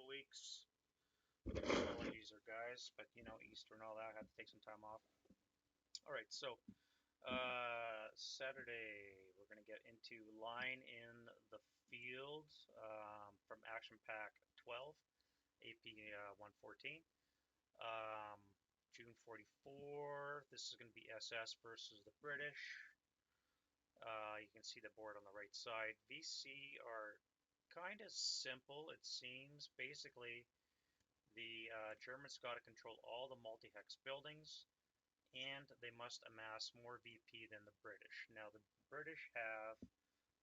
couple weeks. Apologies, or guys, but you know, Easter and all that, I had to take some time off. All right, so Saturday we're gonna get into line in the field from Action Pack 12, AP 114. Um, June 44. This is going to be SS versus the British. You can see the board on the right side. VC are kind of simple, it seems. Basically, the Germans got to control all the multi-hex buildings, and they must amass more VP than the British. Now, the British have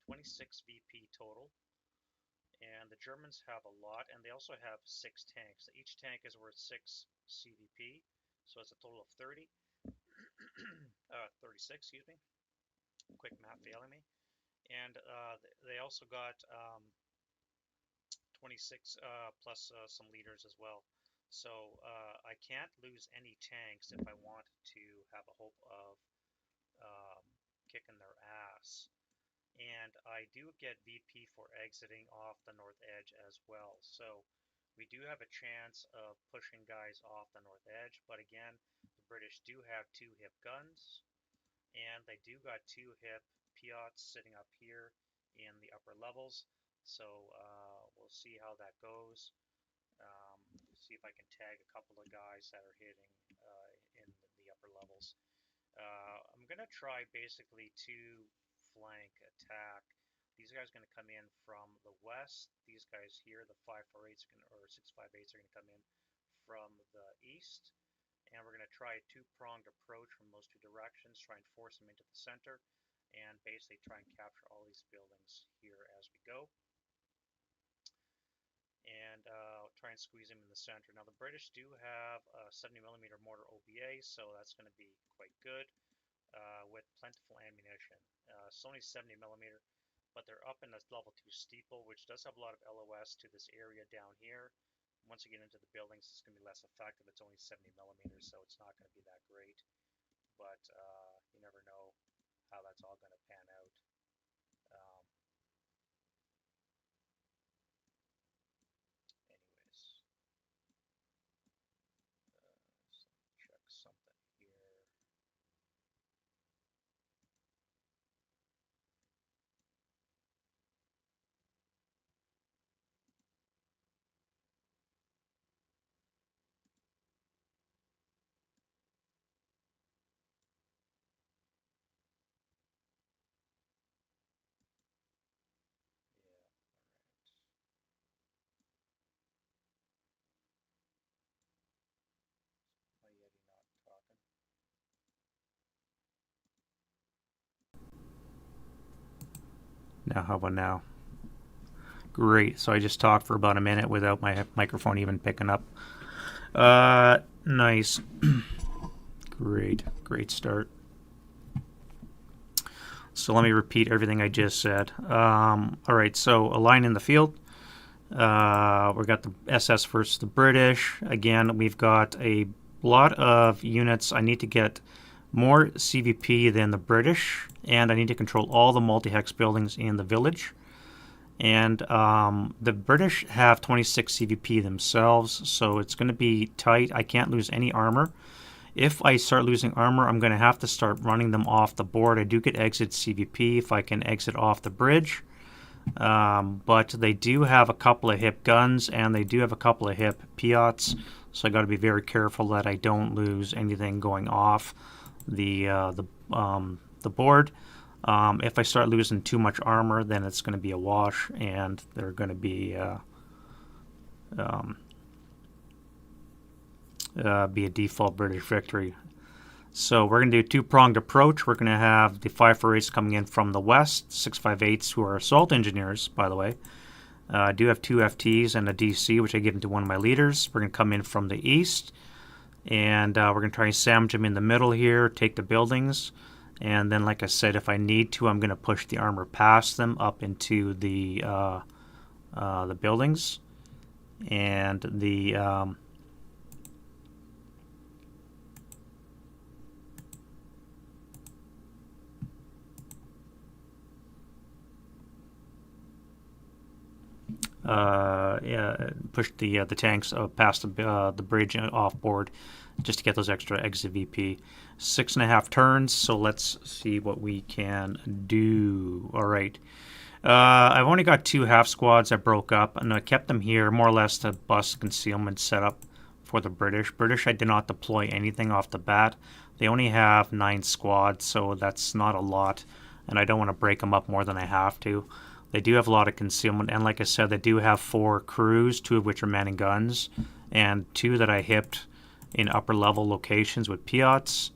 26 VP total, and the Germans have a lot, and they also have 6 tanks. Each tank is worth 6 CVP, so it's a total of 30. 36, excuse me. Quick math failing me. And they also got 26 plus some leaders as well. So I can't lose any tanks if I want to have a hope of um, kicking their ass. And I do get VP for exiting off the north edge as well. So we do have a chance of pushing guys off the north edge. But again, the British do have 2 hip guns, and they do got 2 hip Piats sitting up here in the upper levels. So we'll see how that goes. See if I can tag a couple of guys that are hitting in the upper levels. I'm going to try basically to flank attack. These guys are going to come in from the west. These guys here, the 548s or 658s, are going to come in from the east. And we're going to try a two-pronged approach from those 2 directions, try and force them into the center, and basically try and capture all these buildings here as we go. And try and squeeze them in the center. Now, the British do have a 70mm mortar OBA, so that's going to be quite good with plentiful ammunition. It's only 70mm, but they're up in this level 2 steeple, which does have a lot of LOS to this area down here. Once you get into the buildings, it's going to be less effective. It's only 70mm, so it's not going to be that great. But you never know how that's all going to pan out. Um, anyways, check something here. Yeah, all right. My Yeti not talking. Now, how about now? Great. So I just talked for about a minute without my microphone even picking up. Nice. Great. Great start. So let me repeat everything I just said. All right. So a line in the field. We got the SS versus the British. Again, we've got a lot of units. I need to get more CVP than the British, and I need to control all the multi-hex buildings in the village. And the British have 26 CVP themselves, so it's going to be tight. I can't lose any armor. If I start losing armor, I'm going to have to start running them off the board. I do get exit CVP if I can exit off the bridge. But they do have a couple of hip guns, and they do have a couple of hip Piats, so I got to be very careful that I don't lose anything going off the board. If I start losing too much armor, then it's going to be a wash, and they're going to be a default British victory. So we're going to do a two-pronged approach. We're going to have the 548s coming in from the west, 658s who are assault engineers, by the way. I do have 2 FTs and a DC, which I give to one of my leaders. We're going to come in from the east, and we're going to try and sandwich them in the middle here, take the buildings. And then, like I said, if I need to, I'm going to push the armor past them up into the buildings. And the yeah, push the tanks past the bridge off board just to get those extra exit VP. 6.5 turns, so let's see what we can do. All right. I've only got 2 half squads that broke up, and I kept them here more or less to bust concealment setup for the British. I did not deploy anything off the bat. They only have 9 squads, so that's not a lot, and I don't want to break them up more than I have to. They do have a lot of concealment, and like I said, they do have 4 crews, 2 of which are manning guns, and 2 that I hipped in upper level locations with Piats,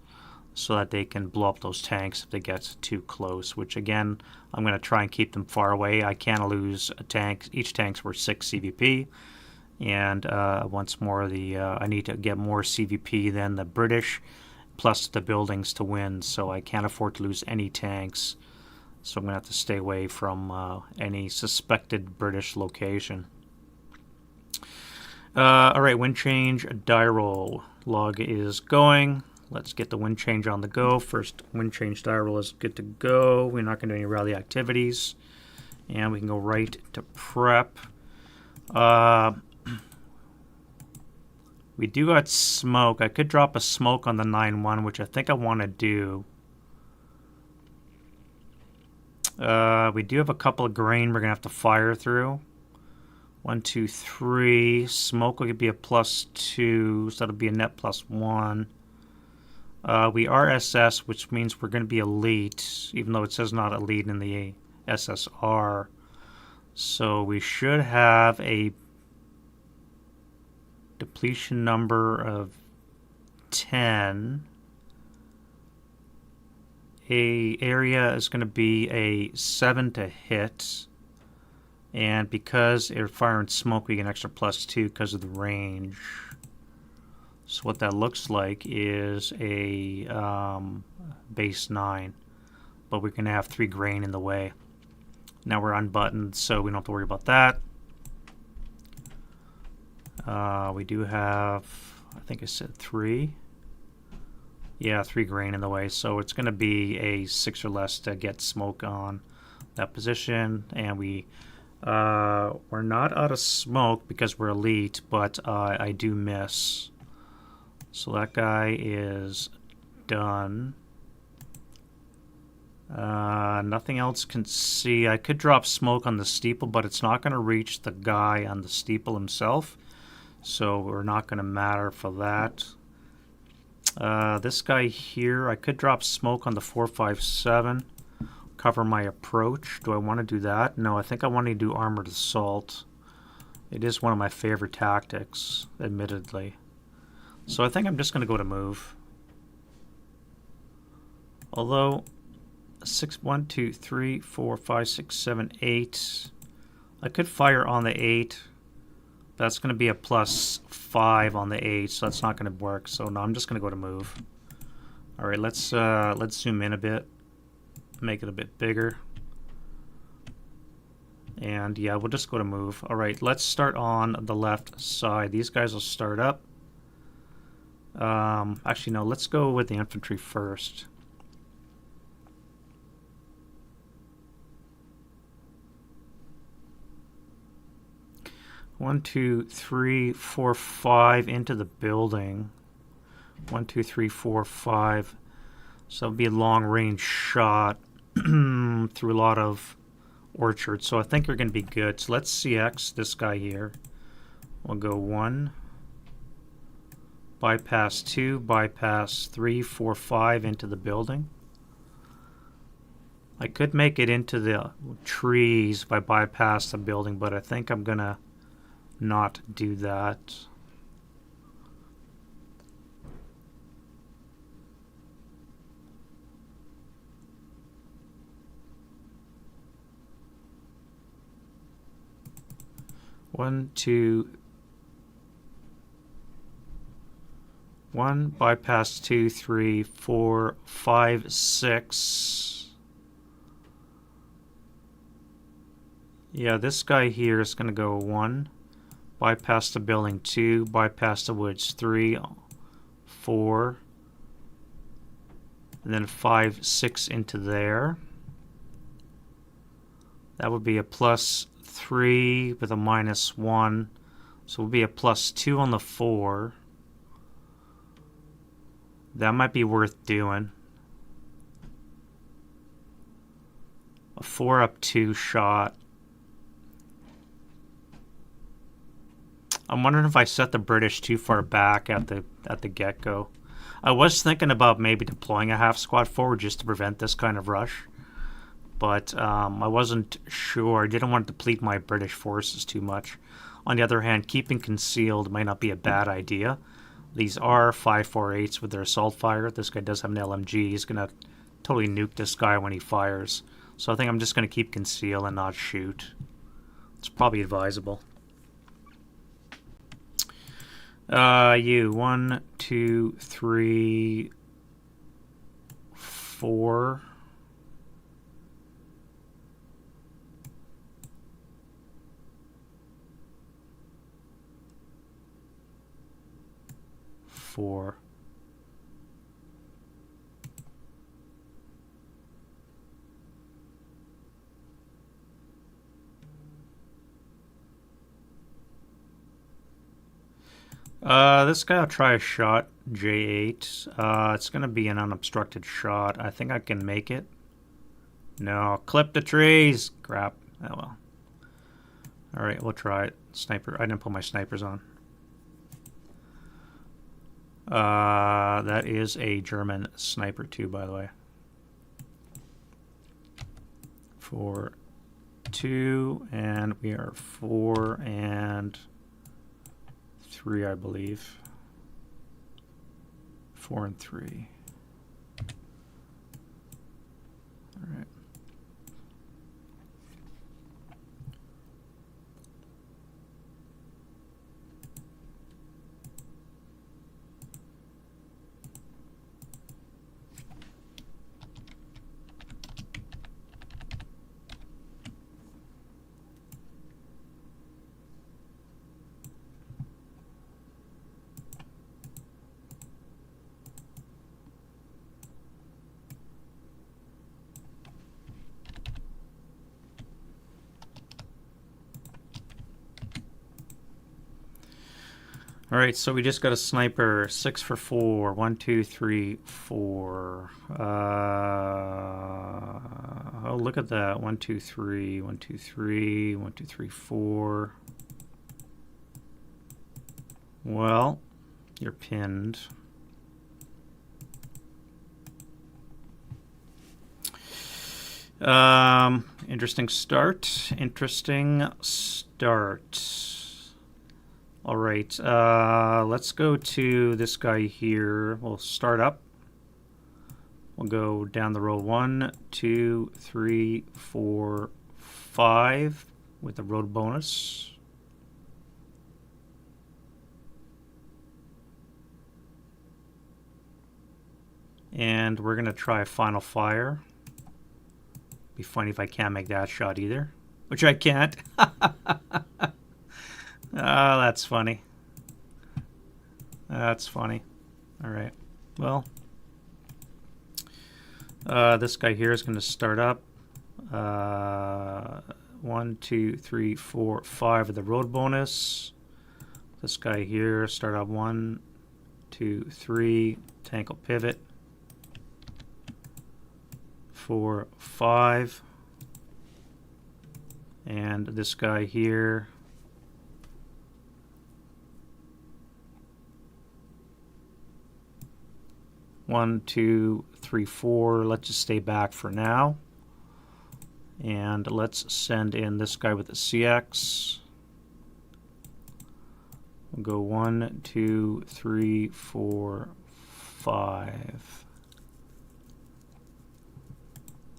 so that they can blow up those tanks if they get too close, which again, I'm going to try and keep them far away. I can't lose a tank. Each tank's worth 6 CVP, and once more, I need to get more CVP than the British, plus the buildings to win, so I can't afford to lose any tanks. So I'm going to have to stay away from any suspected British location. Alright, wind change, die roll. Log is going. Let's get the wind change on the go. First wind change die roll is good to go. We're not going to do any rally activities. And we can go right to prep. We do got smoke. I could drop a smoke on the 9-1, which I think I want to do. We do have a couple of grain we're going to have to fire through. 1, 2, 3. Smoke will be a +2, so that'll be a net +1. We are SS, which means we're going to be elite, even though it says not elite in the SSR. So we should have a depletion number of 10. A area is going to be a 7 to hit. And because they're firing smoke, we get an extra +2 because of the range. So what that looks like is a base 9. But we're going to have 3 grain in the way. Now we're unbuttoned, so we don't have to worry about that. We do have, I think I said 3. Yeah, 3 grain in the way. So it's going to be a 6 or less to get smoke on that position. And we're not out of smoke because we're elite, but I do miss. So that guy is done. Nothing else can see. I could drop smoke on the steeple, but it's not going to reach the guy on the steeple himself. So we're not going to matter for that. This guy here, I could drop smoke on the 457. Cover my approach. Do I want to do that? No, I think I want to do armored assault. It is one of my favorite tactics, admittedly. So I think I'm just going to go to move. Although 1, 2, 3, 4, 5, 6, 7, 8. I could fire on the 8. That's going to be a +5 on the 8, so that's not going to work. So no, I'm just going to go to move. All right, let's zoom in a bit, make it a bit bigger, and yeah, we'll just go to move. All right, let's start on the left side. These guys will start up. Actually, no, let's go with the infantry first. One, 2, 3, 4, 5 into the building. 1, 2, 3, 4, 5. So it'll be a long range shot through a lot of orchards. So I think we're going to be good. So let's CX this guy here. We'll go 1, bypass 2, bypass 3, 4, 5 into the building. I could make it into the trees if I bypass the building, but I think I'm going to not do that. One, 1, bypass 2, 3, 4, 5, 6. Yeah, this guy here is going to go 1, bypass the building 2, bypass the woods 3, 4, and then 5, 6 into there. That would be a +3 3 with a -1. So we'll be a +2 on the 4. That might be worth doing. A 4 up 2 shot. I'm wondering if I set the British too far back at the get-go. I was thinking about maybe deploying a half squad forward just to prevent this kind of rush, but I wasn't sure. I didn't want to deplete my British forces too much. On the other hand, keeping concealed might not be a bad idea. These are 5.48s with their assault fire. This guy does have an LMG. He's going to totally nuke this guy when he fires. So I think I'm just going to keep conceal and not shoot. It's probably advisable. You 1, 2, 3, 4. Four. This guy will try a shot, J8. It's going to be an unobstructed shot. I think I can make it. No, clip the trees. Crap. Oh well. Alright, we'll try it. Sniper. I didn't put my snipers on. That is a German sniper too, by the way. 4, 2, and we are 4 and 3, I believe. 4 and 3. All right. All right, so we just got a sniper. 6 for 4. 1, 2, 3, 4. Oh, look at that. 1, 2, 3. 1, 2, 3. 1, 2, 3, 4. Well, you're pinned. Interesting start. Interesting start. All right, let's go to this guy here. We'll start up. We'll go down the road 1, 2, 3, 4, 5 with the road bonus. And we're going to try final fire. Be funny if I can't make that shot either, which I can't. Oh, that's funny. That's funny. All right. Well, this guy here is going to start up. 1, 2, 3, 4, 5 with the road bonus. This guy here start up 1, 2, 3. Tank will pivot. 4, 5. And this guy here. One, 2, 3, 4. Let's just stay back for now. And let's send in this guy with the CX. We'll go 1, 2, 3, 4, 5.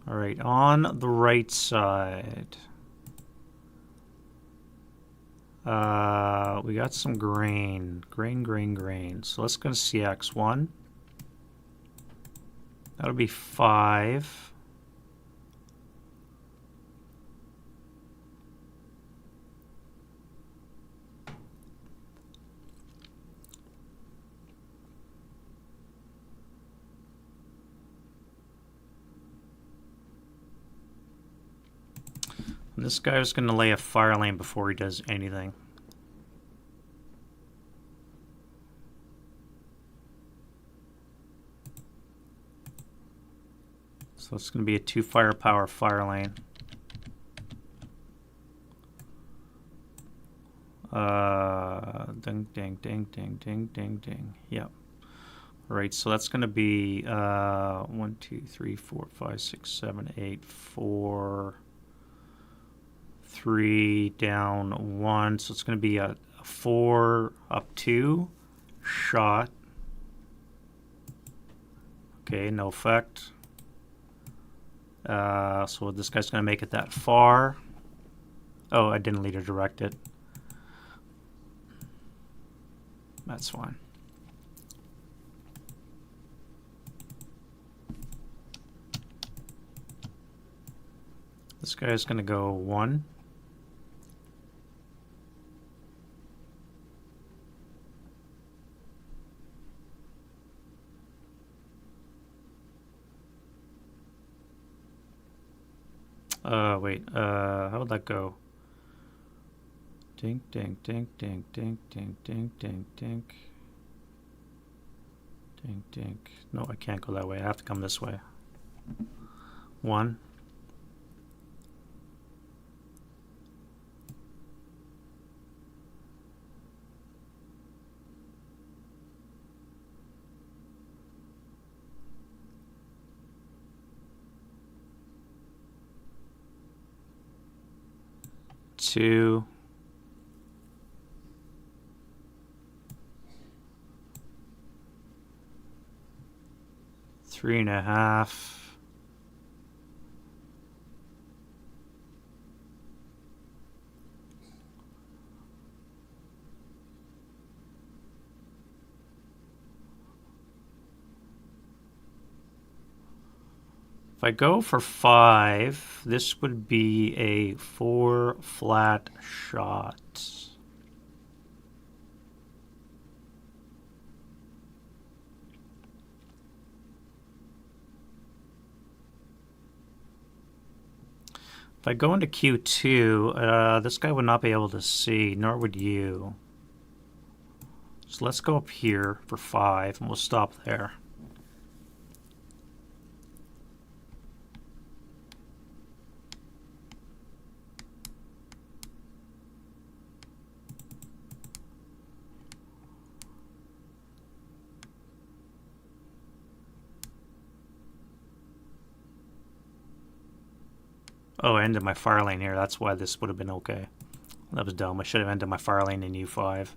All right, on the right side. We got some grain. Grain. So let's go to CX1. That'll be 5. And this guy is going to lay a fire lane before he does anything. So it's going to be a 2 firepower fire lane. Ding, ding, ding, ding, ding, ding, ding. Yep. All right, so that's going to be 1, 2, 3, 4, 5, 6, 7, 8, 4, 3, down 1. So it's going to be a 4 up 2 shot. Okay, no effect. So this guy's going to make it that far. Oh, I didn't leader direct it. That's fine. This guy is going to go 1. Wait, how would that go? Dink, dink, dink, dink, dink, dink, dink, dink, dink. Dink, dink. No, I can't go that way. I have to come this way. 1. Two. 3.5. If I go for 5, this would be a 4 flat shot. If I go into Q2, this guy would not be able to see, nor would you. So let's go up here for 5, and we'll stop there. Oh, I ended my fire lane here. That's why this would have been okay. That was dumb. I should have ended my fire lane in U5.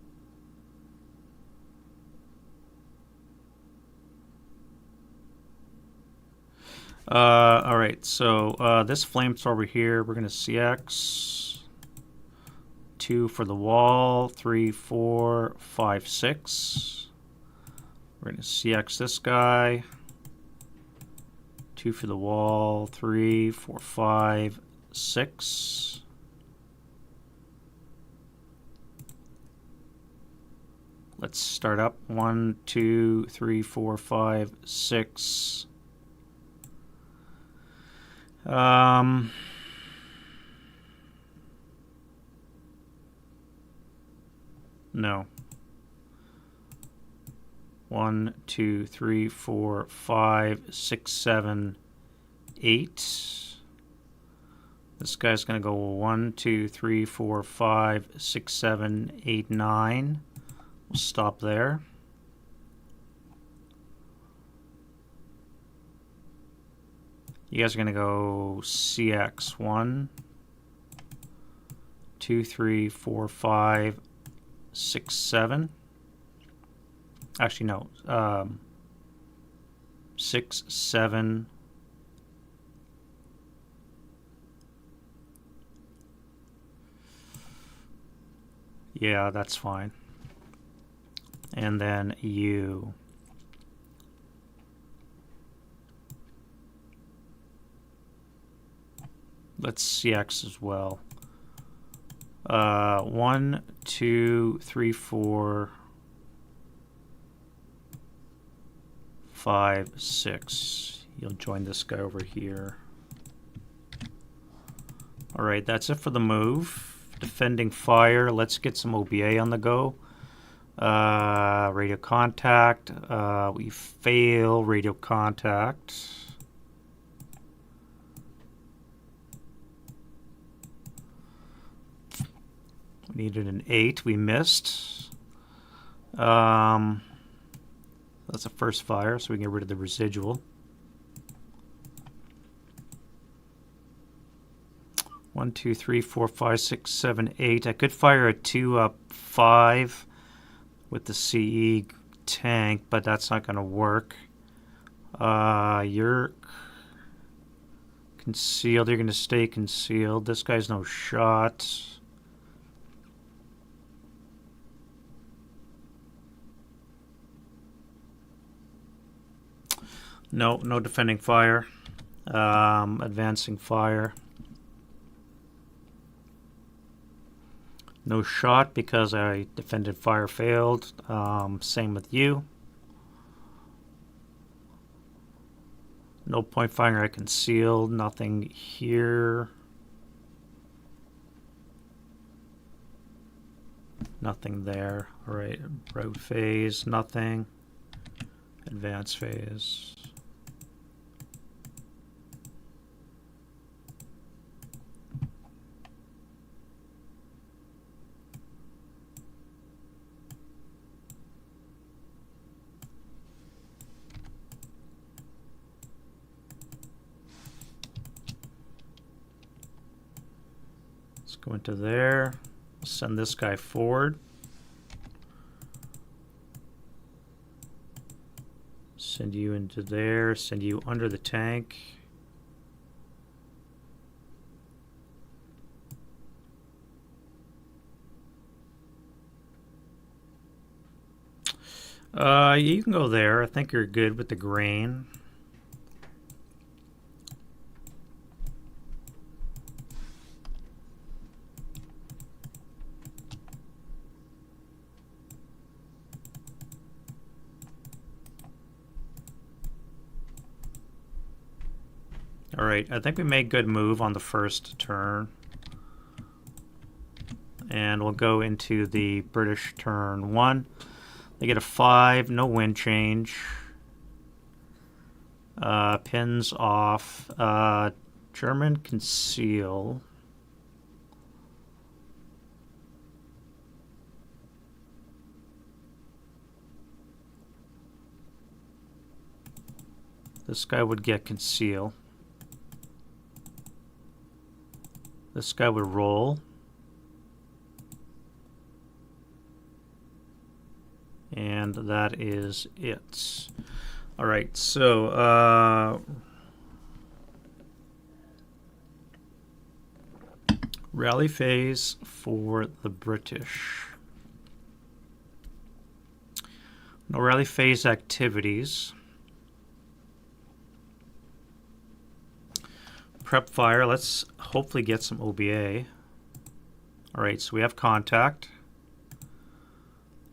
Alright, so this flamethrower here, we're going to CX. 2 for the wall. 3, 4, 5, 6. We're going to CX this guy. 2 for the wall. 3, 4, 5, 6. Let's start up. 1, 2, 3, 4, 5, 6. No. 1, 2, 3, 4, 5, 6, 7, 8. This guy's going to go 1, 2, 3, 4, 5, 6, 7, 8, 9. We'll stop there. You guys are going to go CX 1, 2, 3, 4, 5, 6, 7. Actually, no. 6, 7. Yeah, that's fine. And then you. Let's CX as well. 1, 2, 3, 4, 5, 6. You'll join this guy over here. Alright, that's it for the move. Defending fire. Let's get some OBA on the go. Radio contact. We fail radio contact. We needed an 8. We missed. That's the first fire, so we can get rid of the residual. 1, 2, 3, 4, 5, 6, 7, 8. I could fire a 2 up 5 with the CE tank, but that's not going to work. You're concealed. You're going to stay concealed. This guy's no shot. No defending fire. Advancing fire. No shot because I defended fire failed. Same with you. No point firing. I concealed. Nothing here. Nothing there. Alright, road phase. Nothing. Advance phase. Let's go into there. Send this guy forward. Send you into there. Send you under the tank. You can go there. I think you're good with the grain. Alright, I think we made good move on the first turn. And we'll go into the British turn 1. They get a 5, no wind change. Pins off. German conceal. This guy would get conceal. This guy would roll. And that is it. All right, so rally phase for the British. No rally phase activities. Prep fire. Let's hopefully get some OBA. All right, so we have contact.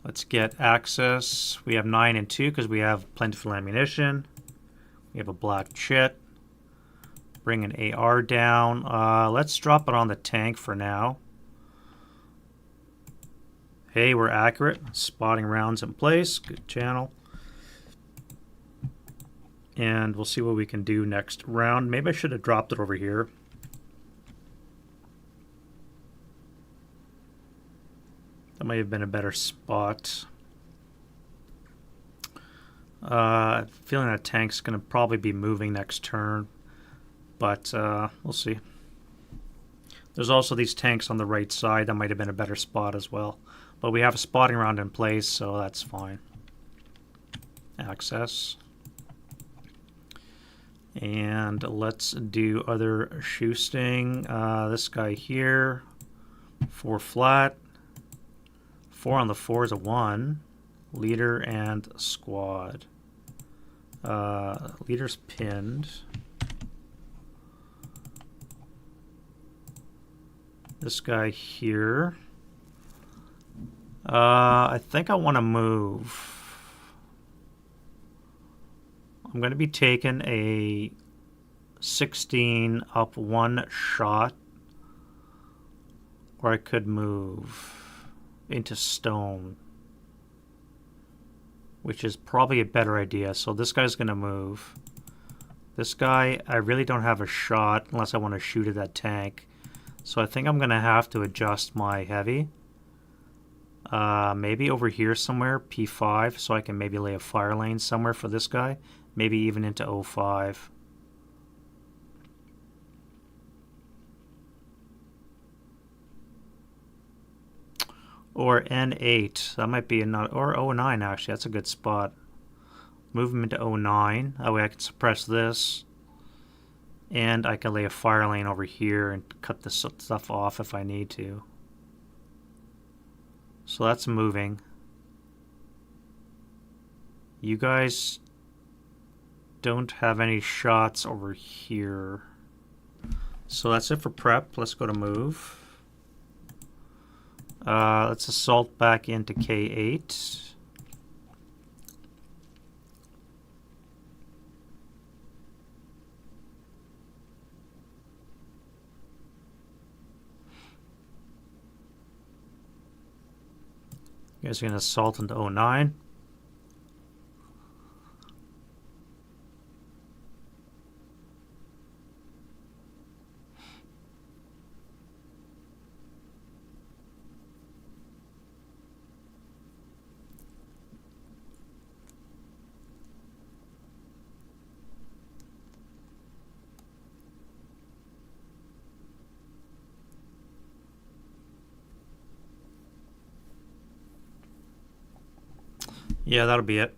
Let's get access. We have 9 and 2 because we have plentiful ammunition. We have a black chit. Bring an AR down. Let's drop it on the tank for now. Hey, we're accurate. Spotting rounds in place. Good channel. And we'll see what we can do next round. Maybe I should have dropped it over here. That might have been a better spot. Feeling that tank's going to probably be moving next turn. But we'll see. There's also these tanks on the right side. That might have been a better spot as well. But we have a spotting round in place, so that's fine. Access. And let's do other shoosting. This guy here. 4 flat. 4 on the 4 is a 1. Leader and squad. Leader's pinned. This guy here. I think I want to move. I'm going to be taking a 16 up 1 shot Or I could move into stone, which is probably a better idea. So this guy's going to move. This guy, I really don't have a shot unless I want to shoot at that tank. So I think I'm going to have to adjust my heavy. Maybe over here somewhere, P5, so I can maybe lay a fire lane somewhere for this guy. Maybe even into O5. Or N8, that might be another, or O9 actually, that's a good spot. Move him into O9, that way I can suppress this. And I can lay a fire lane over here and cut this stuff off if I need to. So that's moving. You guys don't have any shots over here. So that's it for prep. Let's go to move. Let's assault back into K8. You guys are going to assault into O9. Yeah, that'll be it.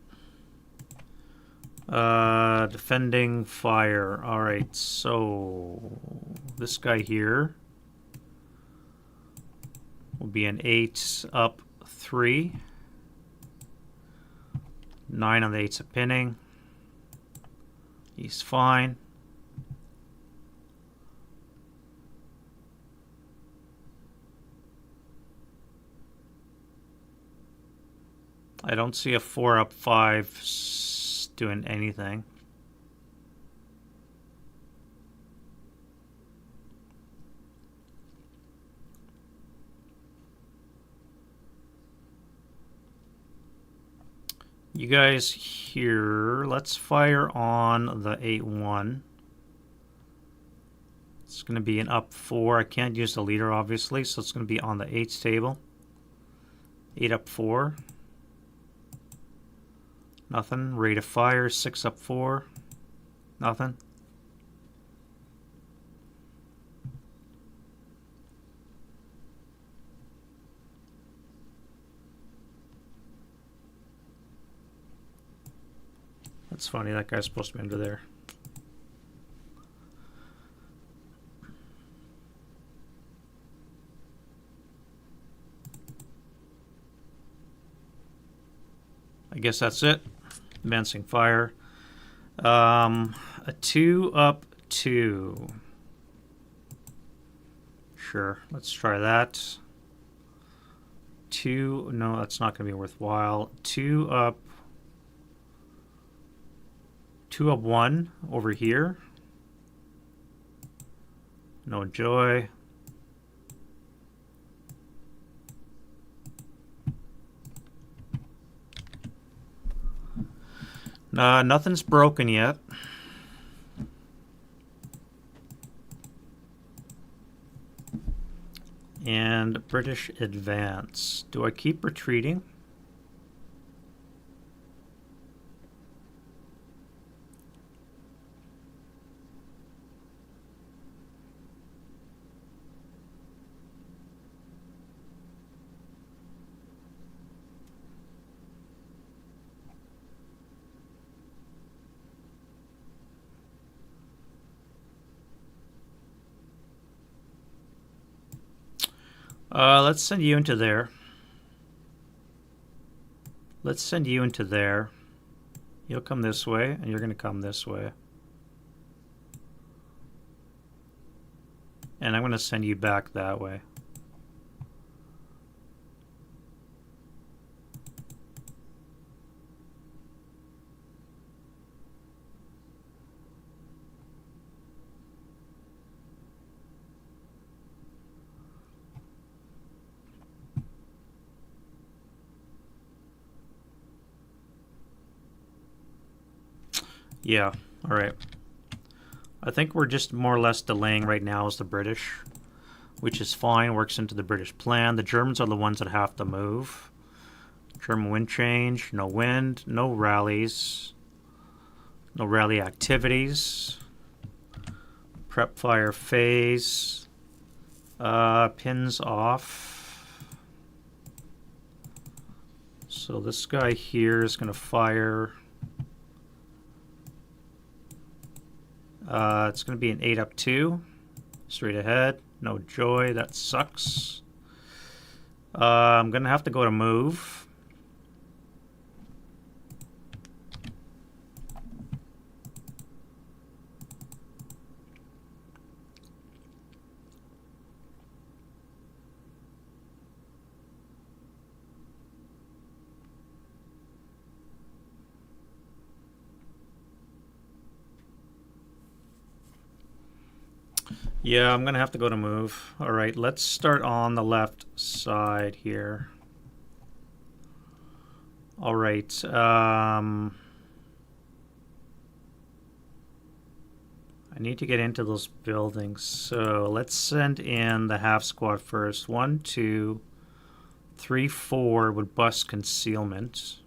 Defending fire. Alright, so this guy here will be an 8 up 3. 9 on the 8's of pinning. He's fine. I don't see a 4 up 5 doing anything. You guys here, let's fire on the 8-1. It's going to be an up 4. I can't use the leader, obviously, so it's going to be on the 8's table. 8 up 4. Nothing. Rate of fire, 6 up 4. Nothing. That's funny, that guy's supposed to be under there. I guess that's it. Advancing fire. A 2 up 2. Sure, let's try that. 2, no, that's not going to be worthwhile. 2 up 1 over here. No joy. Nothing's broken yet. And British advance. Do I keep retreating? Let's send you into there. Let's send you into there. You'll come this way, and you're going to come this way. And I'm going to send you back that way. Yeah, alright. I think we're just more or less delaying right now as the British, which is fine, works into the British plan. The Germans are the ones that have to move. German wind change, no wind, no rallies, no rally activities. Prep fire phase. Pins off. So this guy here is going to fire. It's going to be an 8 up 2. Straight ahead. No joy. That sucks. I'm going to have to go to move. Yeah, I'm going to have to go to move. All right, let's start on the left side here. All right. I need to get into those buildings. So let's send in the half squad first. 1, 2, 3, 4 would bust concealment.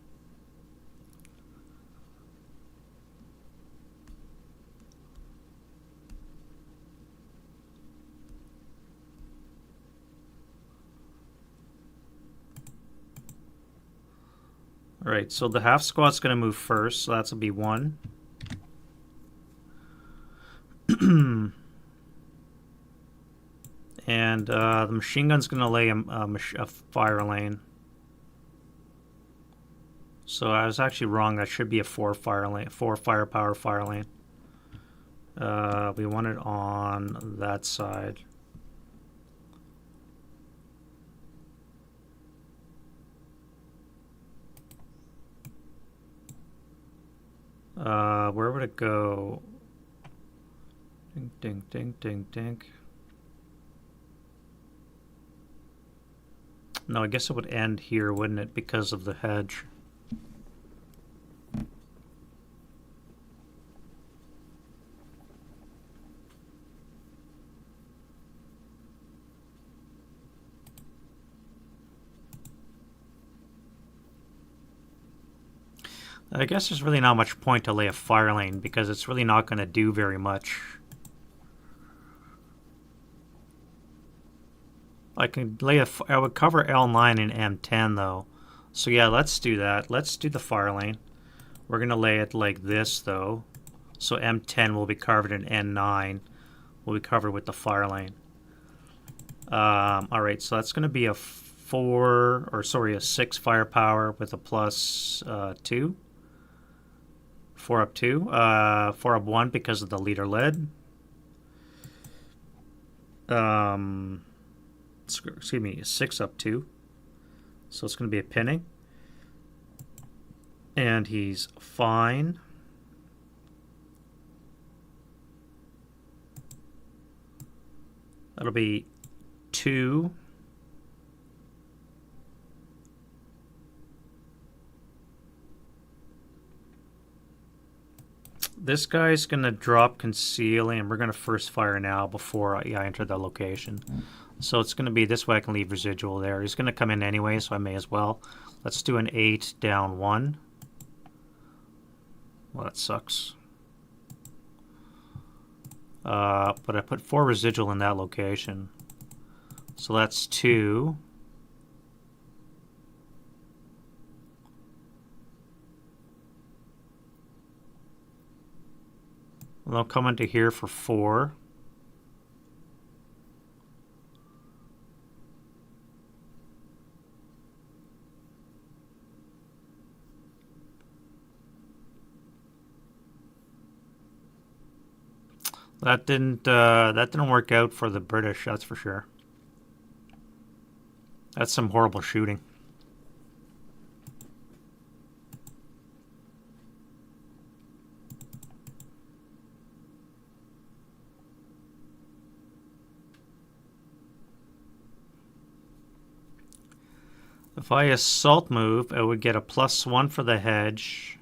All right, so the half squad's going to move first, so that's going to be 1. And the machine gun's going to lay a fire lane. So I was actually wrong. That should be a 4 firepower fire lane. We want it on that side. Where would it go? Ding, ding, ding, ding, ding. No, I guess it would end here, wouldn't it? Because of the hedge. I guess there's really not much point to lay a fire lane because it's really not going to do very much. I would cover L9 and M10 though. So yeah, let's do that. Let's do the fire lane. We're going to lay it like this though. So M10 will be covered and N9 will be covered with the fire lane. Alright, so that's going to be a 6 firepower with a plus 2. 4 up 2. 4 up 1 because of the leader lead. Excuse me, 6 up 2. So it's going to be a pinning. And he's fine. That'll be 2. This guy's going to drop concealing, and we're going to first fire now before I enter the location. So it's going to be this way. I can leave residual there. He's going to come in anyway, so I may as well. Let's do an 8 down 1. Well, that sucks. But I put 4 residual in that location. So that's 2. And they'll come into here for 4. That didn't work out for the British, that's for sure. That's some horrible shooting. If I assault move, I would get a +1 for the hedge.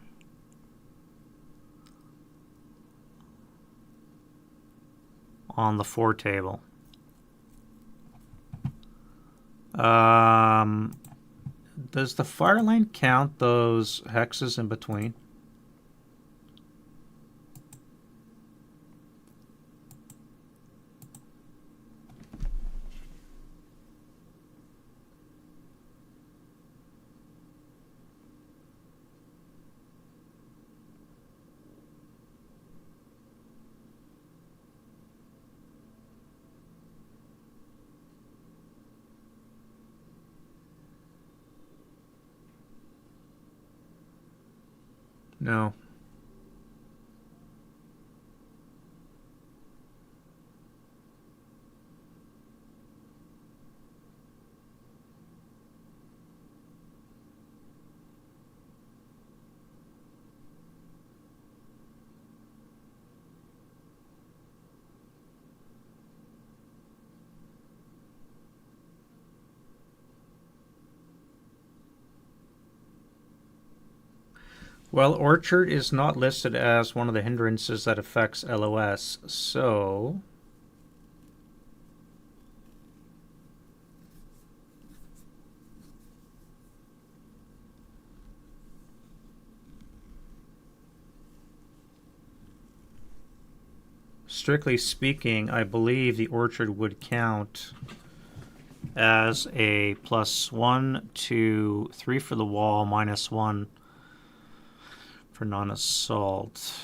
on the 4 table. Does the fire line count those hexes in between? No. Well, orchard is not listed as one of the hindrances that affects LOS, so strictly speaking, I believe the orchard would count as a +1, 2, 3 for the wall, -1 for non-assault.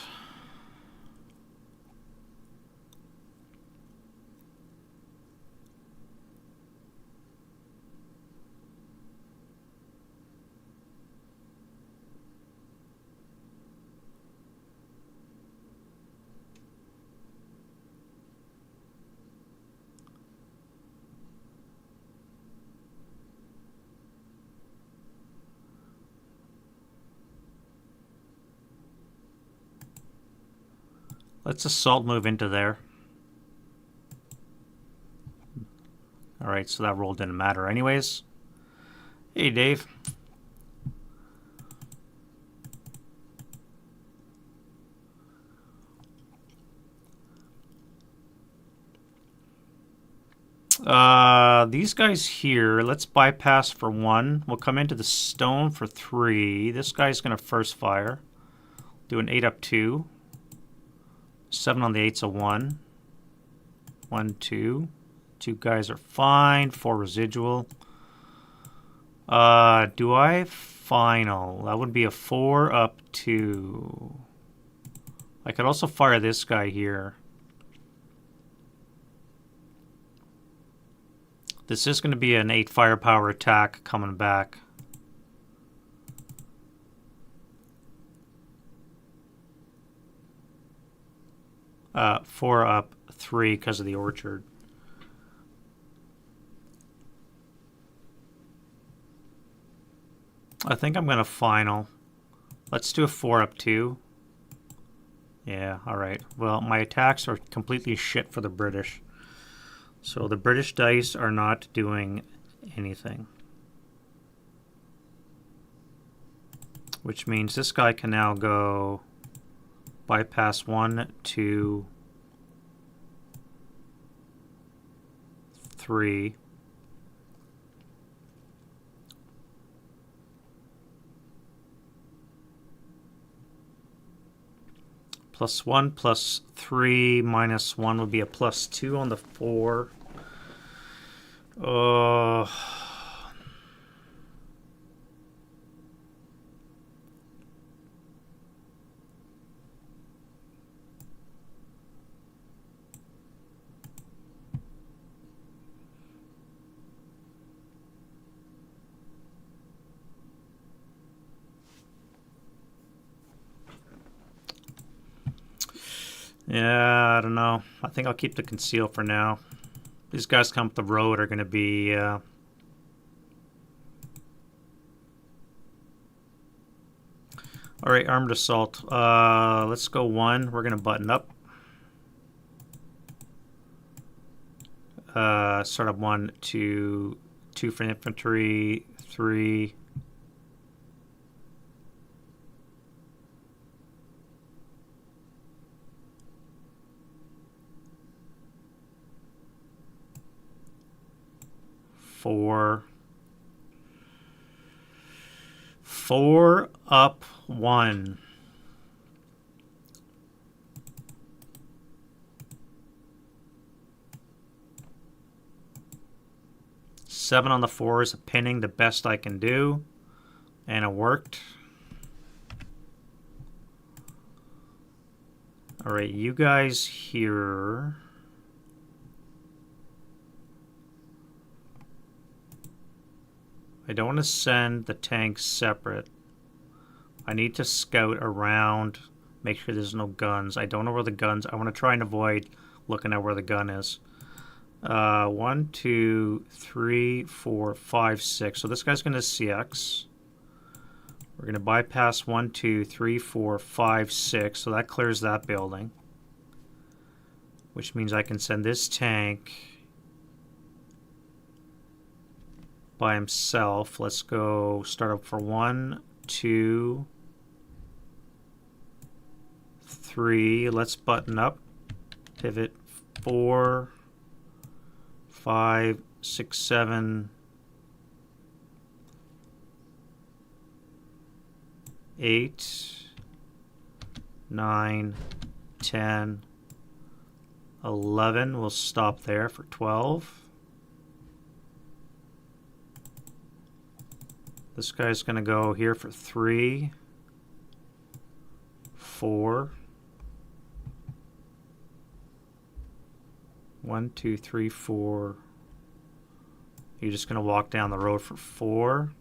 Let's assault move into there. Alright, so that roll didn't matter anyways. Hey, Dave. These guys here, let's bypass for 1. We'll come into the stone for 3. This guy's going to first fire. Do an 8 up 2. 7 on the 8's a 1. 1, 2. 2 guys are fine. 4 residual. Do I final? That would be a 4 up 2. I could also fire this guy here. This is going to be an 8 firepower attack coming back. Four up 3 because of the orchard. I think I'm going to final. Let's do a 4 up 2. Yeah, alright. Well, my attacks are completely shit for the British. So the British dice are not doing anything. Which means this guy can now go bypass 1, 2, 3. +1, +3, -1 would be a +2 on the 4. Yeah, I don't know. I think I'll keep the conceal for now. These guys come up the road are going to be... Alright, armed assault. Let's go 1. We're going to button up. Start up 1, 2, 2 for infantry, 3... 4. 4 up 1. Seven on the 4 is a pinning, the best I can do. And it worked. Alright, you guys here. I don't want to send the tanks separate. I need to scout around, make sure there's no guns. I don't know where the guns. I want to try and avoid looking at where the gun is. 1, 2, 3, 4, 5, 6. So this guy's going to CX. We're going to bypass 1, 2, 3, 4, 5, 6. So that clears that building. Which means I can send this tank by himself. Let's go start up for 1, 2, 3. Let's button up. Pivot 4, 5, 6, 7, 8, 9, 10, 11. We'll stop there for 12. This guy's going to go here for 3, 4. 1, 2, 3, 4. You're just going to walk down the road for 4.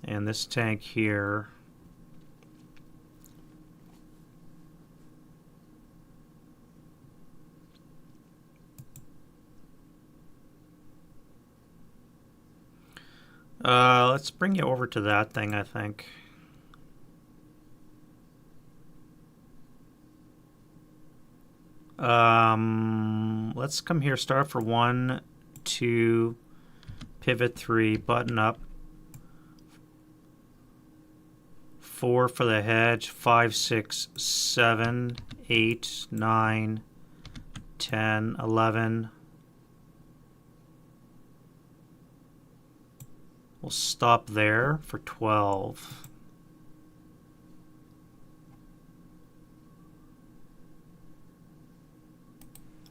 And this tank here. Let's bring you over to that thing, I think. Let's come here, start for 1, 2, pivot 3, button up. 4 for the hedge, 5, 6, 7, 8, 9, 10, 11. We'll stop there for 12.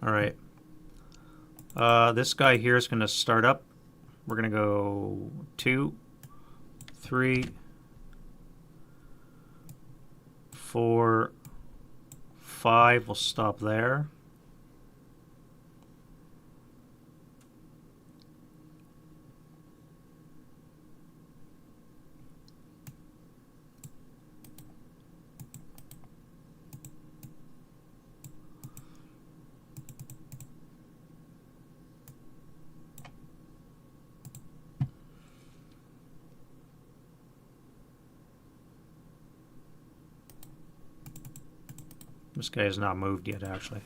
All right. This guy here is going to start up. We're going to go 2, 3, 4, 5. We'll stop there. This guy has not moved yet, actually.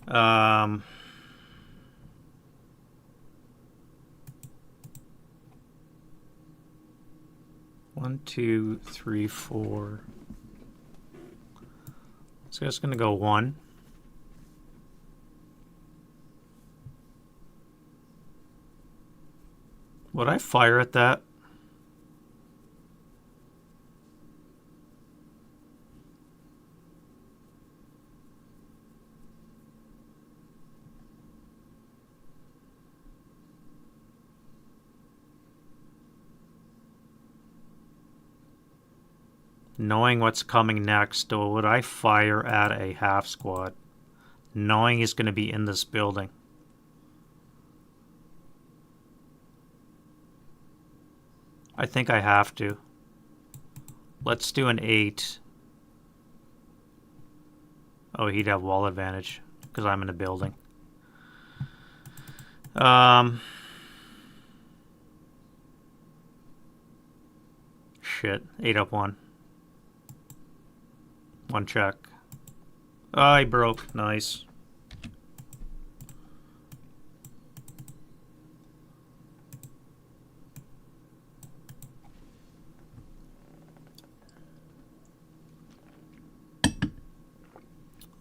One, 2, 3, 4. This guy's going to go 1. Would I fire at that? Knowing what's coming next, or would I fire at a half squad? Knowing he's going to be in this building. I think I have to. Let's do an 8. Oh, he'd have wall advantage because I'm in a building. Shit. 8 up 1. 1 check. Oh, he broke. Nice.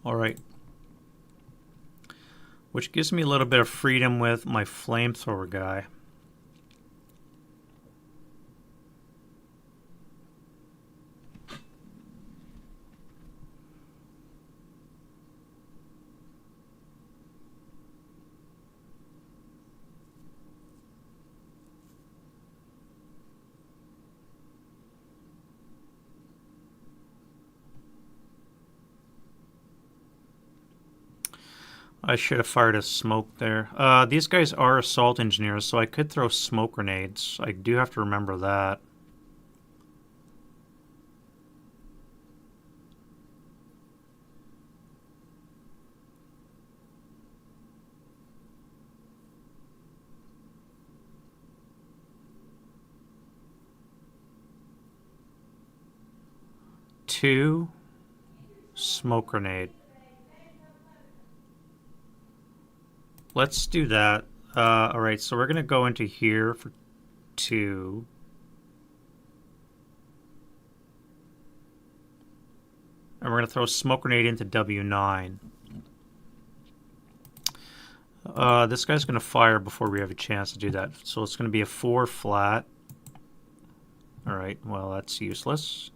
Alright. Which gives me a little bit of freedom with my flamethrower guy. I should have fired a smoke there. These guys are assault engineers, so I could throw smoke grenades. I do have to remember that. Two smoke grenade. Let's do that. Alright, so we're going to go into here for 2. And we're going to throw a smoke grenade into W9. This guy's going to fire before we have a chance to do that. So it's going to be a 4 flat. Alright, well, that's useless.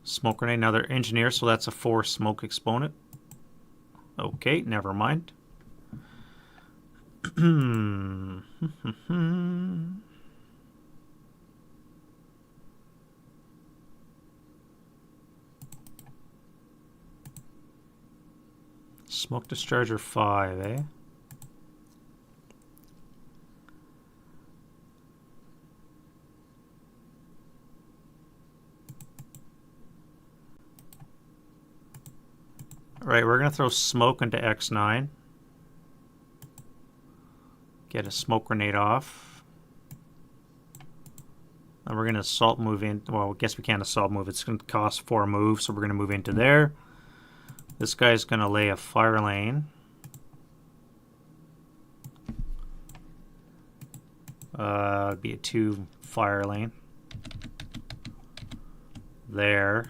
Smoke grenade, now they're engineers, so that's a 4 smoke exponent. Okay, never mind. Smoke discharger 5, eh? Alright, we're going to throw smoke into X9. Get a smoke grenade off. And we're going to assault move in. Well, I guess we can't assault move. It's going to cost 4 moves, so we're going to move into there. This guy's going to lay a fire lane. It'd be a 2 fire lane. There.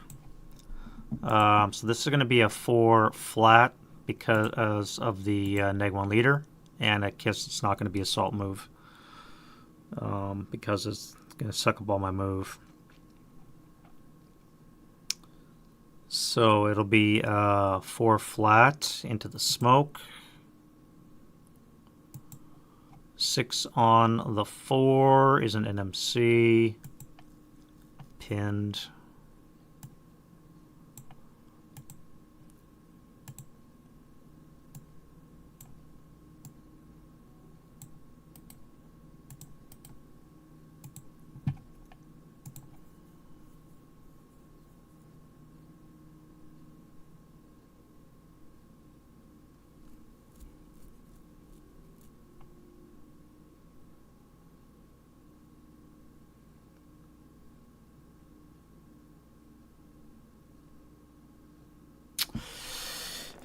So this is going to be a 4 flat because of the -1 leader, and I guess it's not going to be assault move because it's going to suck up all my move. So it'll be 4 flat into the smoke, 6 on the 4 is an NMC, pinned.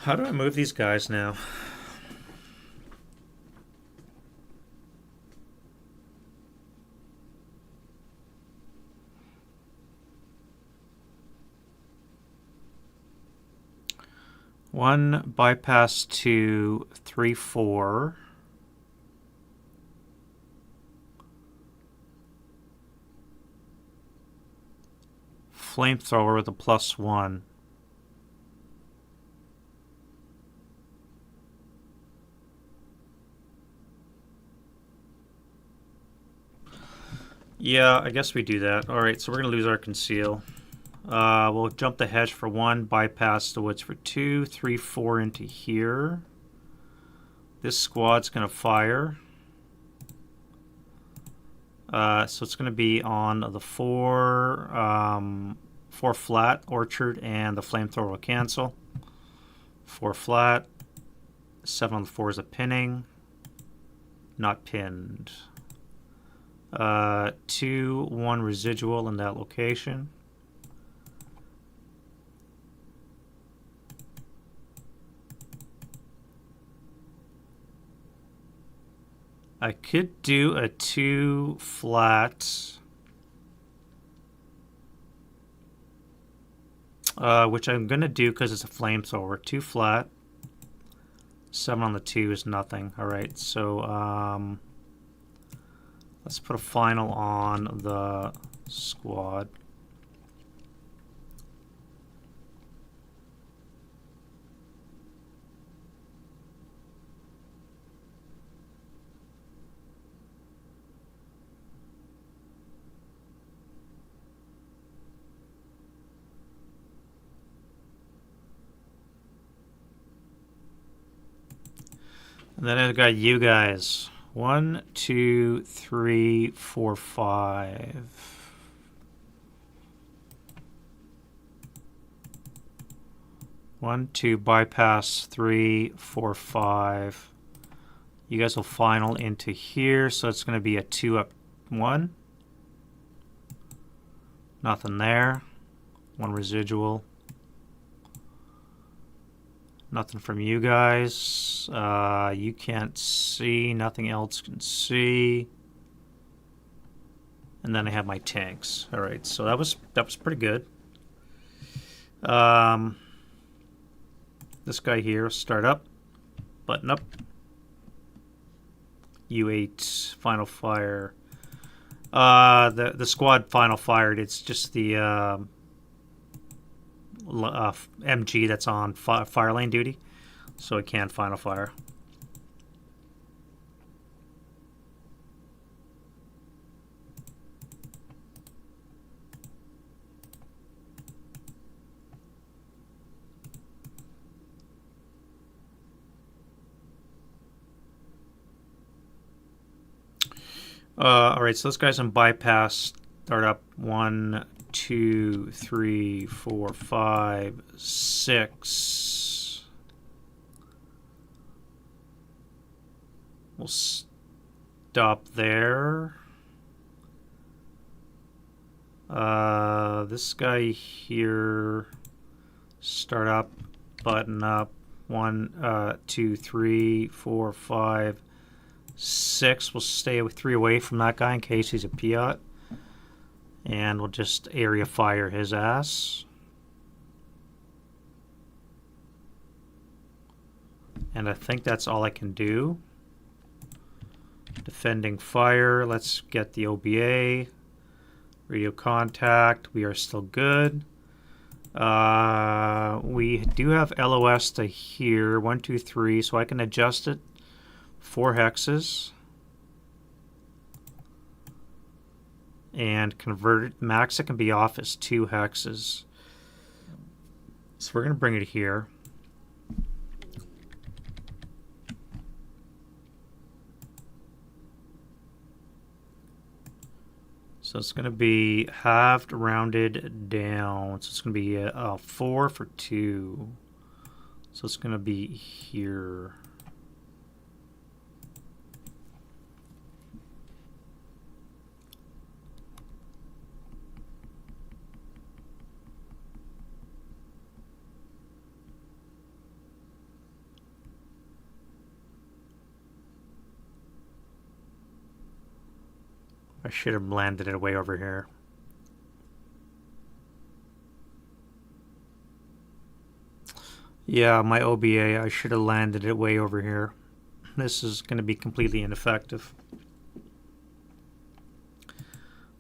How do I move these guys now? One bypass 2, 3, 4. Flamethrower with a +1. Yeah, I guess we do that. Alright, so we're going to lose our conceal. We'll jump the hedge for 1, bypass the woods for 2, 3, 4 into here. This squad's going to fire. So it's going to be on the 4, 4 flat, orchard, and the flamethrower will cancel. 4 flat. 7 on the 4 is a pinning. Not pinned. 2, 1 residual in that location. I could do a 2 flat. which I'm going to do because it's a flamethrower. 2 flat. 7 on the 2 is nothing. Alright, so let's put a final on the squad. And then I've got you guys. 1, 2, 3, 4, 5. 1, 2, bypass, 3, 4, 5. You guys will final into here, so it's going to be a 2 up 1. Nothing there. 1 residual. Nothing from you guys. You can't see. Nothing else can see. And then I have my tanks. All right, so that was pretty good. This guy here, start up, button up. U8 final fire. The squad final fired. It's just the MG that's on fire lane duty, so it can't final fire. Alright, so this guy's on bypass. Start up 1, 2, 3, 4, 5, 6. We'll stop there. This guy here, start up, button up. 1, 2, 3, 4, 5, 6. We'll stay with 3 away from that guy in case he's a Piat. And we'll just area fire his ass. And I think that's all I can do. Defending fire. Let's get the OBA. Radio contact. We are still good. We do have LOS to here. 1, 2, 3. So I can adjust it. 4 hexes. And convert it. Max it can be off as 2 hexes. So we're going to bring it here. So it's going to be halved, rounded down. So it's going to be a 4 for 2. So it's going to be here. I should have landed it way over here. Yeah, my OBA, I should have landed it way over here. This is going to be completely ineffective.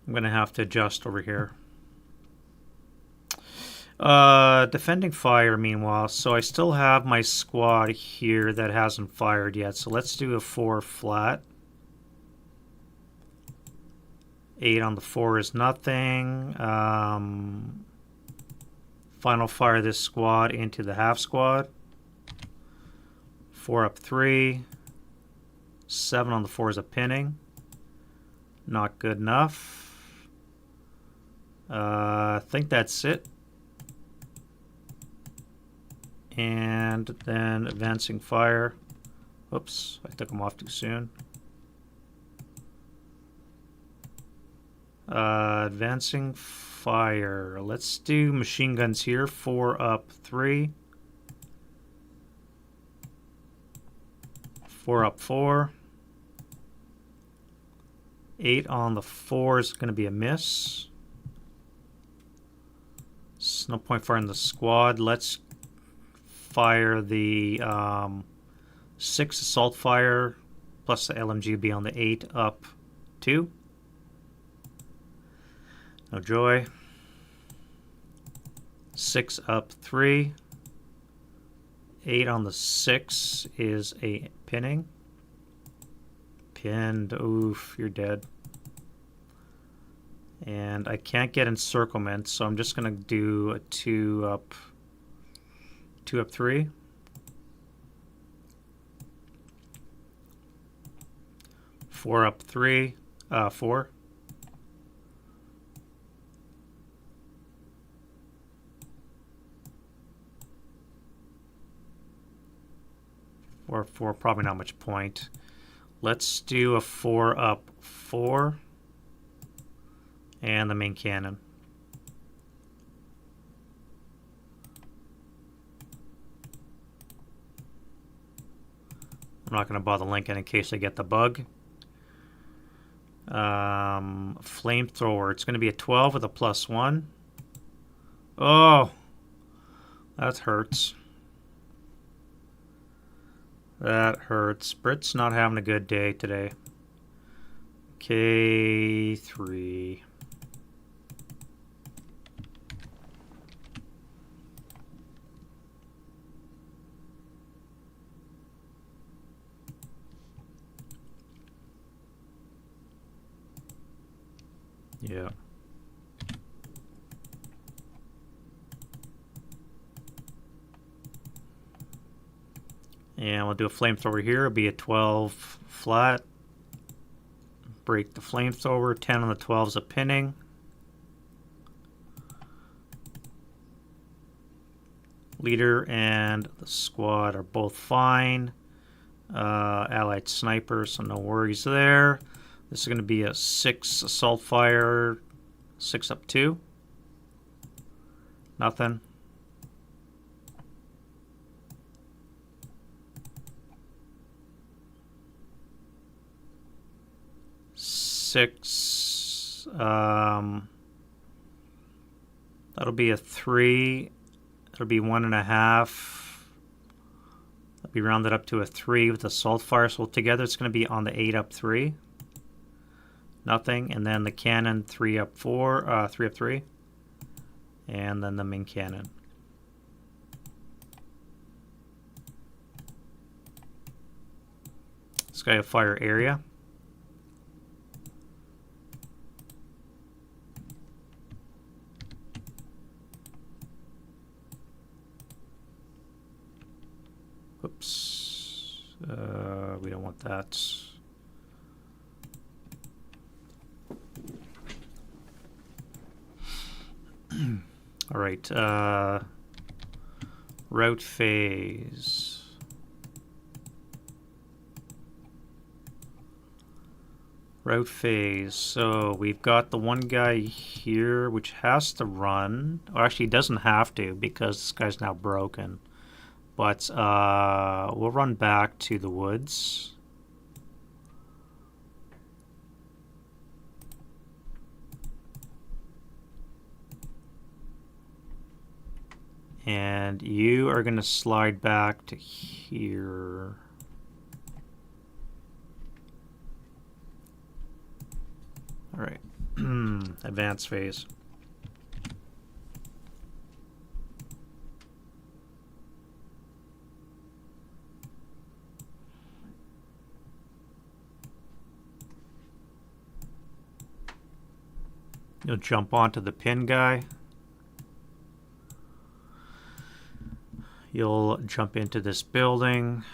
I'm going to have to adjust over here. Defending fire, meanwhile. So I still have my squad here that hasn't fired yet. So let's do a 4 flat. 8 on the 4 is nothing. Final fire this squad into the half squad. 4 up 3. 7 on the 4 is a pinning. Not good enough. I think that's it. And then advancing fire. Oops, I took them off too soon. Advancing fire. Let's do machine guns here. 4 up 3. 4 up 4. 8 on the 4 is going to be a miss. no point firing the squad. Let's fire the 6 assault fire plus the LMG will be on the 8 up 2. No joy. 6 up 3. 8 on the 6 is a pinning. Pinned. Oof, you're dead. And I can't get encirclement, so I'm just going to do a 2 up 3. 4 up 3. 4. Or 4, probably not much point. Let's do a 4 up 4. And the main cannon. I'm not going to bother linking in case I get the bug. Flamethrower. It's going to be a 12 with a +1. Oh, that hurts. That hurts. Brit's not having a good day today. K3. Yeah. And we'll do a flamethrower here. It'll be a 12 flat. Break the flamethrower. 10 on the 12 is a pinning. Leader and the squad are both fine. Allied sniper, so no worries there. This is going to be a 6 assault fire. 6 up 2. Nothing. Six. That'll be a 3. It'll be 1.5. That'll be rounded up to a 3 with assault fire. So together it's going to be on the 8 up 3. Nothing. And then the cannon 3 up 4. 3 up 3. And then the main cannon. This guy will fire area. Whoops. We don't want that. All right. Route phase. Route phase. So we've got the one guy here which has to run. Or actually, doesn't have to because this guy's now broken. But we'll run back to the woods. And you are going to slide back to here. All right. Advance phase. You'll jump onto the pin guy. You'll jump into this building.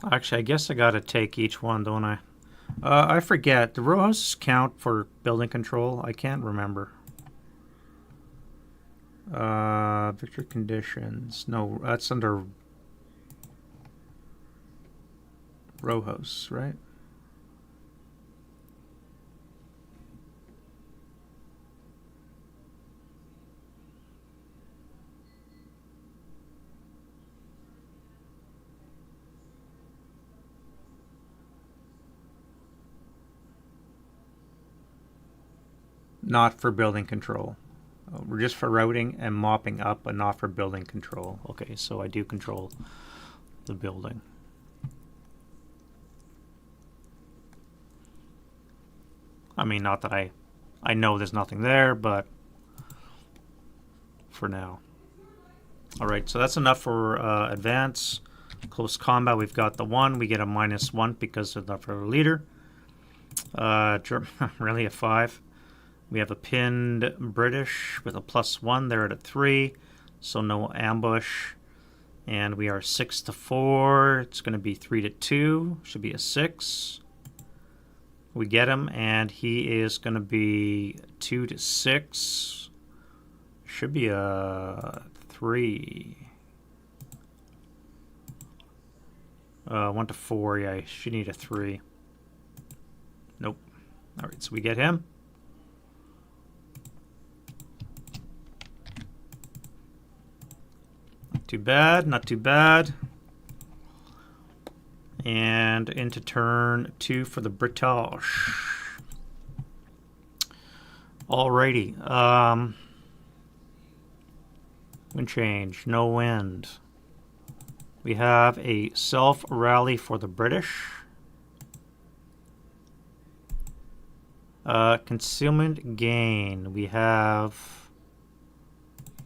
Actually, I guess I gotta take each one, don't I? I forget. Do row houses count for building control? I can't remember. Victory conditions. No, that's under row house, right? Not for building control. We're just for routing and mopping up, but not for building control. Okay, so I do control the building. I mean, not that I know there's nothing there, but for now. All right, so that's enough for advance. Close combat, we've got the 1. We get a -1 because of our leader. Really a 5. We have a pinned British with a +1. They're at a 3, so no ambush. And we are 6-4. It's going to be 3-2. Should be a 6. We get him, and he is going to be 2-6. Should be a 3. 1-4. Yeah, I should need a 3. Nope. All right, so we get him. Not too bad, not too bad. And into turn 2 for the British. Alrighty. Wind change, no wind. We have a self rally for the British. Concealment gain. We have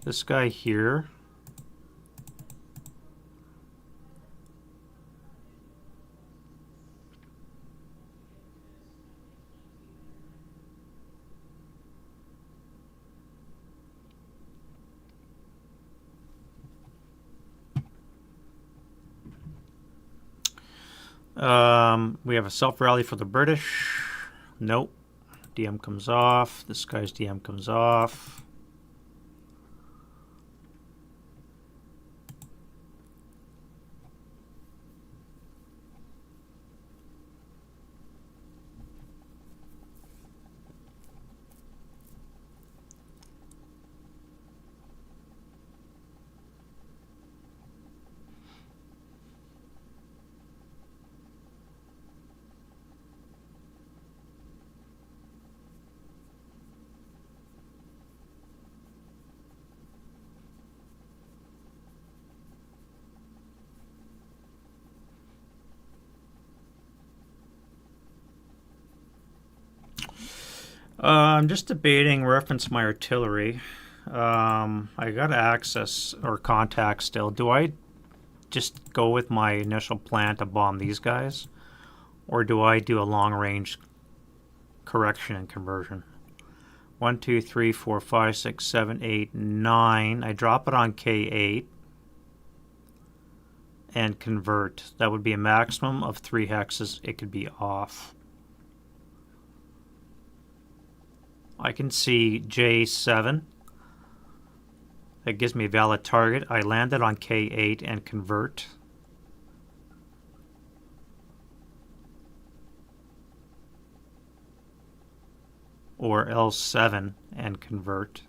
this guy here. We have a self rally for the British. Nope. DM comes off. This guy's DM comes off. I'm just debating reference my artillery. I got access or contact still. Do I just go with my initial plan to bomb these guys? Or do I do a long range correction and conversion? 1, 2, 3, 4, 5, 6, 7, 8, 9. I drop it on K8 and convert. That would be a maximum of 3 hexes. It could be off. I can see J7. That gives me a valid target. I land it on K8 and convert. Or L7 and convert.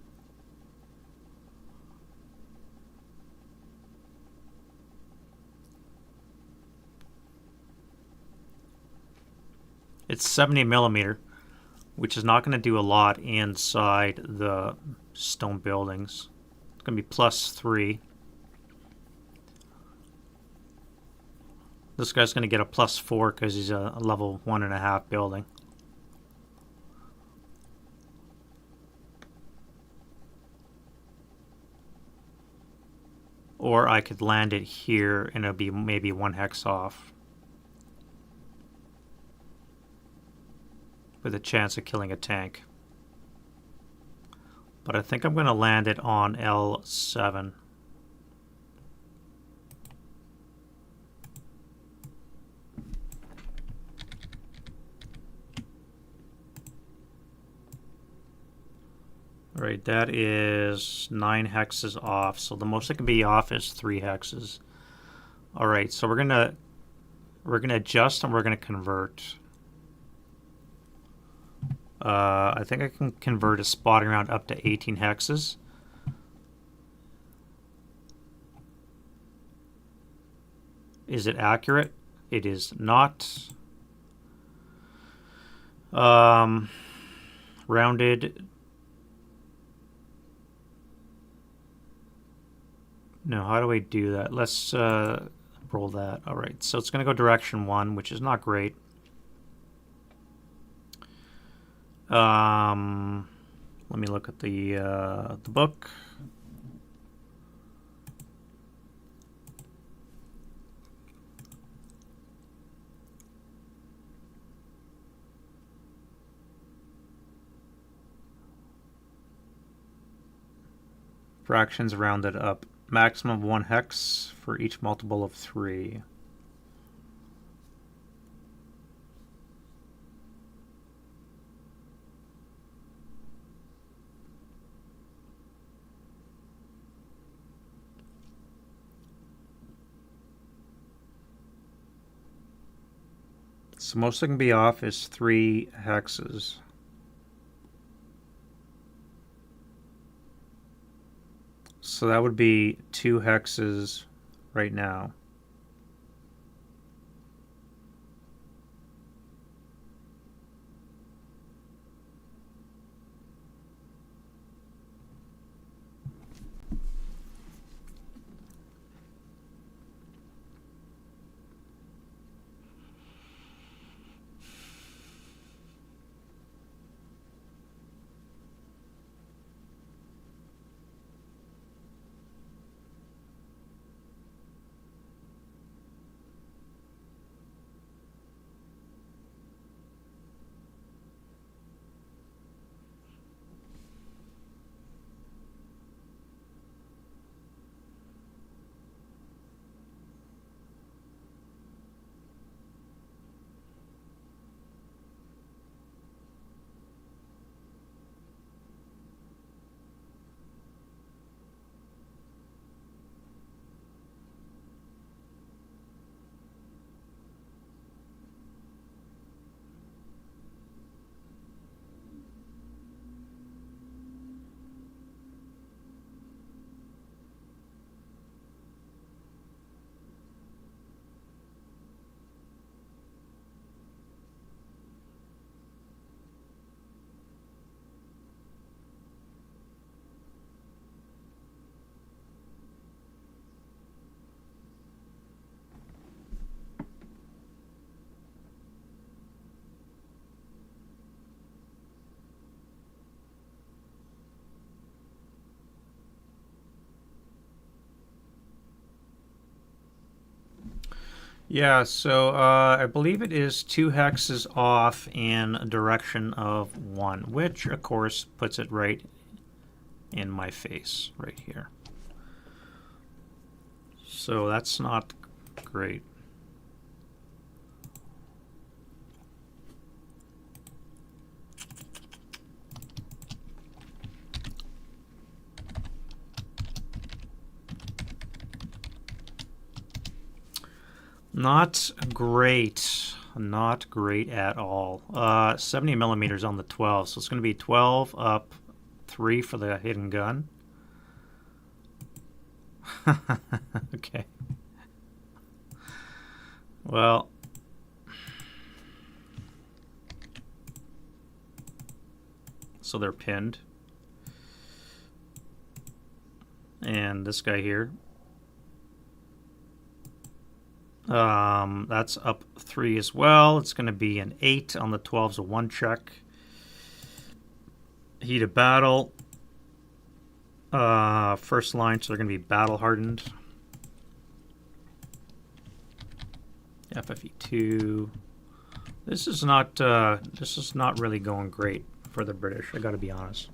It's 70 millimeter, which is not going to do a lot inside the stone buildings. It's going to be +3. This guy's going to get a +4 because he's a level 1.5 building. Or I could land it here and it'll be maybe 1 hex off. With a chance of killing a tank. But I think I'm going to land it on L7. All right, that is 9 hexes off. So the most it can be off is 3 hexes. All right, so we're gonna adjust and we're gonna convert. I think I can convert a spotting round up to 18 hexes. Is it accurate? It is not. Rounded. No, how do I do that? Let's roll that. All right, so it's going to go direction 1, which is not great. Let me look at the book. Fractions rounded up. Maximum of 1 hex for each multiple of 3. So most that can be off is 3 hexes. So that would be 2 hexes right now. Yeah, so I believe it is 2 hexes off in a direction of 1, which of course puts it right in my face, right here. So that's not great. Not great. Not great at all. 70 millimeters on the 12, so it's going to be 12 up, 3 for the hidden gun. Okay. Well, so they're pinned. And this guy here. That's up 3 as well. It's going to be an 8 on the 12's a 1 check. Heat of battle. First line, so they're going to be battle hardened. FFE2. This is not really going great for the British. I got to be honest.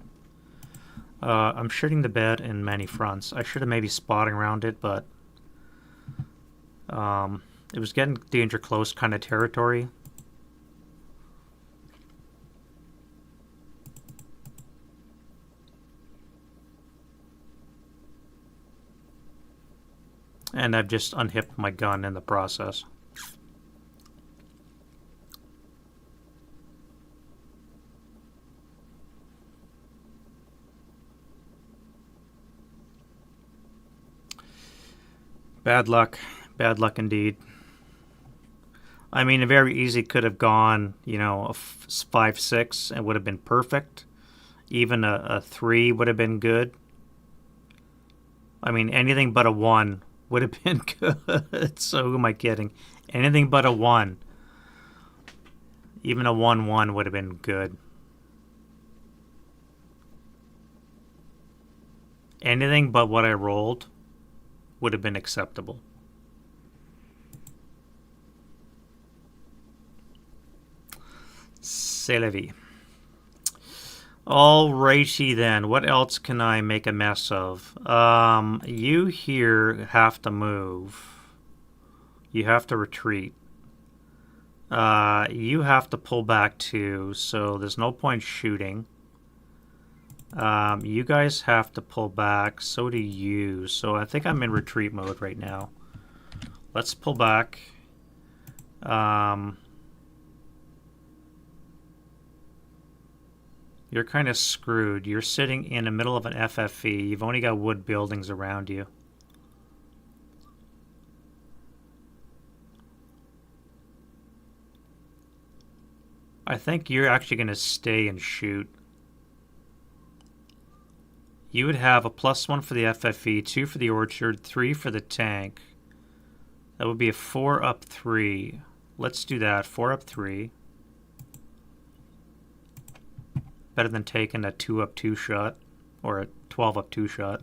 I'm shitting the bed in many fronts. I should have maybe spotting around it, but it was getting danger close kind of territory. And I've just unhipped my gun in the process. Bad luck. Bad luck indeed. I mean, it very easy could have gone, you know, a 5-6 and would have been perfect. Even a 3 would have been good. I mean, anything but a 1 would have been good. So who am I kidding? Anything but a 1. Even a 1-1 would have been good. Anything but what I rolled would have been acceptable. C'est la vie. Alrighty then. What else can I make a mess of? You here have to move. You have to retreat. You have to pull back too, so there's no point shooting. You guys have to pull back, so do you. So I think I'm in retreat mode right now. Let's pull back. You're kind of screwed. You're sitting in the middle of an FFE. You've only got wood buildings around you. I think you're actually going to stay and shoot. You would have a +1 for the FFE, 2 for the orchard, 3 for the tank. That would be a 4 up 3. Let's do that. 4 up 3. Better than taking a 2 up 2 shot or a 12 up 2 shot.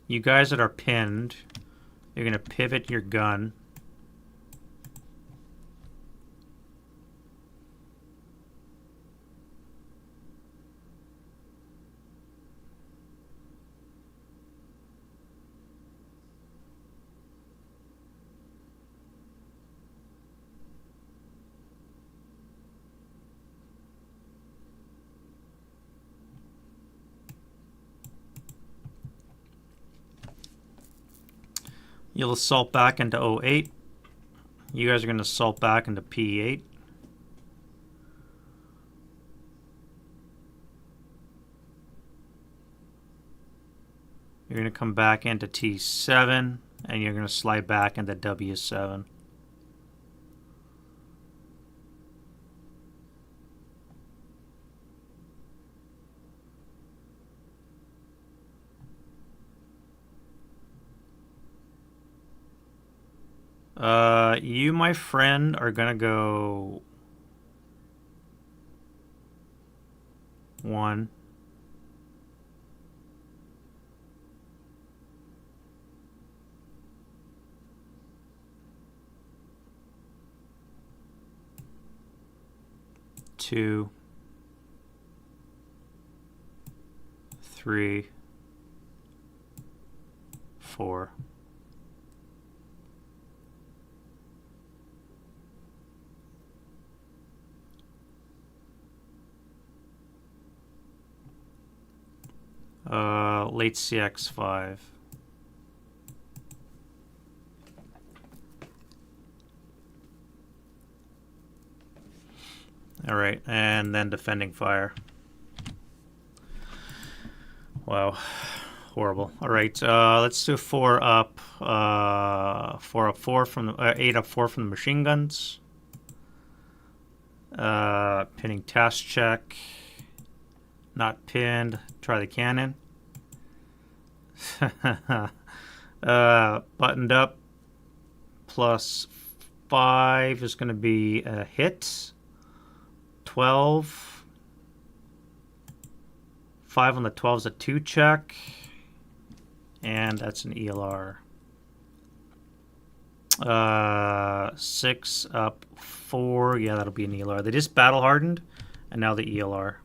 You guys that are pinned, you're going to pivot your gun. You'll assault back into 08. You guys are going to assault back into P8. You're going to come back into T7, and you're going to slide back into W7. You, my friend, are going to go 1. Two, 3, 4. Late CX5. Alright, and then defending fire. Wow. Horrible. Alright, let's do 4 up 4 from the 8 up 4 from the machine guns. Pinning task check. Not pinned. Try the cannon. Buttoned up. +5 is going to be a hit. 12. 5 on the 12 is a 2 check. And that's an ELR. 6 up 4. Yeah, that'll be an ELR. They just battle hardened, and now the ELR.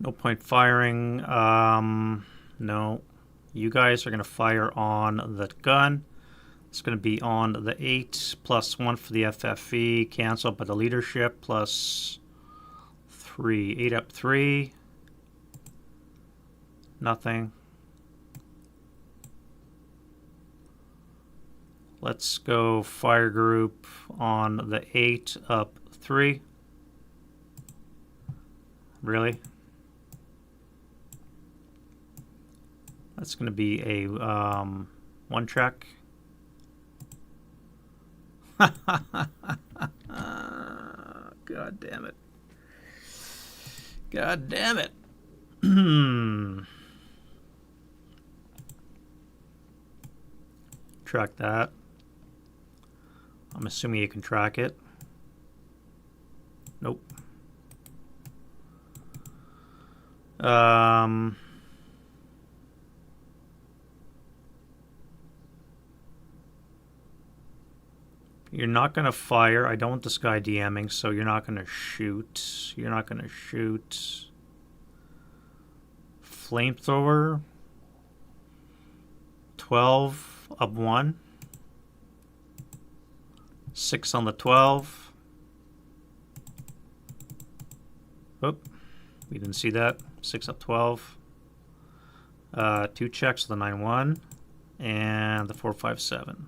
No point firing. No. You guys are going to fire on the gun. It's going to be on the 8 plus 1 for the FFE. Cancelled by the leadership plus 3. 8 up 3. Nothing. Let's go fire group on the 8 up 3. Really? That's going to be a 1 check. God damn it. God damn it. Track that. I'm assuming you can track it. Nope. You're not going to fire. I don't want this guy DMing, so you're not going to shoot. You're not going to shoot. Flamethrower. 12 up 1. 6 on the 12. Oop. We didn't see that. 6 up 12. 2 checks with the 9-1. And the 4-5-7.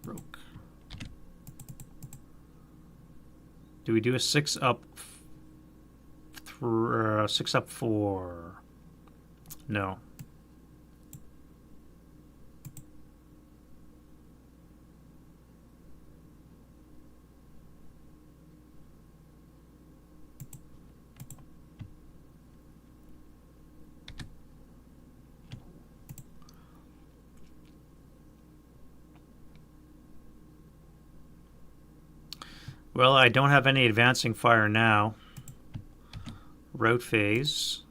Broke. Do we do a 6 up 6 up 4? No. Well, I don't have any advancing fire now. Route phase.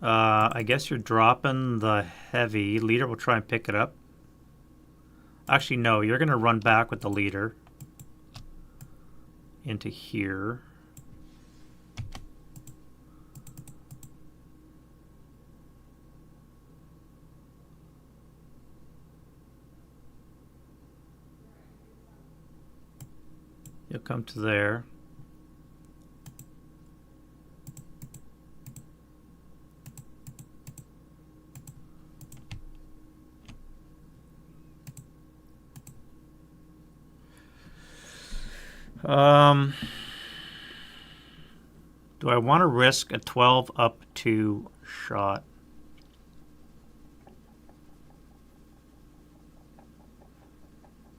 I guess you're dropping the heavy. Leader will try and pick it up. Actually, no. You're going to run back with the leader into here. You'll come to there. Do I want to risk a 12 up 2 shot?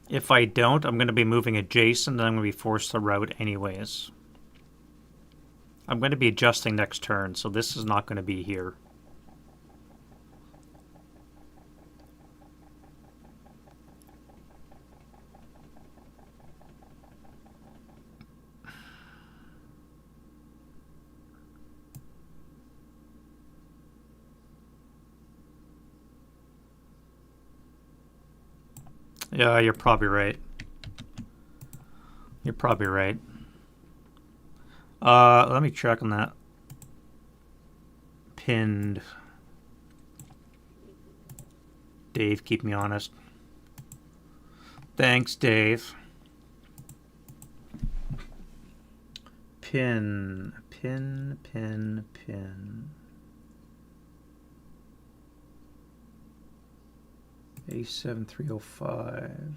If I don't, I'm going to be moving adjacent, and I'm going to be forced to route anyways. I'm going to be adjusting next turn, so this is not going to be here. Yeah, you're probably right. You're probably right. Let me check on that. Pinned. Dave, keep me honest. Thanks, Dave. Pin. A7305.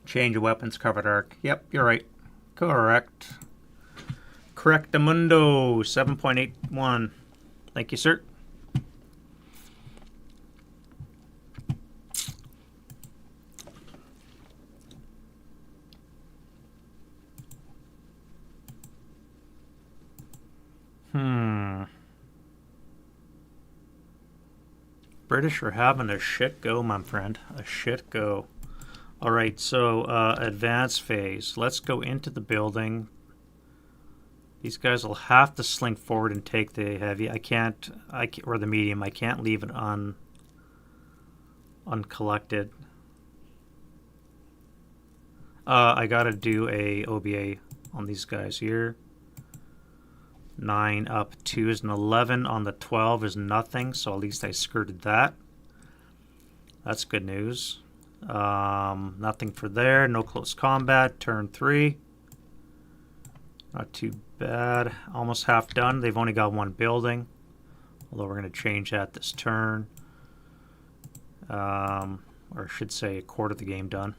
Change of weapons, covered arc. Yep, you're right. Correct. Correctamundo, 7.81. Thank you, sir. British are having a shit go, my friend. A shit go. Alright, so advance phase. Let's go into the building. These guys will have to slink forward and take the heavy. Or the medium. I can't leave it uncollected. I gotta do a OBA on these guys here. 9 up 2 is an 11. On the 12 is nothing, so at least I skirted that. That's good news. Nothing for there. No close combat. Turn 3. Not too bad. Almost half done. They've only got one building, although we're going to change that this turn. Or I should say a quarter of the game done.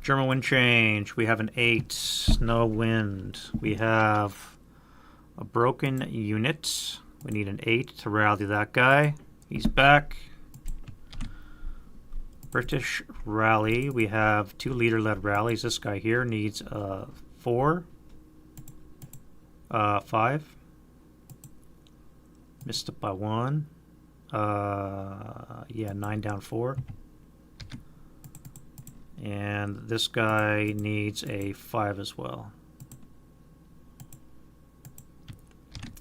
German wind change. We have an 8. No wind. We have a broken unit. We need an 8 to rally that guy. He's back. British rally. We have 2 leader-led rallies. This guy here needs a 4. 5. Missed it by 1. Yeah, 9 down 4. And this guy needs a 5 as well.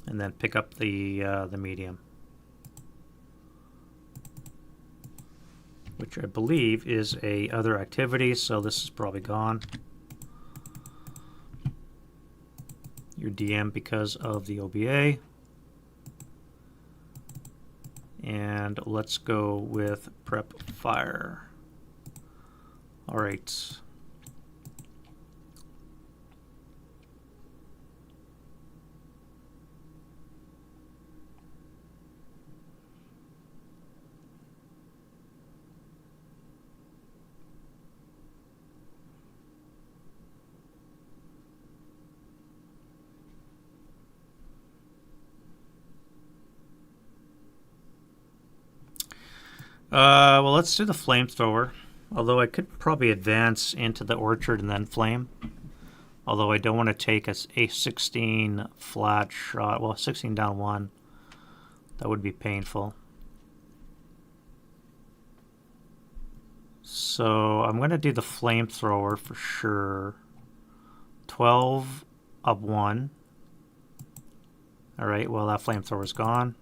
And then pick up the medium, which I believe is a other activity, so this is probably gone. Your DM because of the OBA. And let's go with prep fire. All right. Well, let's do the flamethrower. Although I could probably advance into the orchard and then flame. Although I don't want to take a 16 flat shot. Well, 16 down 1. That would be painful. So I'm going to do the flamethrower for sure. 12 up 1. Alright, well that flamethrower's gone.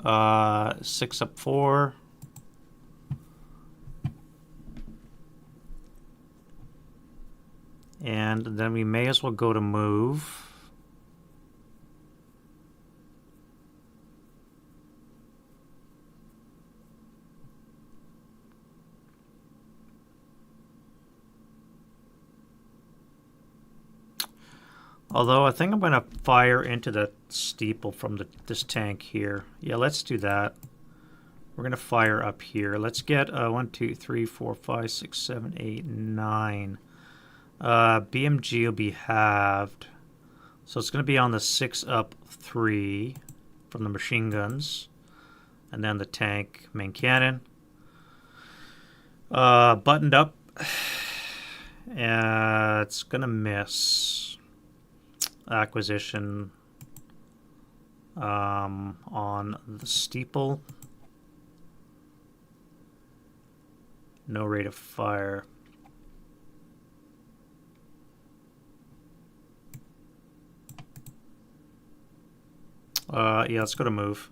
Uh, 6 up 4. And then we may as well go to move. Although I think I'm going to fire into the steeple from this tank here. Yeah, let's do that. We're going to fire up here. Let's get 1, 2, 3, 4, 5, 6, 7, 8, 9. BMG will be halved. So it's going to be on the 6 up 3 from the machine guns. And then the tank main cannon. Buttoned up. It's going to miss. Acquisition on the steeple. No rate of fire. Yeah, let's go to move.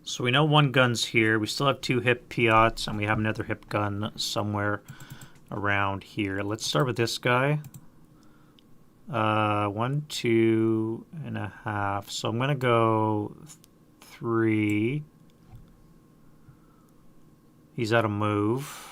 So we know one gun's here. We still have 2 hip Piats, and we have another hip gun somewhere around here. Let's start with this guy. 1, 2.5. So I'm gonna go 3. He's out of move.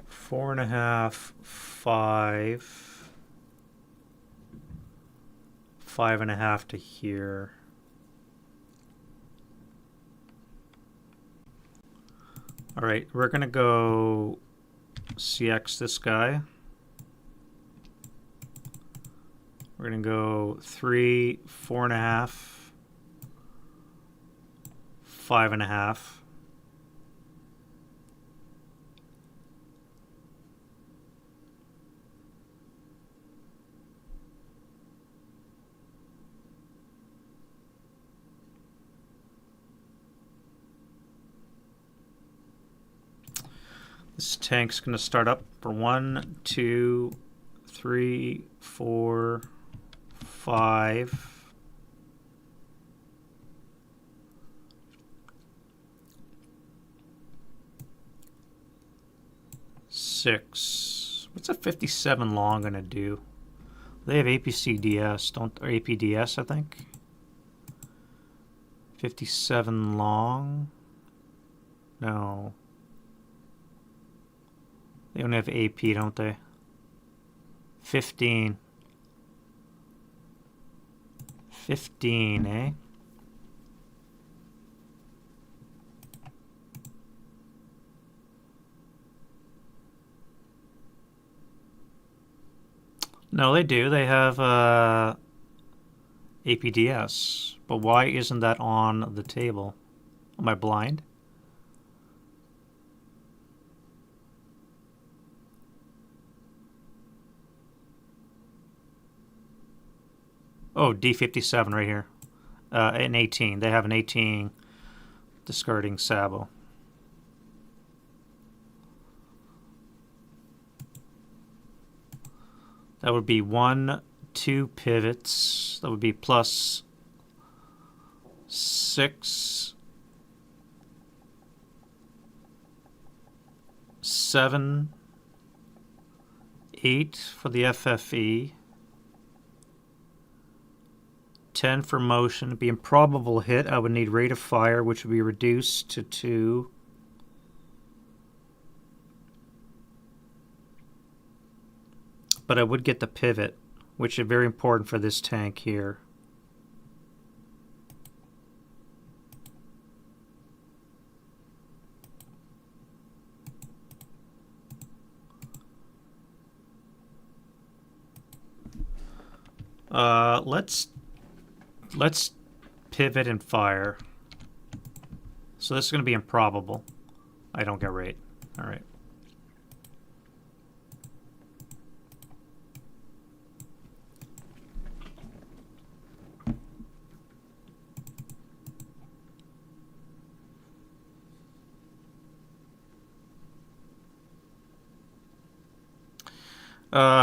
Four and a half, 5. 5.5 to here. All right, we're gonna go CX this guy. We're gonna go 3, 4.5, 5.5. This tank's going to start up for 1, 2, 3, 4, 5. 6. What's a 57 long going to do? They have APCDS, don't or APDS, I think. 57 long. No. They only have AP, don't they? 15. 15, eh? No, they do. They have APDS. But why isn't that on the table? Am I blind? Oh, D57 right here. An 18. They have an 18 discarding Sabo. That would be 1, 2 pivots. That would be plus 6, 7, 8 for the FFE. 10 for motion. It'd be improbable hit. I would need rate of fire, which would be reduced to 2. But I would get the pivot, which is very important for this tank here. Let's pivot and fire. So this is going to be improbable. I don't get rate. All right.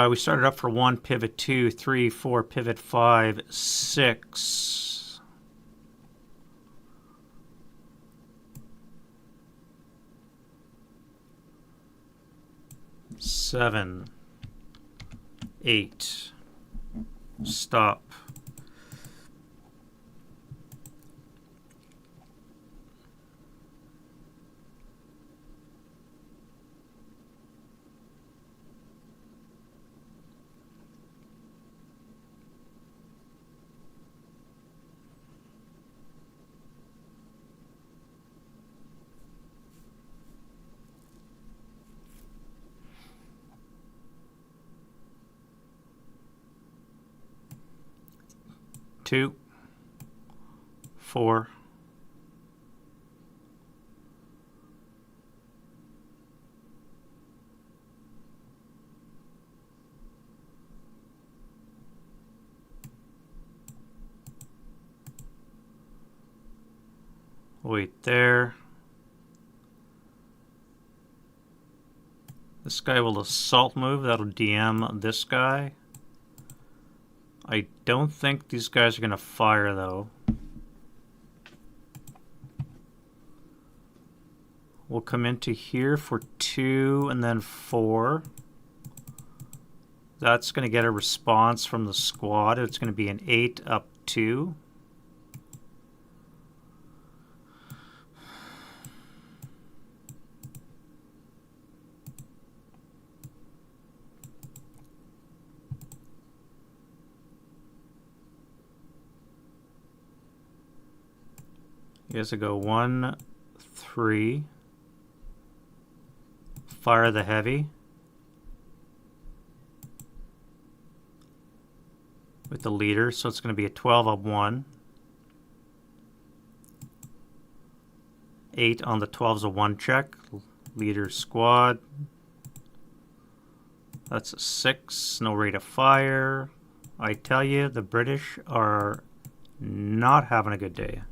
We started up for 1, pivot 2, 3, 4, pivot 5, 6. Seven, 8. Stop. Two, 4. Wait there. This guy will assault move. That'll DM this guy. I don't think these guys are going to fire, though. We'll come into here for 2 and then 4. That's going to get a response from the squad. It's going to be an 8 up 2. guess I go 1, 3. Fire the heavy. With the leader, so it's going to be a 12 of 1. 8 on the 12's a 1 check. Leader squad. That's a 6. No rate of fire. I tell you, the British are not having a good day.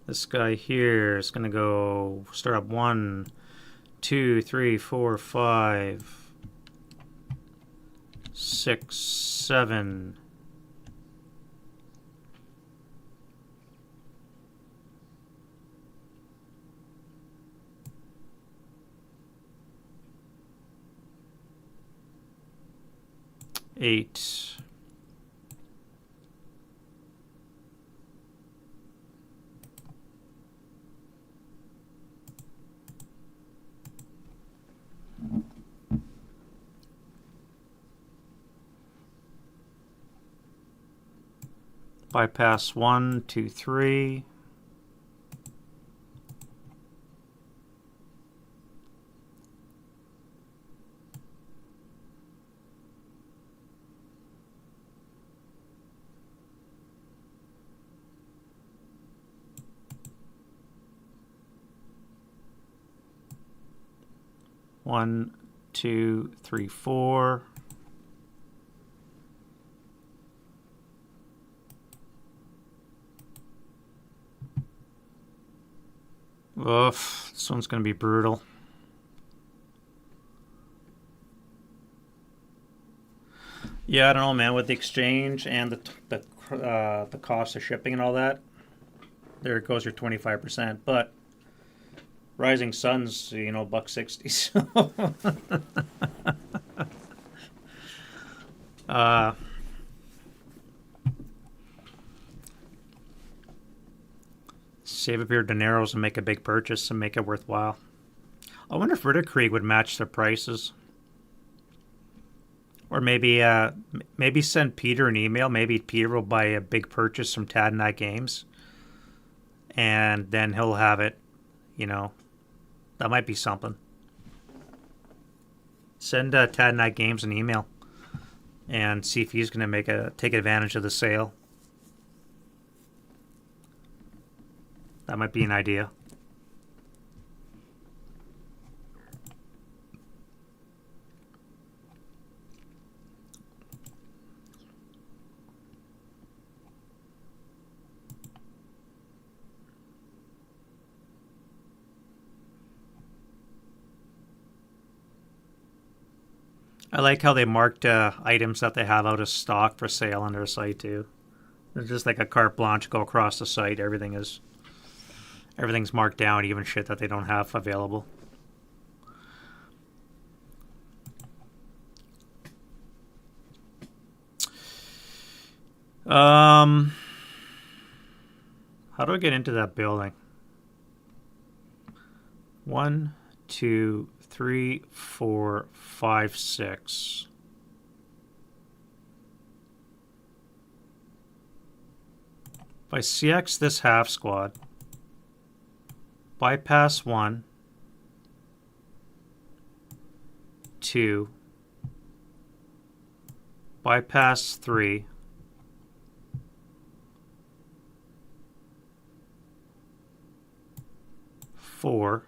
This guy here is going to go start up 1, 2, 3, 4, 5, 6, 7. Eight. Bypass 1, 2, 3. One, 2, 3, 4. Oof, this one's going to be brutal. Yeah, I don't know, man. With the exchange and the cost of shipping and all that, there goes your 25%. But Rising Sun's, you know, $1.60. So save up your dineros and make a big purchase and make it worthwhile. I wonder if Ritterkrieg would match their prices. Or maybe send Peter an email. Maybe Peter will buy a big purchase from Tadnat Games. And then he'll have it, you know. That might be something. Send Tadnat Games an email. And see if he's going to take advantage of the sale. That might be an idea. I like how they marked items that they have out of stock for sale on their site too. It's just like a carte blanche, go across the site. Everything's marked down, even shit that they don't have available. How do I get into that building? 1, 2, 3, 4, 5, 6. If I CX this half squad, bypass 1, 2, bypass 3, 4,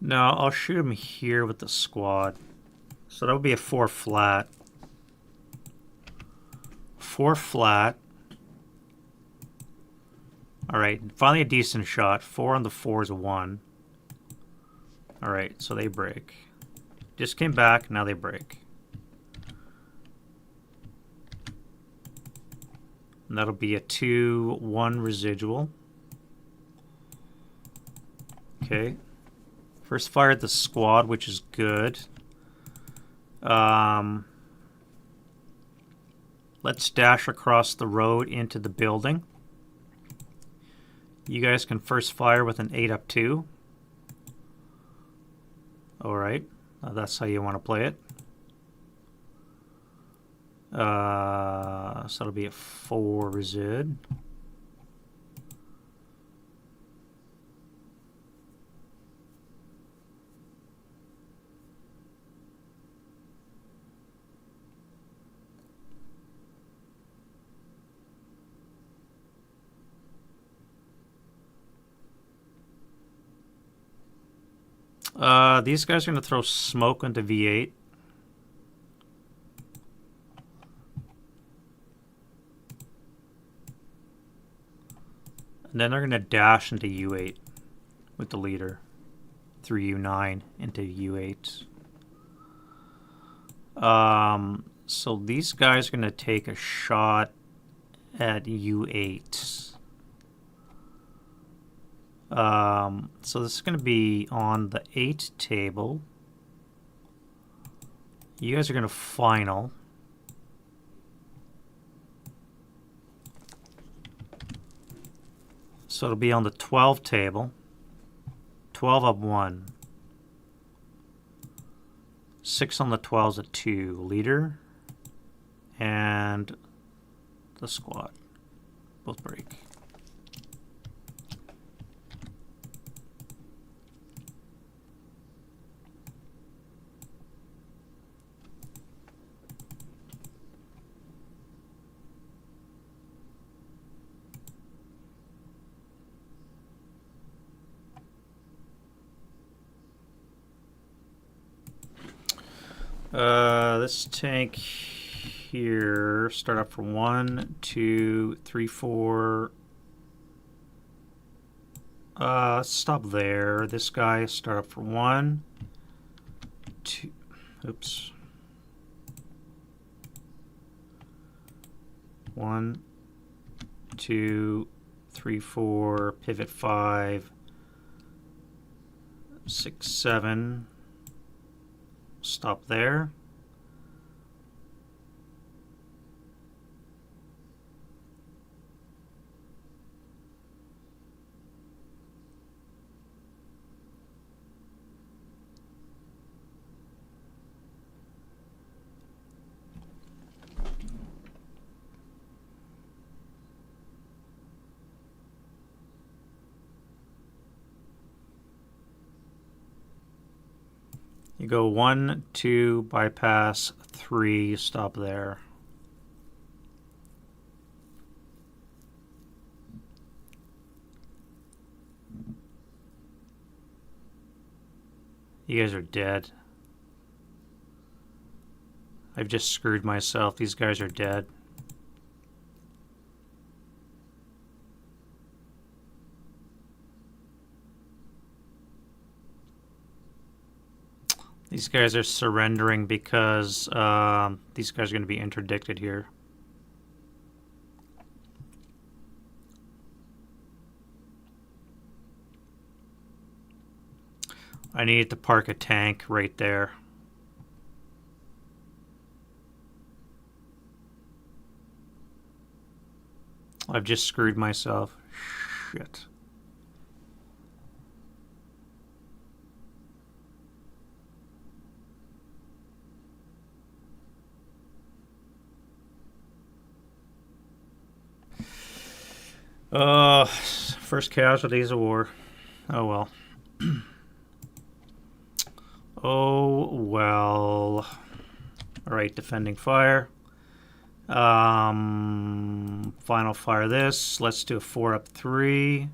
no, I'll shoot him here with the squad. So that would be a 4 flat. 4 flat. Alright, finally a decent shot. 4 on the 4 is a 1. Alright, so they break. Just came back, now they break. And that'll be a 2-1 residual. Okay. First fire at the squad, which is good. Let's dash across the road into the building. You guys can first fire with an 8-2. Alright, that's how you want to play it. So it'll be a 4 resid. These guys are going to throw smoke into V8. And then they're going to dash into U8 with the leader. Through U9 into U8. So these guys are going to take a shot at U8. So this is going to be on the 8 table. You guys are going to final. So it'll be on the 12 table. 12 up 1. 6 on the 12 is a 2. Leader and the squad. Both break. This tank here, start up from 1, 2, 3, 4. Let's stop there. This guy, start up for 1, 2, oops. 1, 2, 3, 4, pivot 5, 6, 7. Stop there. You go 1, 2, bypass, 3, stop there. You guys are dead. I've just screwed myself. These guys are dead. These guys are surrendering because these guys are going to be interdicted here. I needed to park a tank right there. I've just screwed myself. Shit. First casualties of war. Oh well. Oh well. Alright, defending fire. Final fire this. Let's do a 4 up 3.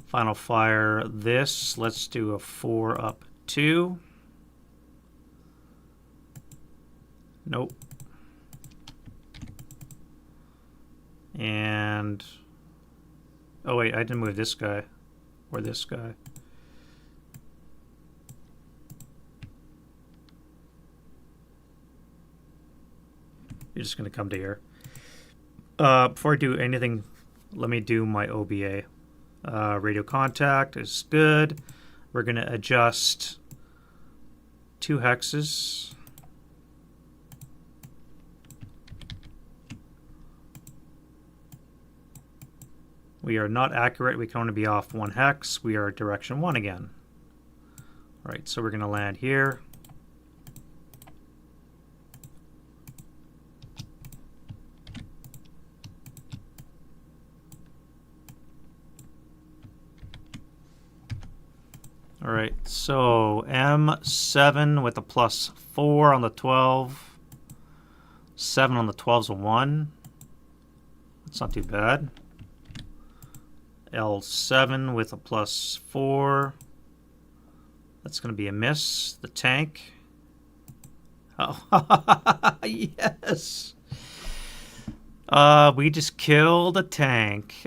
Final fire this. Let's do a 4 up 2. Nope. And oh wait, I didn't move this guy. or this guy. You're just going to come to here. Before I do anything, let me do my OBA. Radio contact is good. We're going to adjust 2 hexes. We are not accurate. We can only be off 1 hex. We are direction 1 again. All right, so we're going to land here. All right, so M7 with a +4 on the 12. 7 on the 12's a 1. That's not too bad. L7 with a +4. That's going to be a miss. The tank. Oh, yes. We just killed a tank.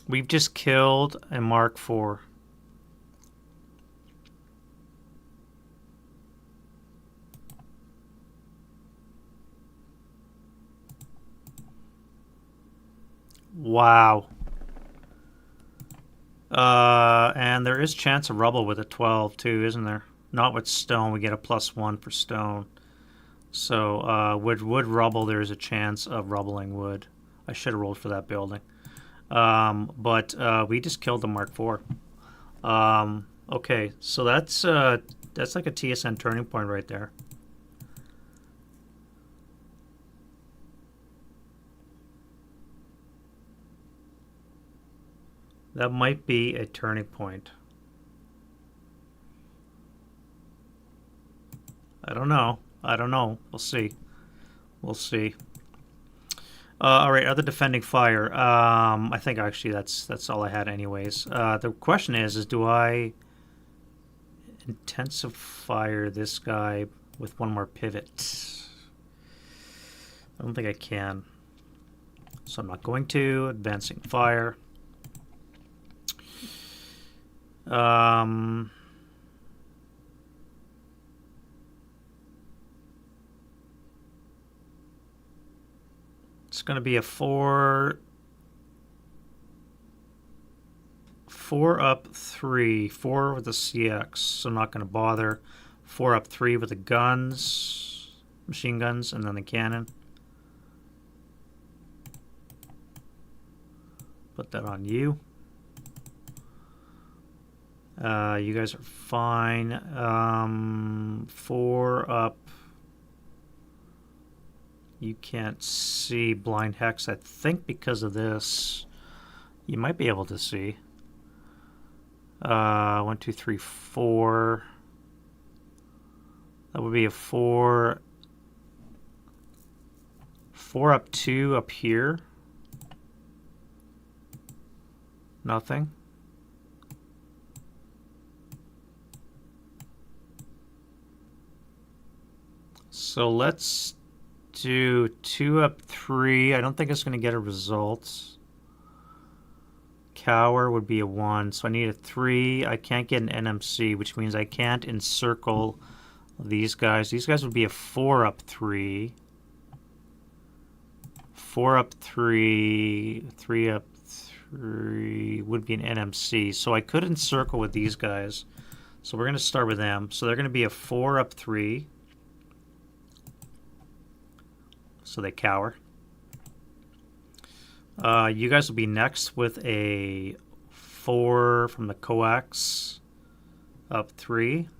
We've just killed a Mark IV. Wow. And there is chance of rubble with a 12 too, isn't there? Not with stone. We get a +1 for stone. So wood rubble, there's a chance of rubbling wood. I should have rolled for that building. But we just killed the Mark IV. Okay, so that's like a TSN turning point right there. That might be a turning point. I don't know. We'll see. We'll see. All right, other defending fire. I think actually that's all I had anyways. The question is do I intensive fire this guy with 1 more pivot? I don't think I can. So I'm not going to. Advancing fire. It's going to be a 4 up 3, 4 with the CX, so I'm not going to bother. 4 up 3 with the guns, machine guns, and then the cannon. Put that on you. You guys are fine. 4 up. You can't see blind hex, I think, because of this. You might be able to see. 1, 2, 3, 4. That would be a 4. 4 up 2 up here. Nothing. So let's do 2 up 3. I don't think it's going to get a result. Cower would be a 1, so I need a 3. I can't get an NMC, which means I can't encircle these guys. These guys would be a 4 up 3. 4 up 3. 3 up 3 would be an NMC. So I could encircle with these guys. So we're going to start with them. So they're going to be a 4 up 3. So they cower. You guys will be next with a 4 from the coax up 3.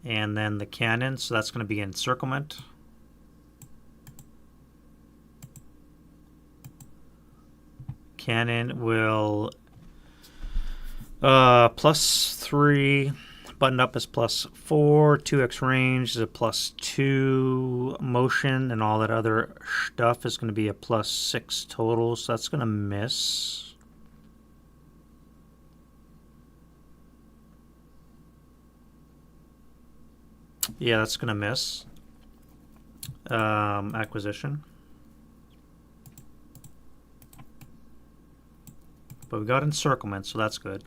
And then the cannon, so that's going to be encirclement. Cannon will +3. Button up is +4, 2x range is a +2, motion and all that other stuff is going to be a +6 total, so that's going to miss. Yeah, that's going to miss. Acquisition. But we got encirclement, so that's good.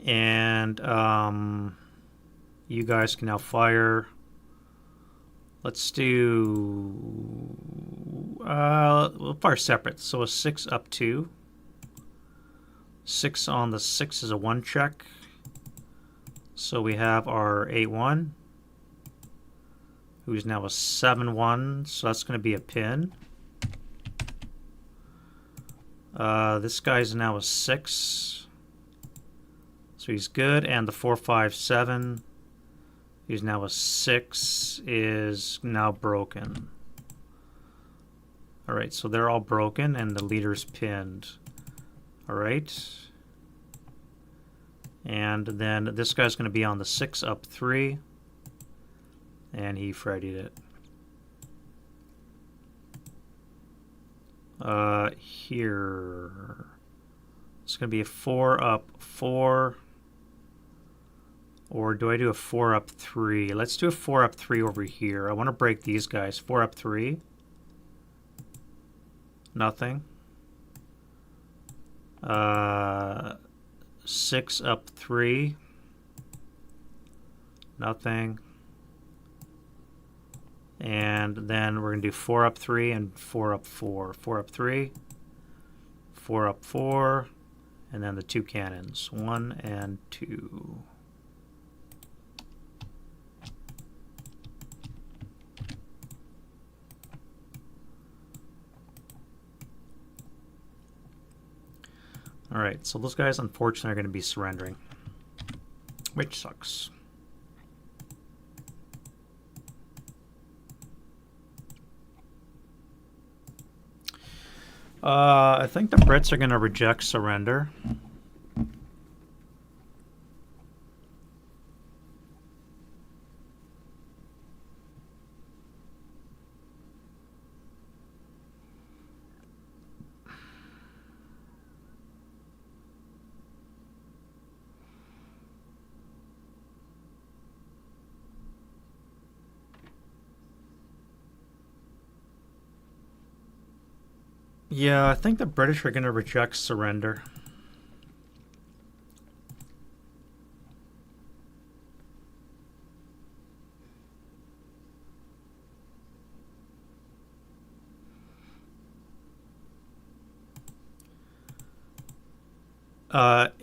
And you guys can now fire. Let's do... we'll fire separate. So a 6 up 2. 6 on the 6 is a 1 check. So we have our 8-1, who's now a 7-1, so that's going to be a pin. This guy's now a 6, so he's good. And the 4-5-7, he's now a 6, is now broken. Alright, so they're all broken, and the leader's pinned. Alright. And then this guy's going to be on the 6 up 3. And he Freddy'd it. Here. It's going to be a 4 up 4. Or do I do a 4 up 3? Let's do a 4 up 3 over here. I want to break these guys. 4 up 3. Nothing. 6 up 3. Nothing. And then we're going to do 4 up 3 and 4 up 4. 4 up 3. 4 up 4. And then the 2 cannons. 1 and 2. Alright, so those guys unfortunately are going to be surrendering, which sucks. I think the Brits are going to reject surrender. Yeah, I think the British are going to reject surrender.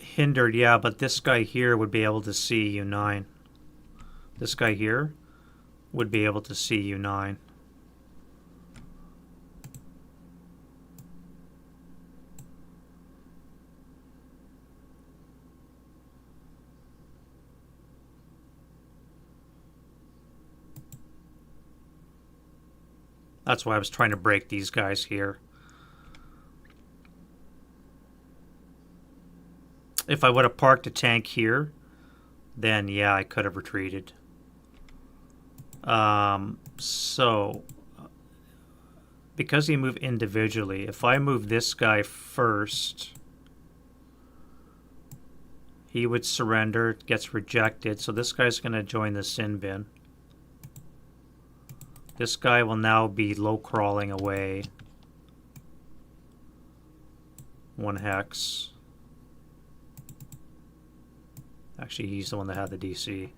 Hindered, yeah, but this guy here would be able to see U9. This guy here would be able to see U9. That's why I was trying to break these guys here. If I would have parked a tank here, then yeah, I could have retreated. So, because you move individually, if I move this guy first, he would surrender, gets rejected, so this guy's going to join the sin bin. This guy will now be low crawling away. 1 hex. Actually, he's the one that had the DC.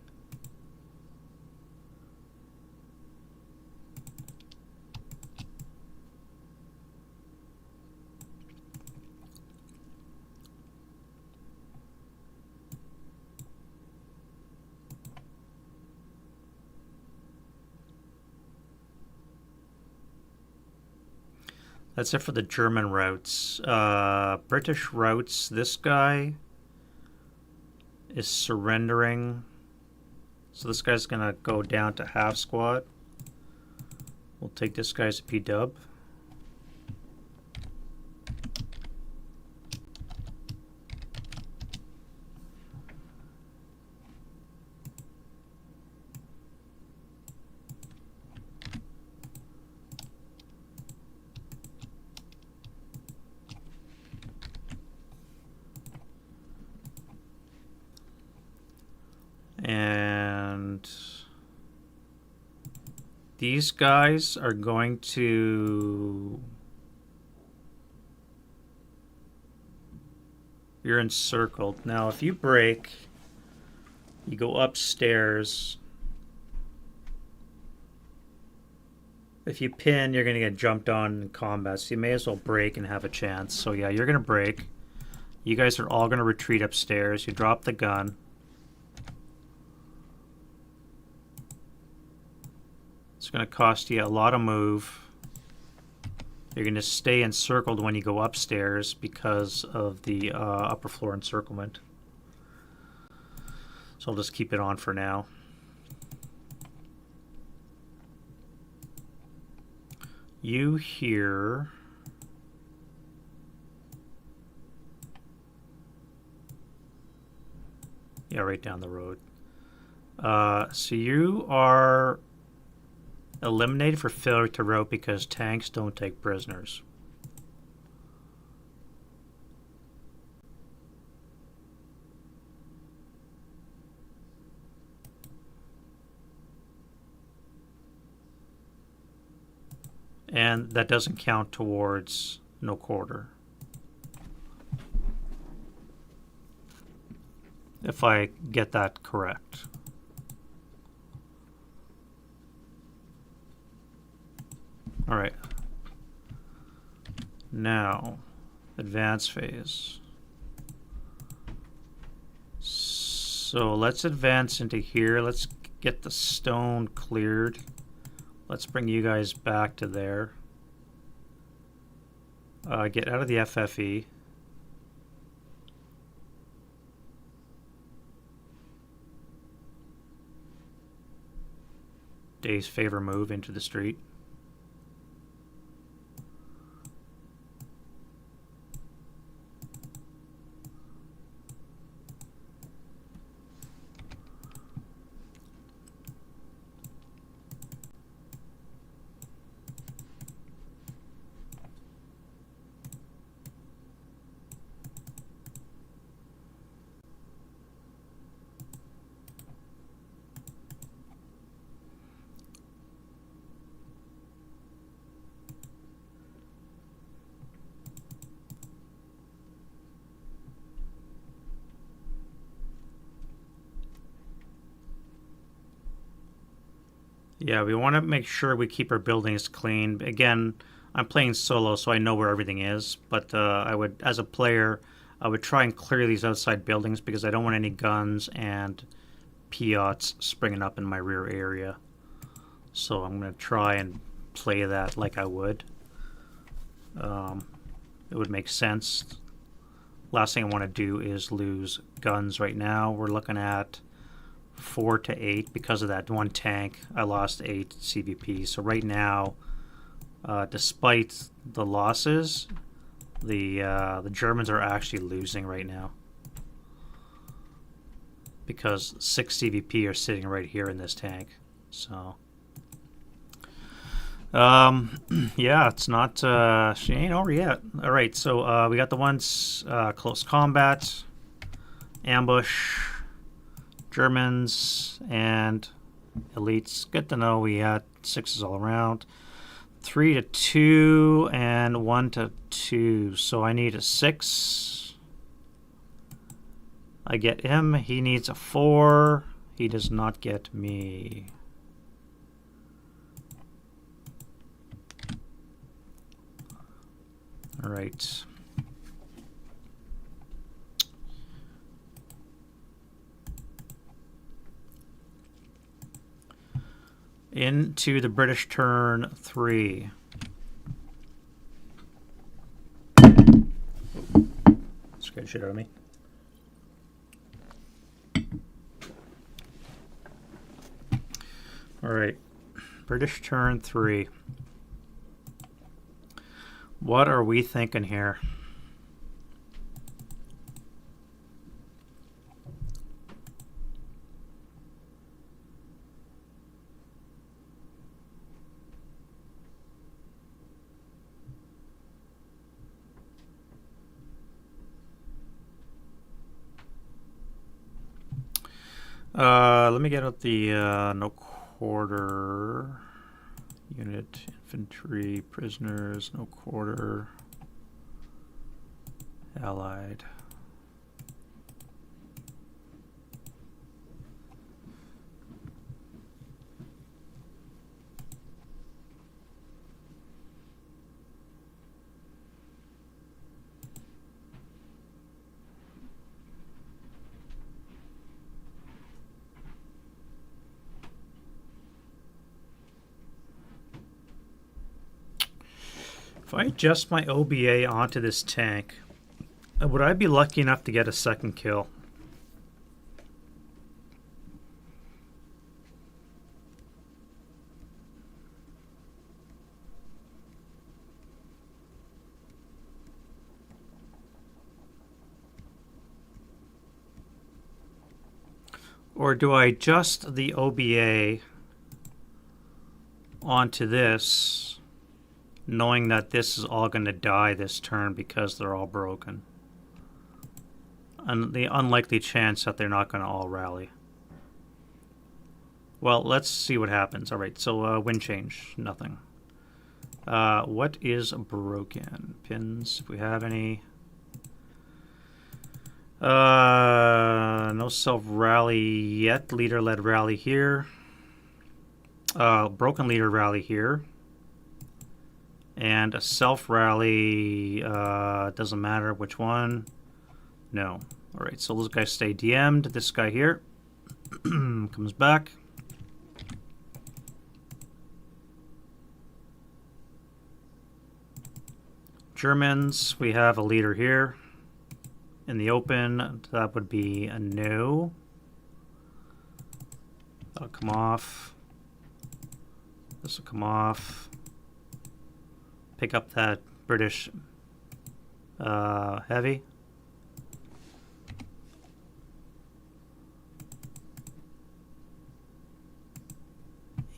That's it for the German routes. British routes, this guy is surrendering. So this guy's going to go down to half squad. We'll take this guy's P-dub. And These guys are going to... You're encircled. Now, if you break, you go upstairs. If you pin, you're going to get jumped on in combat, so you may as well break and have a chance. So yeah, you're going to break. You guys are all going to retreat upstairs. You drop the gun. It's going to cost you a lot of move. You're going to stay encircled when you go upstairs because of the upper floor encirclement. So I'll just keep it on for now. You here... Yeah, right down the road. So you are eliminated for failure to route because tanks don't take prisoners. And that doesn't count towards no quarter. If I get that correct. All right. Now, advance phase. So let's advance into here. Let's get the stone cleared. Let's bring you guys back to there. Get out of the FFE. Day's favor move into the street. Yeah, we want to make sure we keep our buildings clean. Again, I'm playing solo, so I know where everything is. But I would, as a player, I would try and clear these outside buildings because I don't want any guns and Piots springing up in my rear area. So I'm going to try and play that like I would. It would make sense. Last thing I want to do is lose guns right now. We're looking at 4 to 8 because of that one tank. I lost 8 CVP. So right now, despite the losses, the Germans are actually losing right now because 6 CVP are sitting right here in this tank. So yeah, it's not she ain't over yet. All right, so we got the ones close combat, ambush, Germans, and elites. Good to know we had 6s all around. 3 to 2 and 1 to 2. So I need a 6. I get him. He needs a 4. He does not get me. All right. Into the British turn 3. Scared shit out of me. All right. British turn 3. What are we thinking here? Let me get out the no quarter. Unit, infantry, prisoners, no quarter, allied. If I adjust my OBA onto this tank, would I be lucky enough to get a second kill? Or do I adjust the OBA onto this, knowing that this is all going to die this turn because they're all broken? And the unlikely chance that they're not going to all rally. Well, let's see what happens. All right, so wind change, nothing. What is broken? Pins, if we have any. No self-rally yet. Leader-led rally here. Broken leader rally here. And a self-rally, doesn't matter which one. No. Alright, so those guys stay DM'd. This guy here comes back. Germans, we have a leader here. In the open, that would be a no. That'll come off. This will come off. Pick up that British heavy.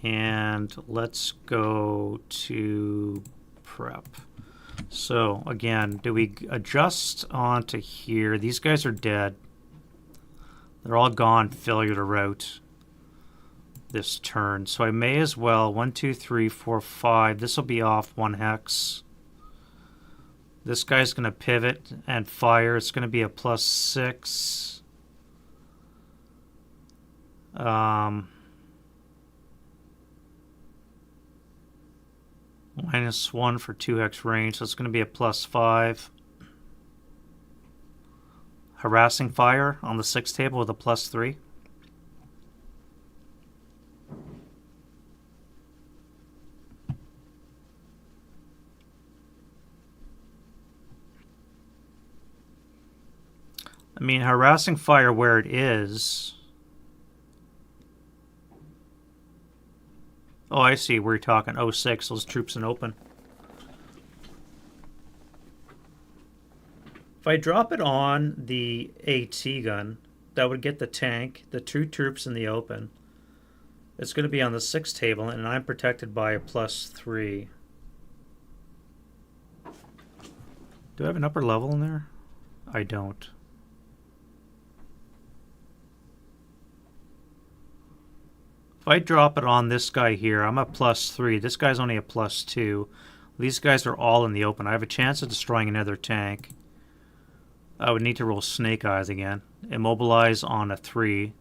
And let's go to prep. So again, do we adjust onto here? These guys are dead. They're all gone, failure to route this turn. So I may as well, 1, 2, 3, 4, 5. This will be off 1 hex. This guy's going to pivot and fire. It's going to be a +6. -1 for 2x range, so it's going to be a +5. Harassing fire on the 6 table with a +3. I mean, harassing fire where it is. Oh, I see. We're talking 06, those troops in open. If I drop it on the AT gun, that would get the tank, the 2 troops in the open. It's going to be on the 6 table, and I'm protected by a +3. Do I have an upper level in there? I don't. If I drop it on this guy here, I'm a +3. This guy's only a +2. These guys are all in the open. I have a chance of destroying another tank. I would need to roll Snake Eyes again. Immobilize on a 3.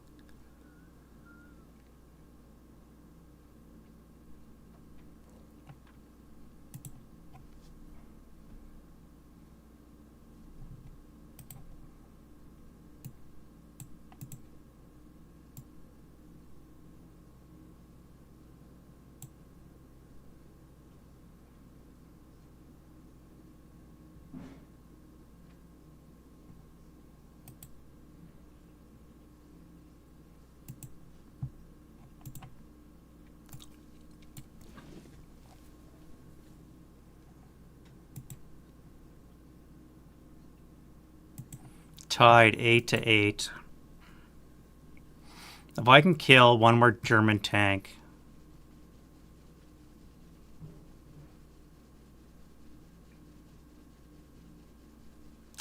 Tied 8-8. If I can kill one more German tank,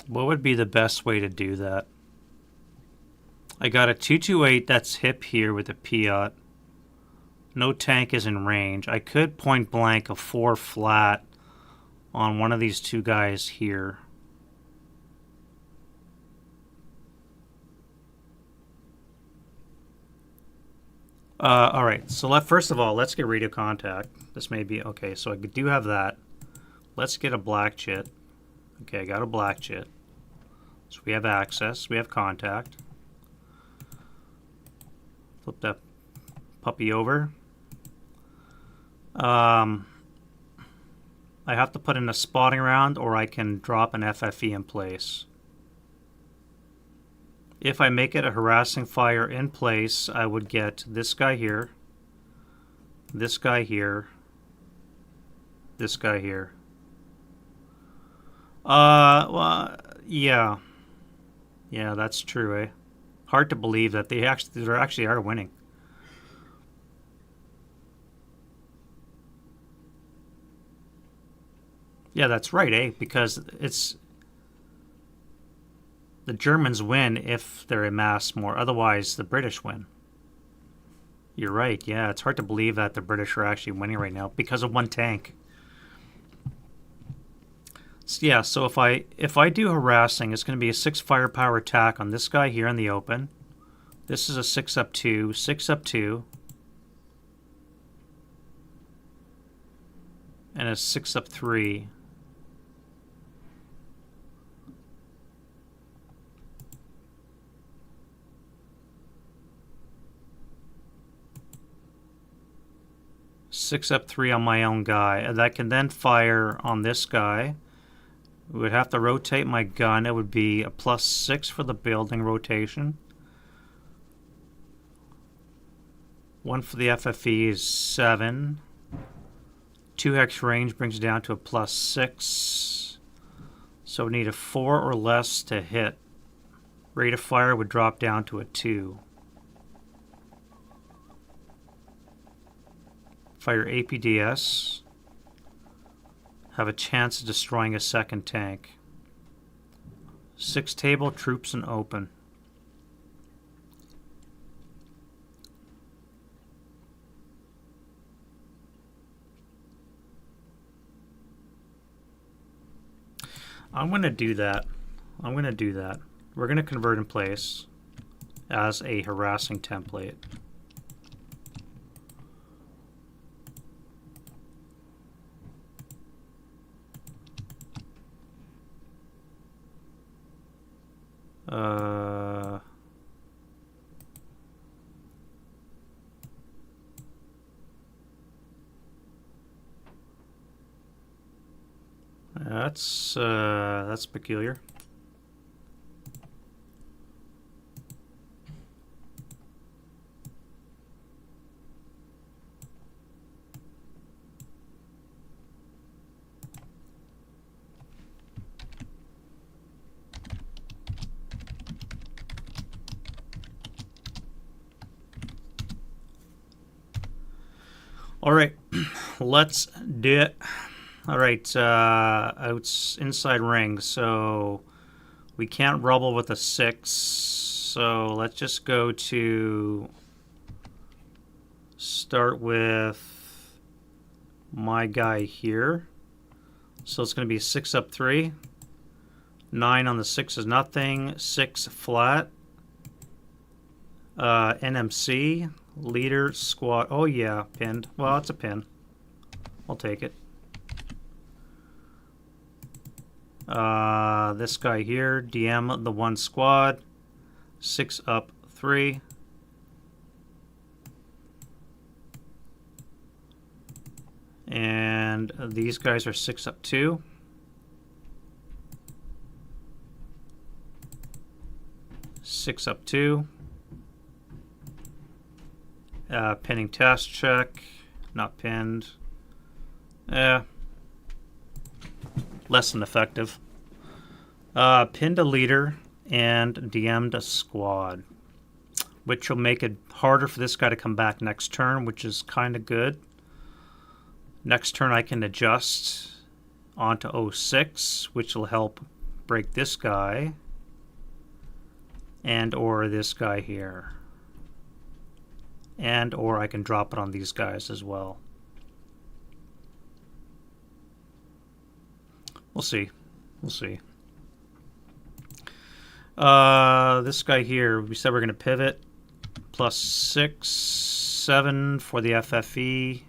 what would be the best way to do that? I got a 228 that's hip here with a Piat. No tank is in range. I could point blank a 4 flat on one of these two guys here. Alright, so first of all, let's get radio contact. This may be... Okay, so I do have that. Let's get a black chit. Okay, I got a black chit. So we have access. We have contact. Flip that puppy over. I have to put in a spotting round, or I can drop an FFE in place. If I make it a harassing fire in place, I would get this guy here, this guy here, this guy here. Well, yeah. Yeah, that's true, eh? Hard to believe that they actually are winning. Yeah, that's right, eh? Because it's... The Germans win if they're amassed more. Otherwise, the British win. You're right, yeah. It's hard to believe that the British are actually winning right now because of one tank. So, yeah, so if I do harassing, it's going to be a 6 firepower attack on this guy here in the open. This is a 6 up 2, 6 up 2. And a 6 up 3. Six up 3 on my own guy. And that can then fire on this guy. We would have to rotate my gun. It would be a +6 for the building rotation. 1 for the FFE is 7. 2x range brings it down to a +6. So we need a 4 or less to hit. Rate of fire would drop down to a 2. Fire APDS. Have a chance of destroying a second tank. 6 table, troops, and open. I'm going to do that. I'm going to do that. We're going to convert in place as a harassing template. That's peculiar. All right, let's do it. All right, inside ring, so we can't rubble with a 6. So let's just go to start with my guy here. So it's going to be 6 up 3. 9 on the 6 is nothing. 6 flat. NMC, leader, squad. Oh yeah, pinned. Well, it's a pin. I'll take it. This guy here, DM the 1 squad. 6 up 3. And these guys are 6 up 2. Six up 2. Pinning task check. Not pinned. Less than effective. Pinned a leader and DM'd a squad, which will make it harder for this guy to come back next turn, which is kind of good. Next turn I can adjust onto 06, which will help break this guy and or this guy here. and or I can drop it on these guys as well. We'll see. We'll see. This guy here, we said we're going to pivot. Plus 6, 7 for the FFE.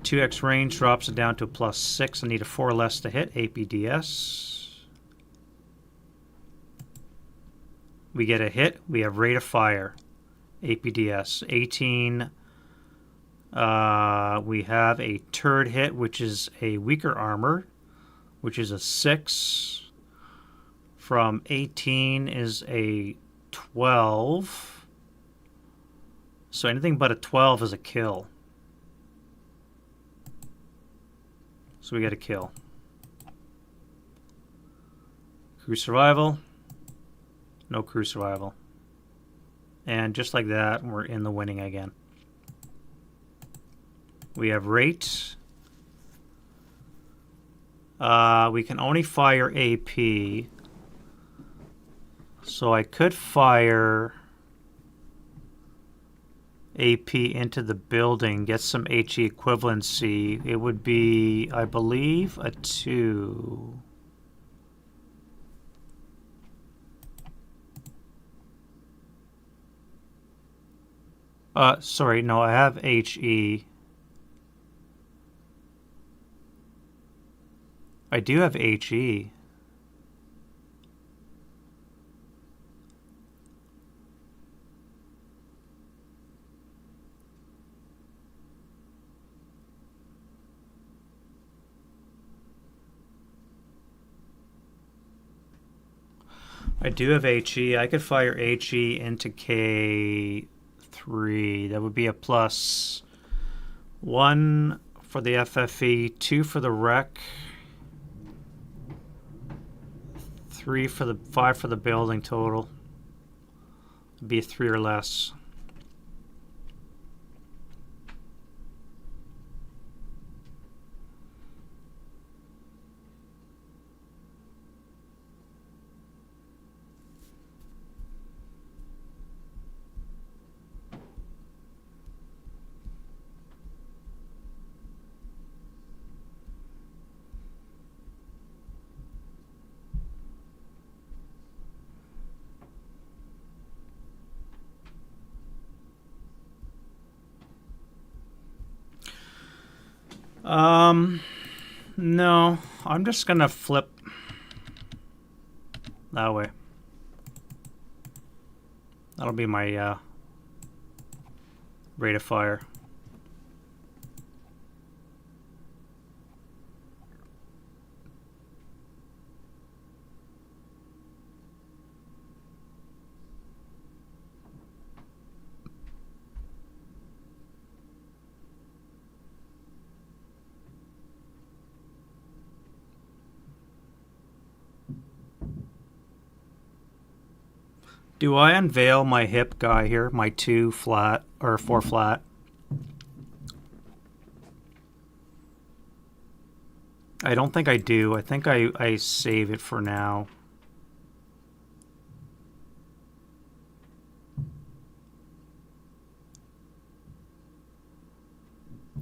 2x range drops it down to a plus 6. I need a 4 less to hit. APDS. We get a hit. We have rate of fire. APDS. 18. We have a turret hit, which is a weaker armor, which is a 6. From 18 is a 12. So anything but a 12 is a kill. So we get a kill. Crew survival. No crew survival. And just like that, we're in the winning again. We have rate. We can only fire AP. So I could fire AP into the building, get some HE equivalency. It would be, I believe, a 2. Sorry, no, I have HE. I do have HE. I do have HE. I could fire HE into K3. That would be a plus 1 for the FFE, 2 for the rec, 3 for the 5 for the building total. It'd be a 3 or less. No, I'm just gonna flip that way. That'll be my rate of fire. Do I unveil my hip guy here, my 2 flat or 4 flat? I don't think I do. I think I save it for now.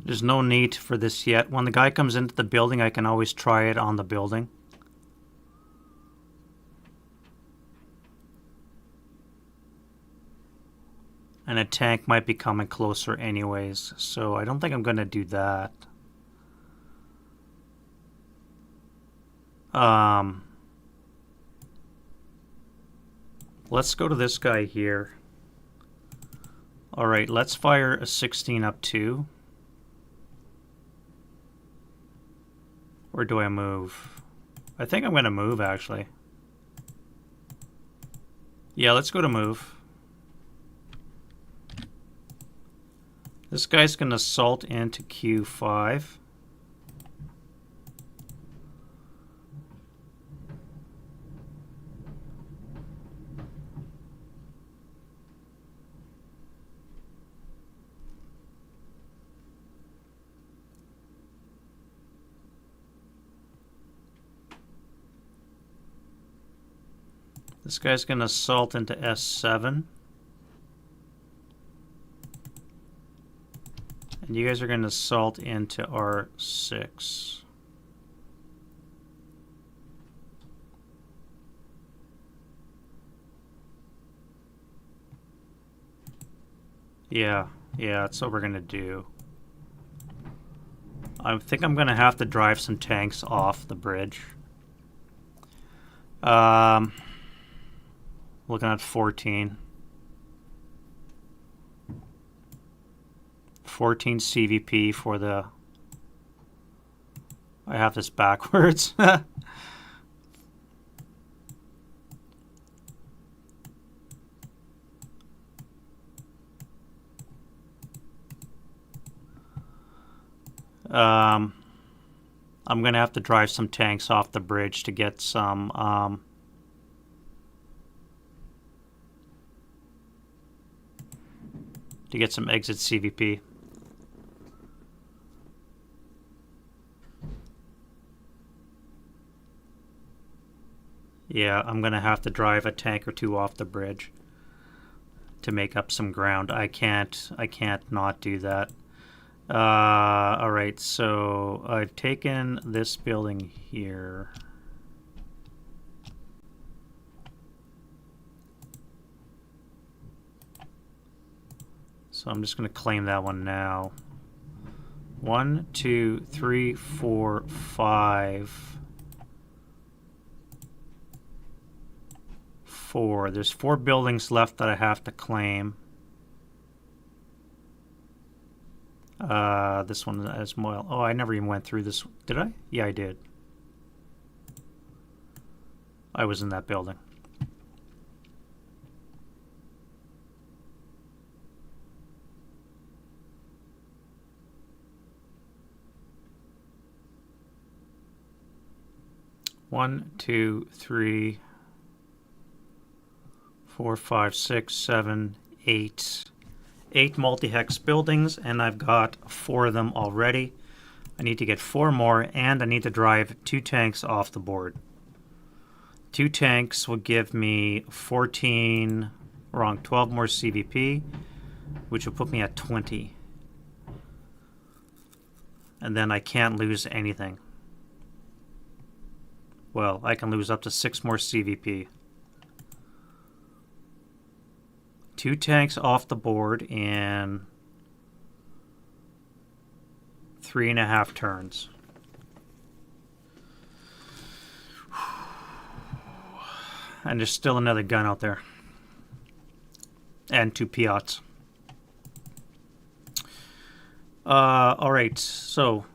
There's no need for this yet. When the guy comes into the building, I can always try it on the building. And a tank might be coming closer anyways, so I don't think I'm going to do that. Let's go to this guy here. Alright, let's fire a 16 up 2. Or do I move? I think I'm going to move, actually. Yeah, let's go to move. This guy's going to assault into Q5. This guy's going to assault into S7. You guys are going to assault into R6. Yeah, that's what we're going to do. I think I'm going to have to drive some tanks off the bridge. Looking at 14. 14 CVP for the... I have this backwards. I'm going to have to drive some tanks off the bridge to get some exit CVP. Yeah, I'm going to have to drive a tank or two off the bridge to make up some ground. I can't not do that. Alright, so I've taken this building here. So I'm just going to claim that one now. 1, 2, 3, 4, 5. 4. There's 4 buildings left that I have to claim. This one as well. Oh, I never even went through this. Did I? Yeah, I did. I was in that building. One, two, three, 4, 5, 6, 7, 8. 8 multi-hex buildings, and I've got 4 of them already. I need to get 4 more, and I need to drive 2 tanks off the board. 2 tanks will give me 12 more CVP, which will put me at 20. And then I can't lose anything. Well, I can lose up to 6 more CVP. 2 tanks off the board in 3.5 turns. And there's still another gun out there. And 2 Piats. Alright, so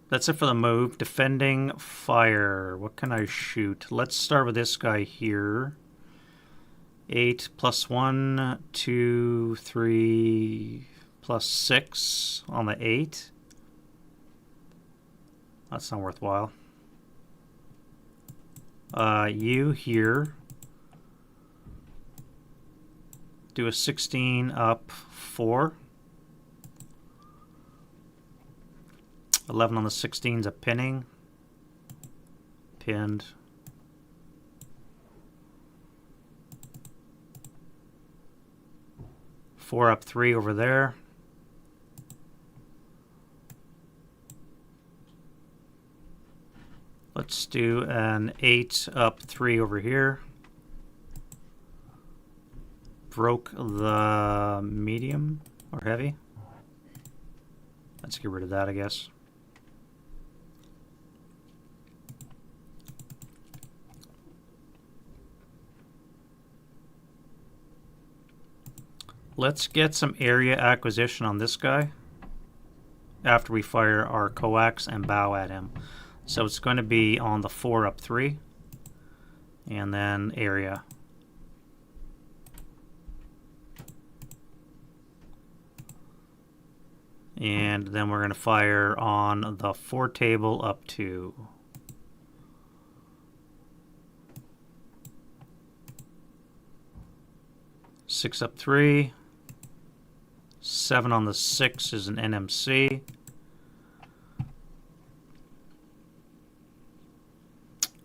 that's it for the move. Defending fire. What can I shoot? Let's start with this guy here. 8 plus 1, 2, 3, plus 6 on the 8. That's not worthwhile. You here. Do a 16 up 4. 11 on the 16's a pinning. Pinned. Four up 3 over there. Let's do an 8 up 3 over here. Broke the medium or heavy. Let's get rid of that, I guess. Let's get some area acquisition on this guy after we fire our coax and bow at him. So it's going to be on the 4 up 3 and then area. And then we're going to fire on the 4 table up 2. Six up 3. 7 on the 6 is an NMC.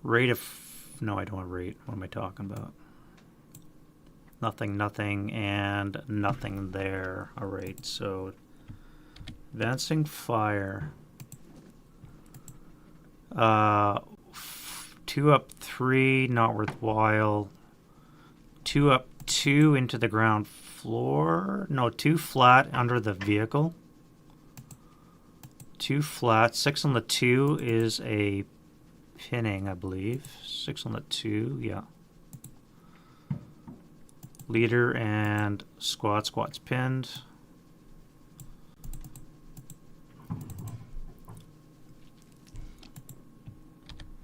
Rate of... No, I don't want rate. What am I talking about? Nothing, nothing, and nothing there. Alright, so advancing fire. 2 up 3, not worthwhile. 2 up 2 into the ground floor. No, 2 flat under the vehicle. 2 flat. 6 on the 2 is a pinning, I believe. 6 on the 2, yeah. Leader and squad. Squad's pinned.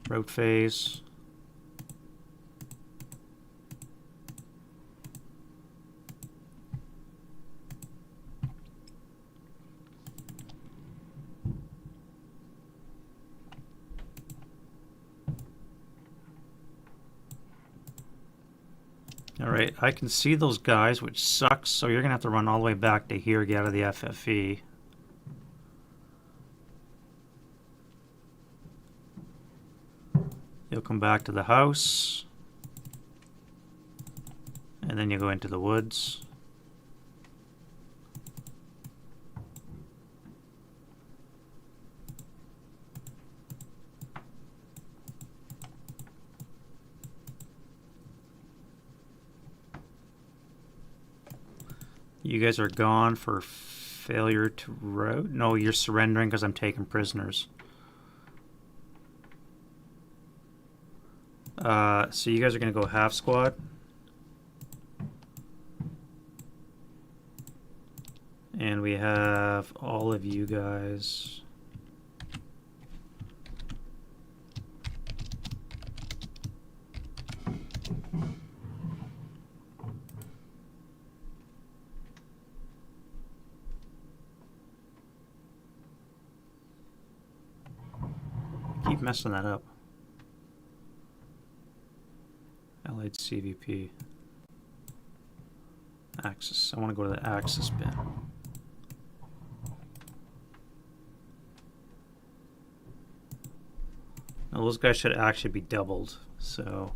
Road phase. Alright, I can see those guys, which sucks, so you're going to have to run all the way back to here, get out of the FFE. You'll come back to the house, and then you go into the woods. You guys are gone for failure to route. No, you're surrendering because I'm taking prisoners. So you guys are going to go half squad. And we have all of you guys. Keep messing that up. Allied CVP. Axis. I want to go to the Axis bin. Now those guys should actually be doubled, so...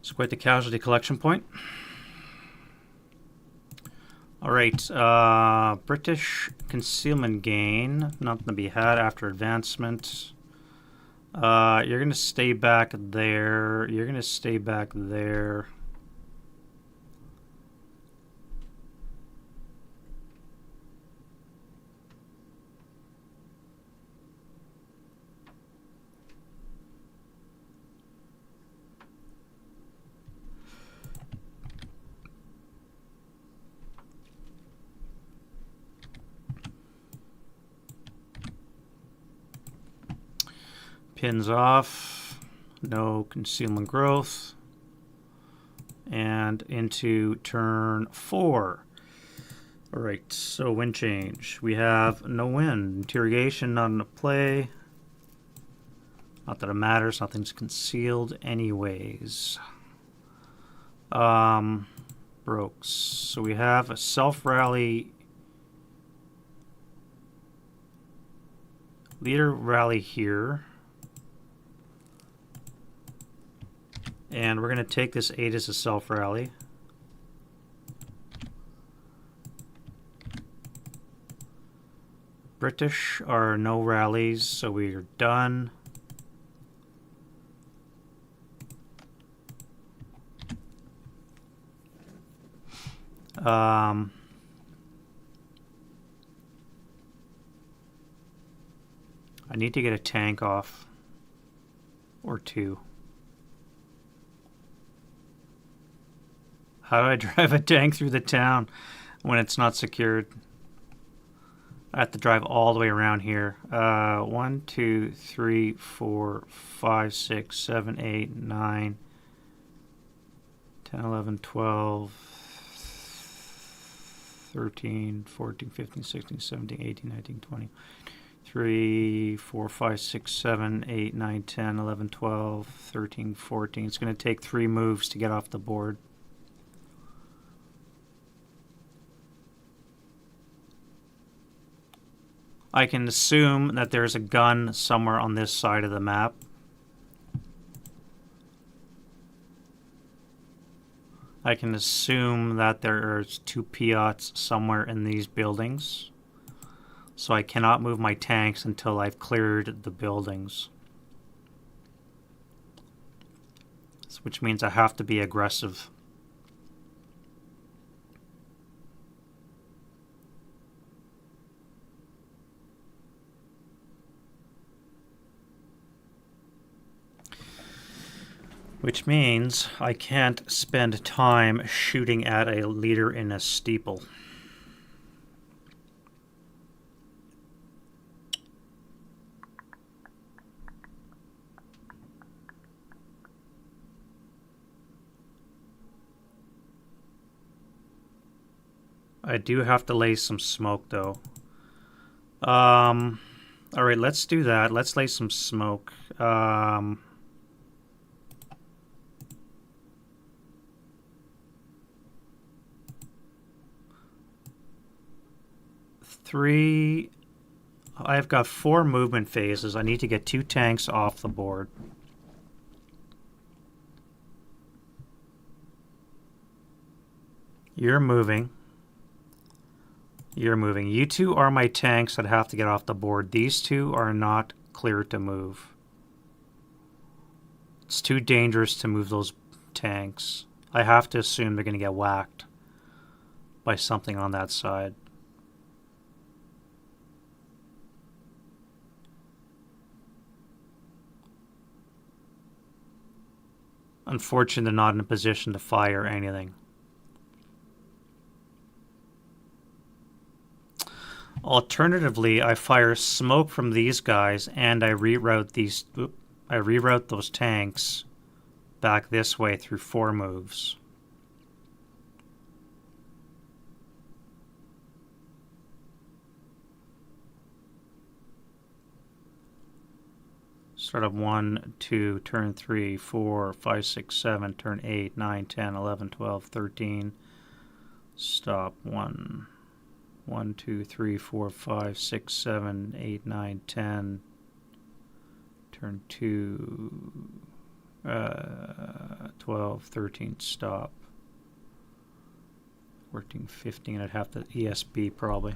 It's quite the casualty collection point. Alright, British concealment gain. Nothing to be had after advancement. You're going to stay back there. You're going to stay back there. Pins off, no concealment growth, and into turn 4. All right, so wind change. We have no wind. Interrogation not in the play. Not that it matters, nothing's concealed anyways. Brokes. So we have a self-rally. Leader rally here. And we're going to take this 8 as a self-rally. British are no rallies, so we're done. I need to get a tank off. Or 2. How do I drive a tank through the town when it's not secured? I have to drive all the way around here. 1, 2, 3, 4, 5, 6, 7, 8, 9, 10, 11, 12, 13, 14, 15, 16, 17, 18, 19, 20, 3, 4, 5, 6, 7, 8, 9, 10, 11, 12, 13, 14. It's going to take 3 moves to get off the board. I can assume that there's a gun somewhere on this side of the map. I can assume that there's 2 Piats somewhere in these buildings. So I cannot move my tanks until I've cleared the buildings. Which means I have to be aggressive. Which means I can't spend time shooting at a leader in a steeple. I do have to lay some smoke, though. Alright, let's do that. Let's lay some smoke. Three. I've got 4 movement phases. I need to get 2 tanks off the board. You're moving. You're moving. You 2 are my tanks that have to get off the board. These 2 are not clear to move. It's too dangerous to move those tanks. I have to assume they're going to get whacked by something on that side. Unfortunately, they're not in a position to fire anything. Alternatively, I fire smoke from these guys and I reroute those tanks back this way through 4 moves. Start of 1, 2, turn 3, 4, 5, 6, 7, turn 8, 9, 10, 11, 12, 13. Stop 1. 1, 2, 3, 4, 5, 6, 7, 8, 9, 10. Turn 2, 12, 13, stop. 14, 15, I'd have to ESB probably.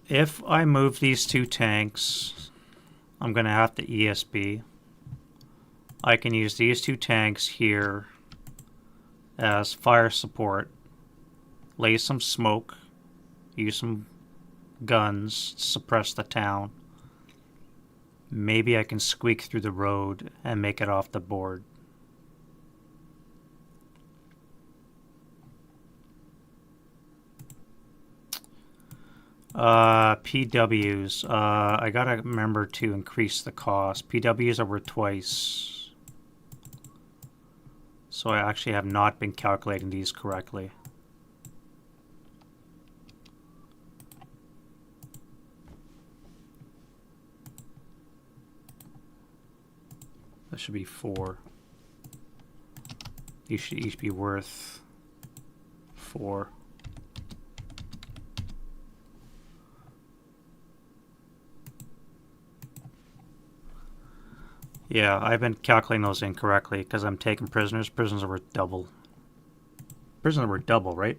If I move these 2 tanks, I'm going to have to ESB. I can use these 2 tanks here as fire support, lay some smoke, use some guns to suppress the town. Maybe I can squeak through the road and make it off the board. PWs. I gotta remember to increase the cost. PWs are worth twice. So I actually have not been calculating these correctly. That should be 4. These should each be worth 4. Yeah, I've been calculating those incorrectly because I'm taking prisoners. Prisoners are worth double. Prisoners are worth double, right?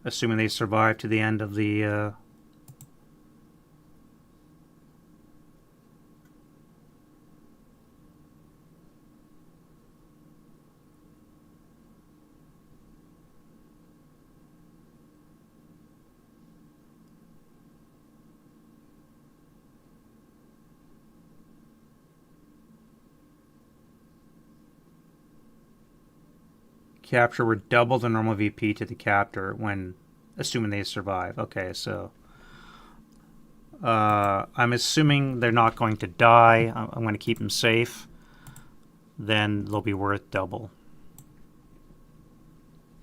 Assuming they survive to the end of the... Capture were double the normal VP to the captor when assuming they survive. Okay, so I'm assuming they're not going to die. I'm going to keep them safe. Then they'll be worth double.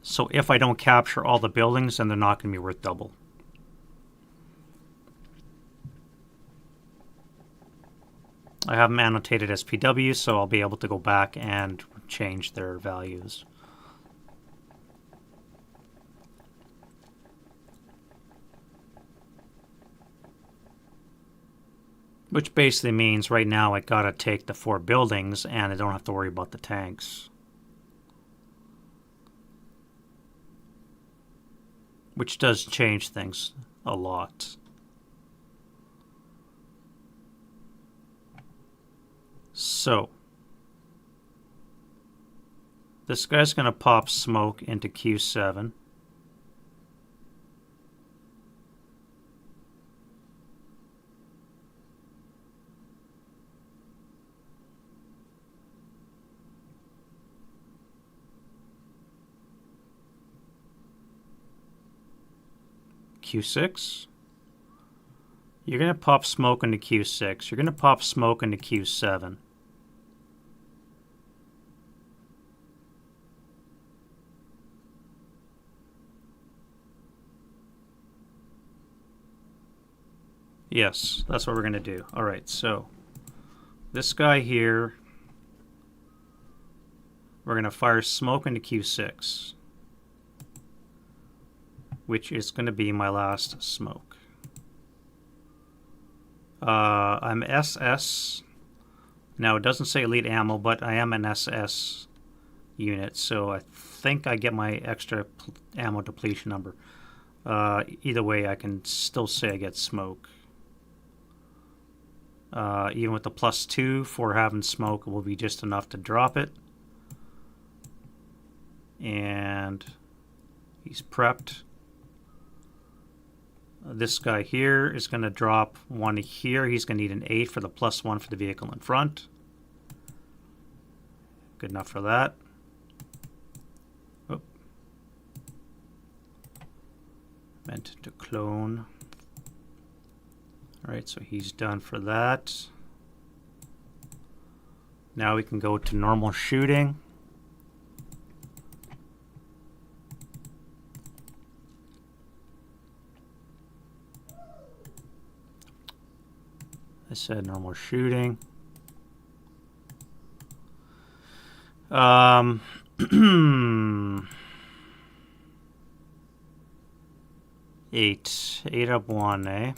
So if I don't capture all the buildings, then they're not going to be worth double. I have them annotated as PW, so I'll be able to go back and change their values. Which basically means right now I gotta take the 4 buildings and I don't have to worry about the tanks. Which does change things a lot. So, this guy's gonna pop smoke into Q7. Q6. You're going to pop smoke into Q6. You're going to pop smoke into Q7. Yes, that's what we're going to do. All right, so this guy here, we're going to fire smoke into Q6, which is going to be my last smoke. I'm SS. Now, it doesn't say elite ammo, but I am an SS unit, so I think I get my extra ammo depletion number. Either way, I can still say I get smoke. Even with the +2 for having smoke, it will be just enough to drop it. And he's prepped. This guy here is going to drop 1 here. He's going to need an 8 for the +1 for the vehicle in front. Good enough for that. Oh. Meant to clone. Alright, so he's done for that. Now we can go to normal shooting. I said normal shooting. 8 up 1, eh?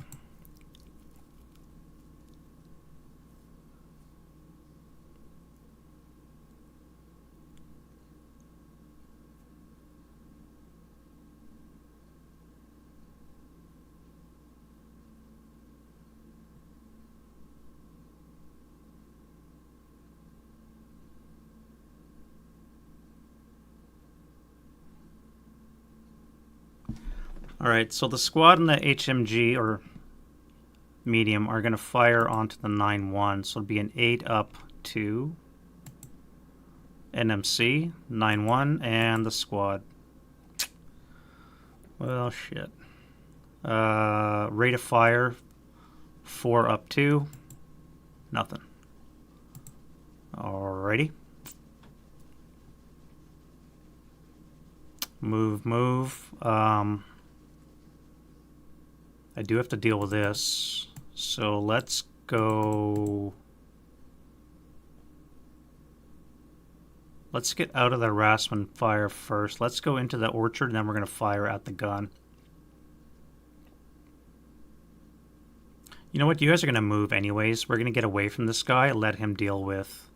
Alright, so the squad and the HMG, or medium, are going to fire onto the 9-1. So it'll be an 8 up 2. NMC, 9-1, and the squad. Well, shit. Rate of fire, 4 up 2. Nothing. Alrighty. Move. I do have to deal with this. So let's go. Let's get out of the harassment fire first. Let's go into the orchard, and then we're going to fire at the gun. You know what? You guys are going to move anyways. We're going to get away from this guy and let him deal with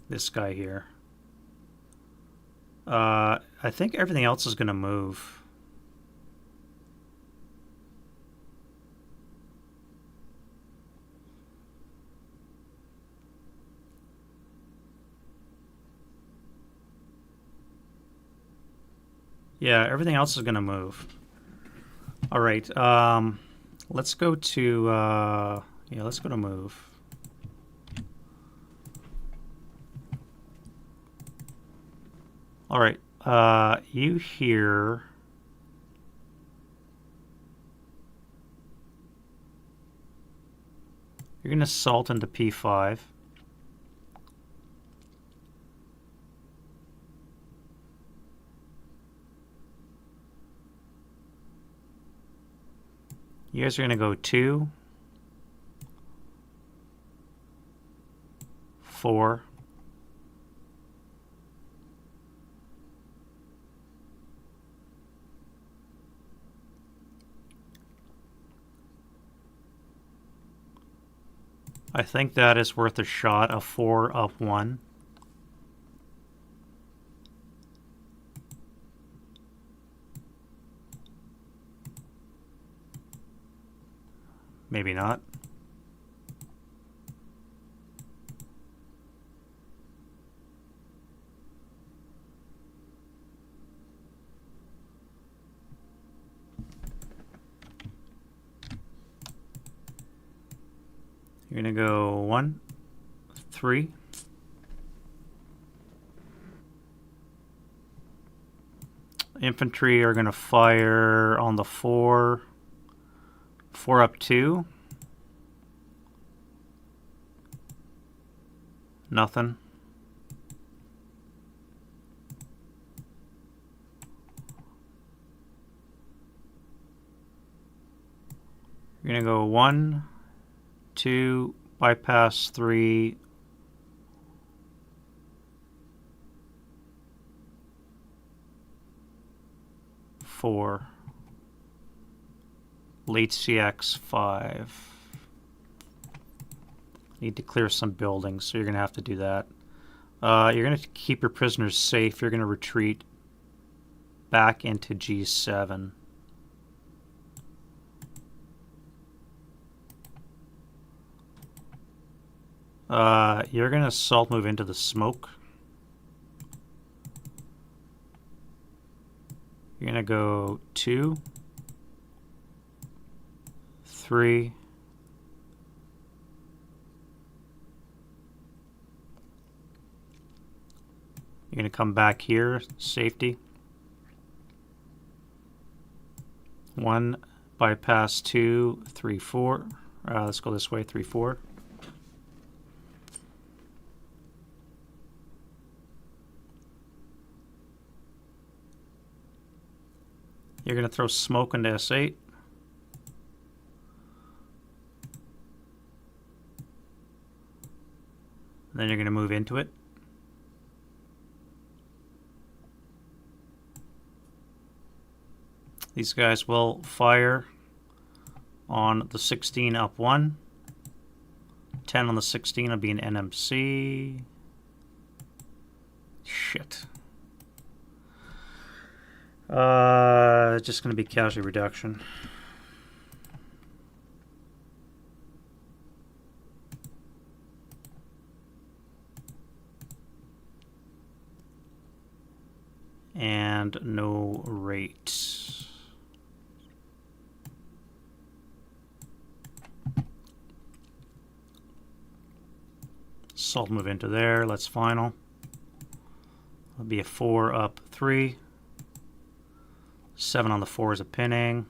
this guy here. I think everything else is going to move. Yeah, everything else is going to move. All right, let's go to, let's go to move. All right. You here. You're going to salt into P5. You guys are going to go 2, 4. I think that is worth a shot of 4 up 1. Maybe not. You're going to go 1, 3. Infantry are going to fire on the 4. 4 up 2. Nothing. You're going to go 1, 2, bypass 3, 4, late CX 5. Need to clear some buildings, so you're going to have to do that. You're going to keep your prisoners safe. You're going to retreat back into G7. You're going to assault move into the smoke. You're going to go 2, 3, you're going to come back here, safety. 1, bypass 2, 3, 4. Let's go this way, 3, 4. You're going to throw smoke into S8. And then you're going to move into it. These guys will fire on the 16 up 1. 10 on the 16 will be an NMC. Shit. Just going to be casualty reduction. And no rate. Salt move into there. Let's final. It'll be a 4 up 3. 7 on the 4 is a pinning.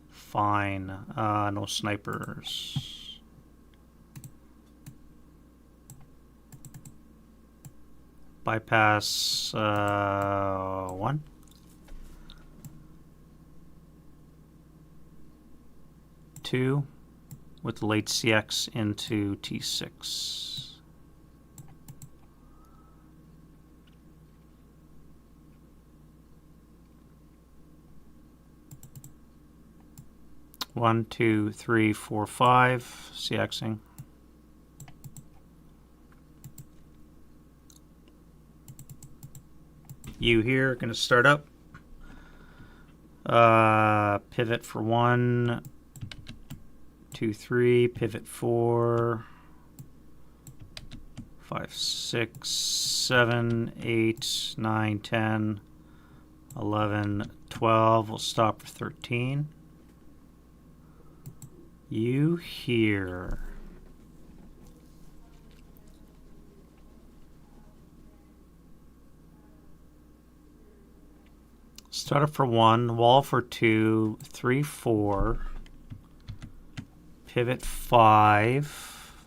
Fine. No snipers. Bypass 1. Two with the late CX into T6. One, two, three, four, 5, CXing. You here, going to start up. Pivot for 1, 2, 3, pivot 4, 5, 6, 7, 8, 9, 10, 11, 12. We'll stop for 13. You here. Starter for 1, wall for 2, 3, 4, pivot 5.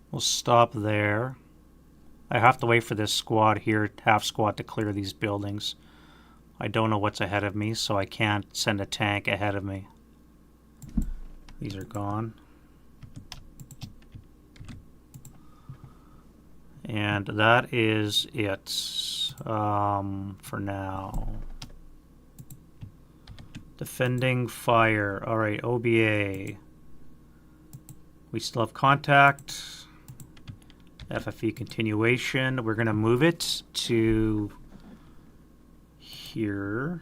We'll stop there. I have to wait for this squad here, half squad, to clear these buildings. I don't know what's ahead of me, so I can't send a tank ahead of me. These are gone. And that is it for now. Defending fire. All right, OBA. We still have contact. FFE continuation. We're going to move it to here.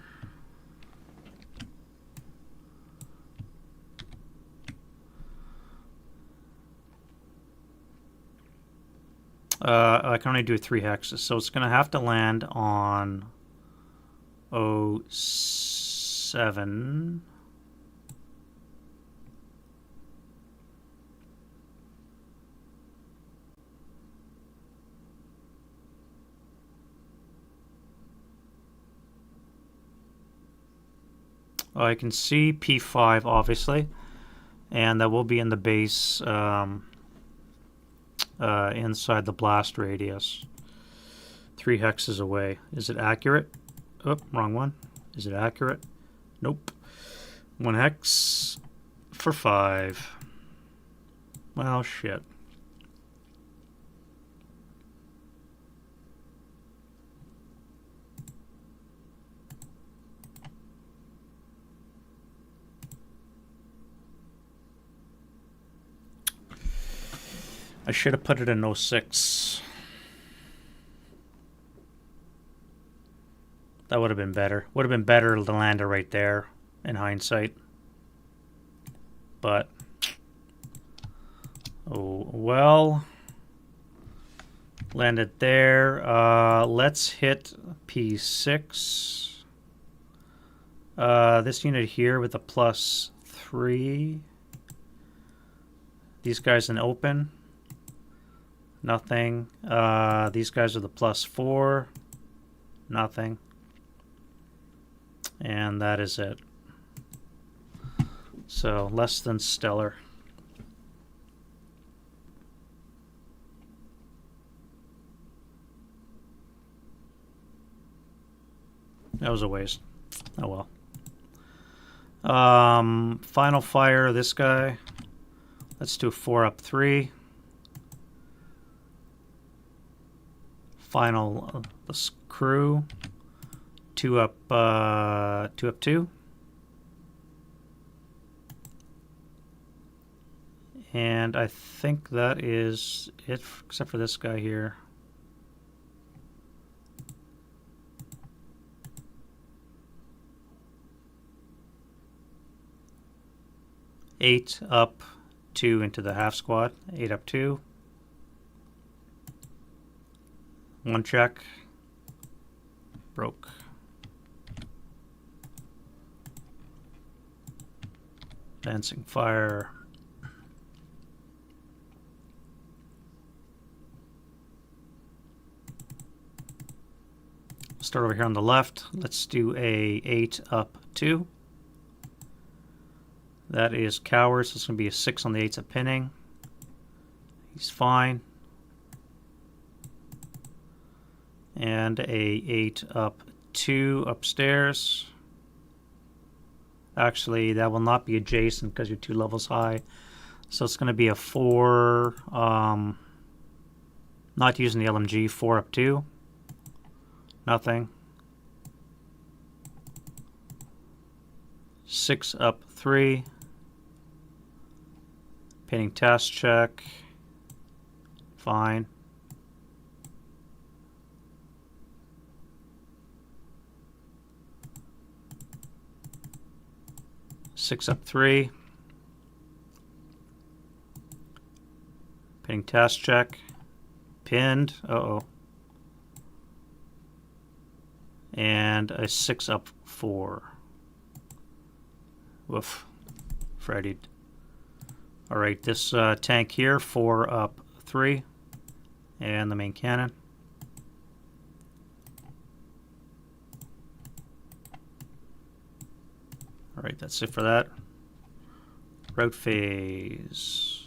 I can only do 3 hexes, so it's going to have to land on 07. I can see P5, obviously, and that will be in the base inside the blast radius. 3 hexes away. Is it accurate? Oh, wrong one. Is it accurate? Nope. 1 hex for 5. Well, shit. I should have put it in 06. That would have been better. Would have been better to land it right there in hindsight. But, oh well. Landed there. Let's hit P6. This unit here with a +3. These guys in open. Nothing. These guys are the +4. Nothing. And that is it. So, less than stellar. That was a waste. Oh well. Final fire, this guy. Let's do 4 up 3. Final this crew. 2 up 2. And I think that is it, except for this guy here. Eight up 2 into the half squad. 8 up 2. 1 check. Broke. Dancing fire. Start over here on the left. Let's do a 8 up 2. That is Coward, so it's going to be a 6 on the 8s of pinning. He's fine. And a 8 up 2 upstairs. Actually, that will not be adjacent because you're 2 levels high. So it's going to be a 4, not using the LMG, 4 up 2. Nothing. 6 up 3. Pinning task check. Fine. Six up 3. Pinning task check. Pinned. Uh-oh. And a 6 up 4. Woof. Freddied. Alright, this tank here, 4 up 3. And the main cannon. Alright, that's it for that. Route phase.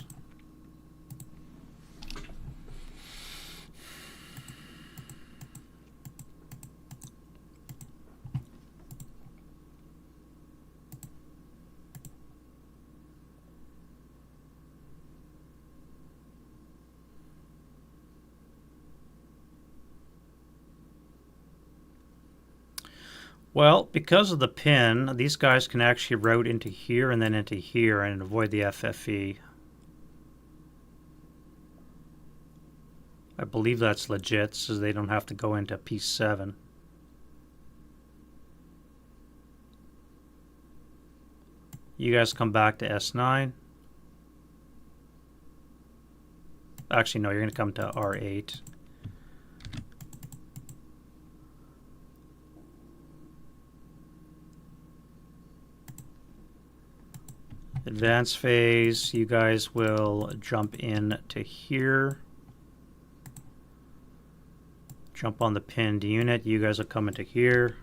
Well, because of the pin, these guys can actually route into here and then into here and avoid the FFE. I believe that's legit, so they don't have to go into P7. You guys come back to S9. Actually, no, you're going to come to R8. Advance phase, you guys will jump in to here. Jump on the pinned unit. You guys will come into here.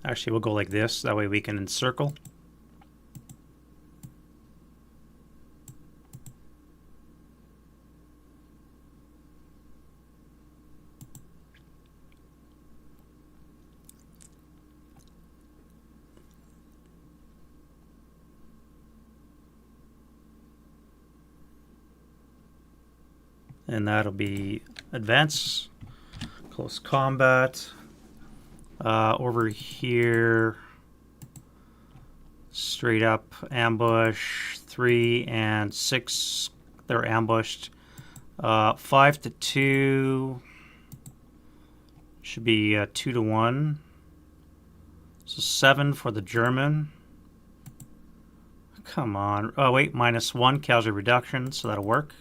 Actually, we'll go like this. That way we can encircle. And that'll be advance, close combat. Over here, straight up ambush. 3 and 6, they're ambushed. 5 to 2 should be 2 to 1. So 7 for the German. Come on. Oh wait, -1 casualty reduction, so that'll work.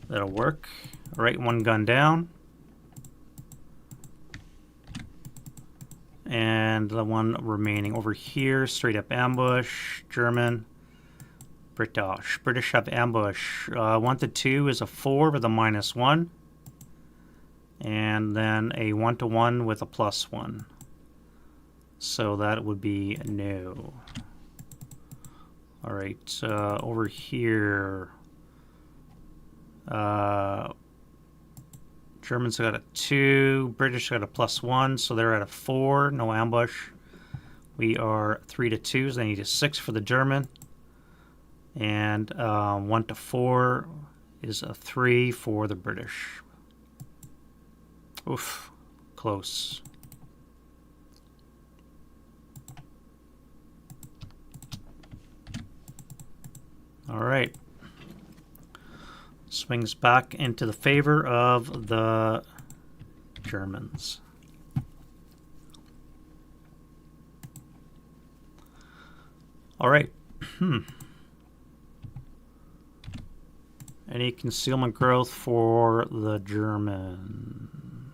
That'll work. All right, 1 gun down. And the one remaining over here, straight up ambush, German, British. British have ambush. 1 to 2 is a 4 with a -1. And then a 1 to 1 with a +1. So that would be no. All right, over here. Germans got a 2, British got a +1, so they're at a 4, no ambush. We are 3 to 2, so they need a 6 for the German. And 1 to 4 is a 3 for the British. Oof, close. All right. Swings back into the favor of the Germans. All right. Any concealment growth for the German?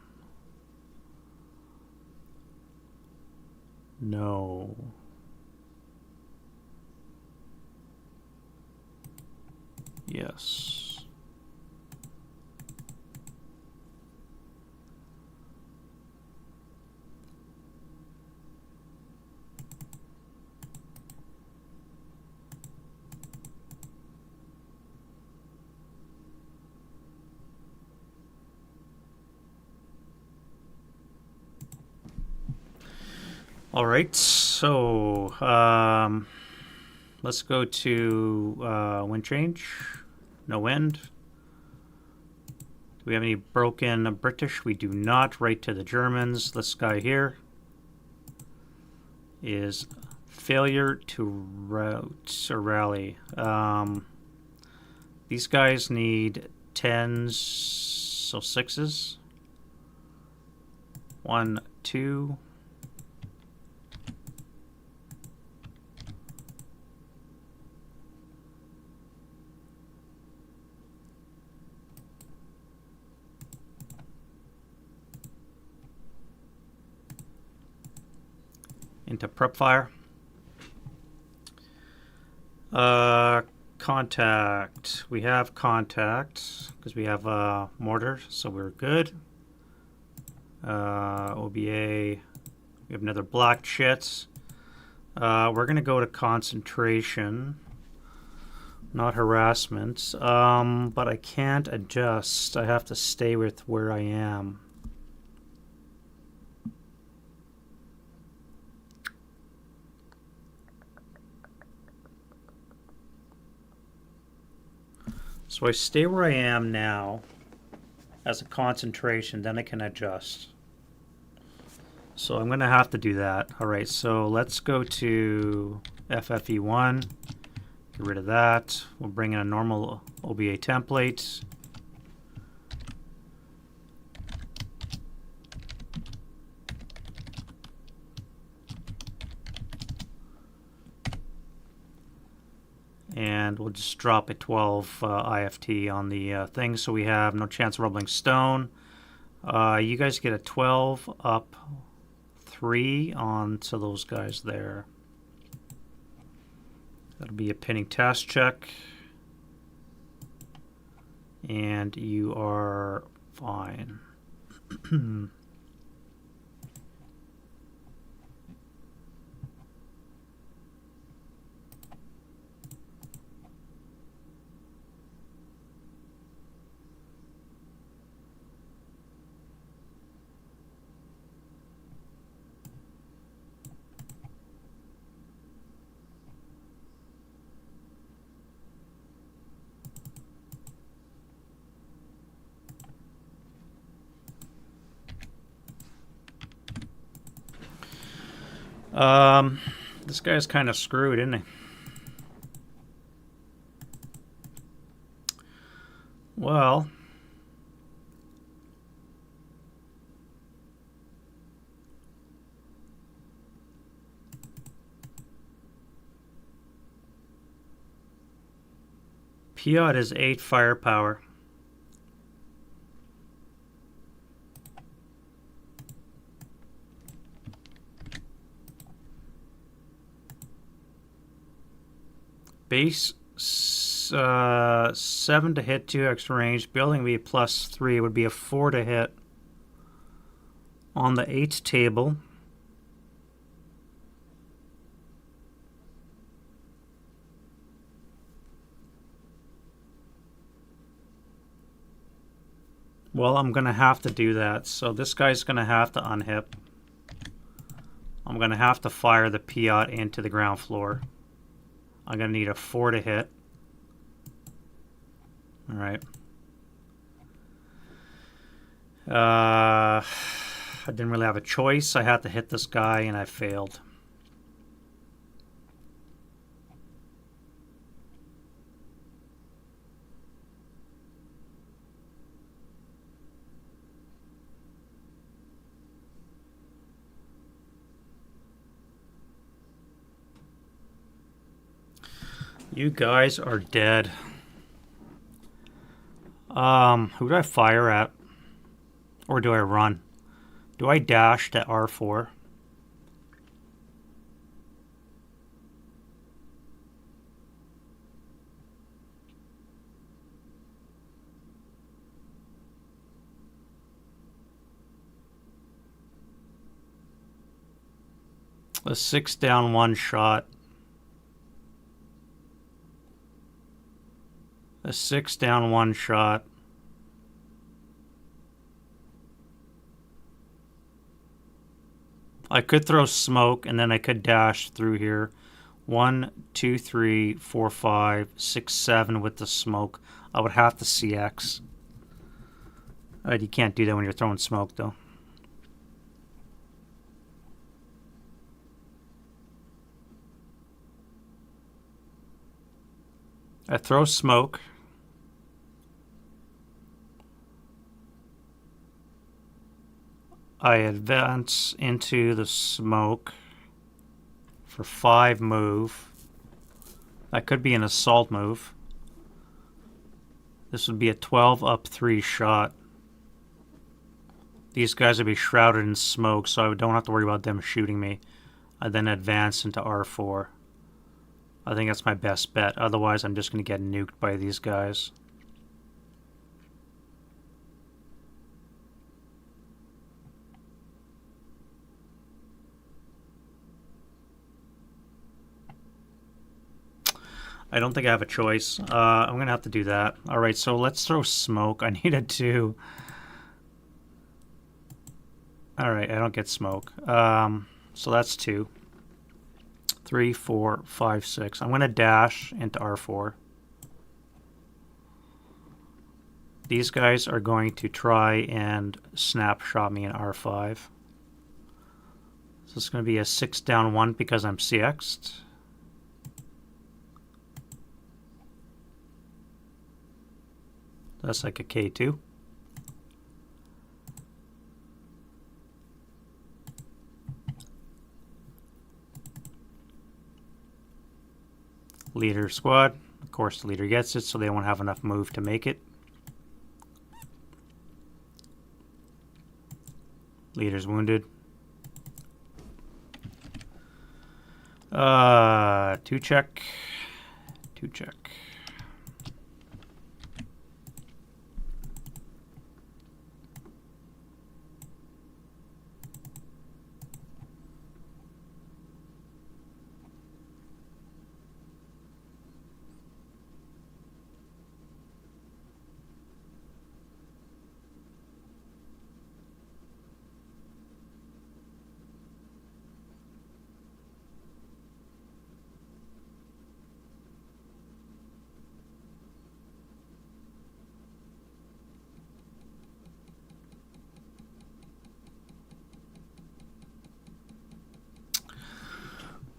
No. Yes. All right, so let's go to wind change. No wind. Do we have any broken British? We do not. Right to the Germans. This guy here is failure to route or rally. These guys need 10s, so 6s. 1, 2. Into prep fire. Contact. We have contact because we have mortar, so we're good. OBA. We have another black chits. We're gonna go to concentration, not harassment. But I can't adjust. I have to stay with where I am. So I stay where I am now as a concentration, then I can adjust. So I'm going to have to do that. All right, so let's go to FFE1. Get rid of that. We'll bring in a normal OBA template. And we'll just drop a 12 IFT on the thing, so we have no chance of rubbling stone. You guys get a 12 up 3 onto those guys there. That'll be a pinning task check. And you are fine. This guy's kind of screwed, isn't he? Well, Piot is 8 firepower. Base 7 to hit, 2 extra range. Building would be a +3. It would be a 4 to hit on the 8 table. Well, I'm going to have to do that. So this guy's going to have to unhip. I'm going to have to fire the Piot into the ground floor. I'm going to need a 4 to hit. All right. I didn't really have a choice. I had to hit this guy, and I failed. You guys are dead. Who do I fire at? Or do I run? Do I dash to R4? A 6 down 1 shot. A 6 down 1 shot. I could throw smoke and then I could dash through here. 1, 2, 3, 4, 5, 6, 7 with the smoke. I would have to CX. You can't do that when you're throwing smoke, though. I throw smoke. I advance into the smoke for 5 move. That could be an assault move. This would be a 12 up 3 shot. These guys would be shrouded in smoke, so I don't have to worry about them shooting me. I then advance into R4. I think that's my best bet. Otherwise, I'm just going to get nuked by these guys. I don't think I have a choice. I'm going to have to do that. Alright, so let's throw smoke. I needed to... Alright, I don't get smoke. So that's 2. 3, 4, 5, 6. I'm going to dash into R4. These guys are going to try and snapshot me in R5. So it's going to be a 6 down 1 because I'm CX'd. That's like a K2. Leader squad. Of course the leader gets it, so they won't have enough move to make it. Leader's wounded. 2 check. 2 check.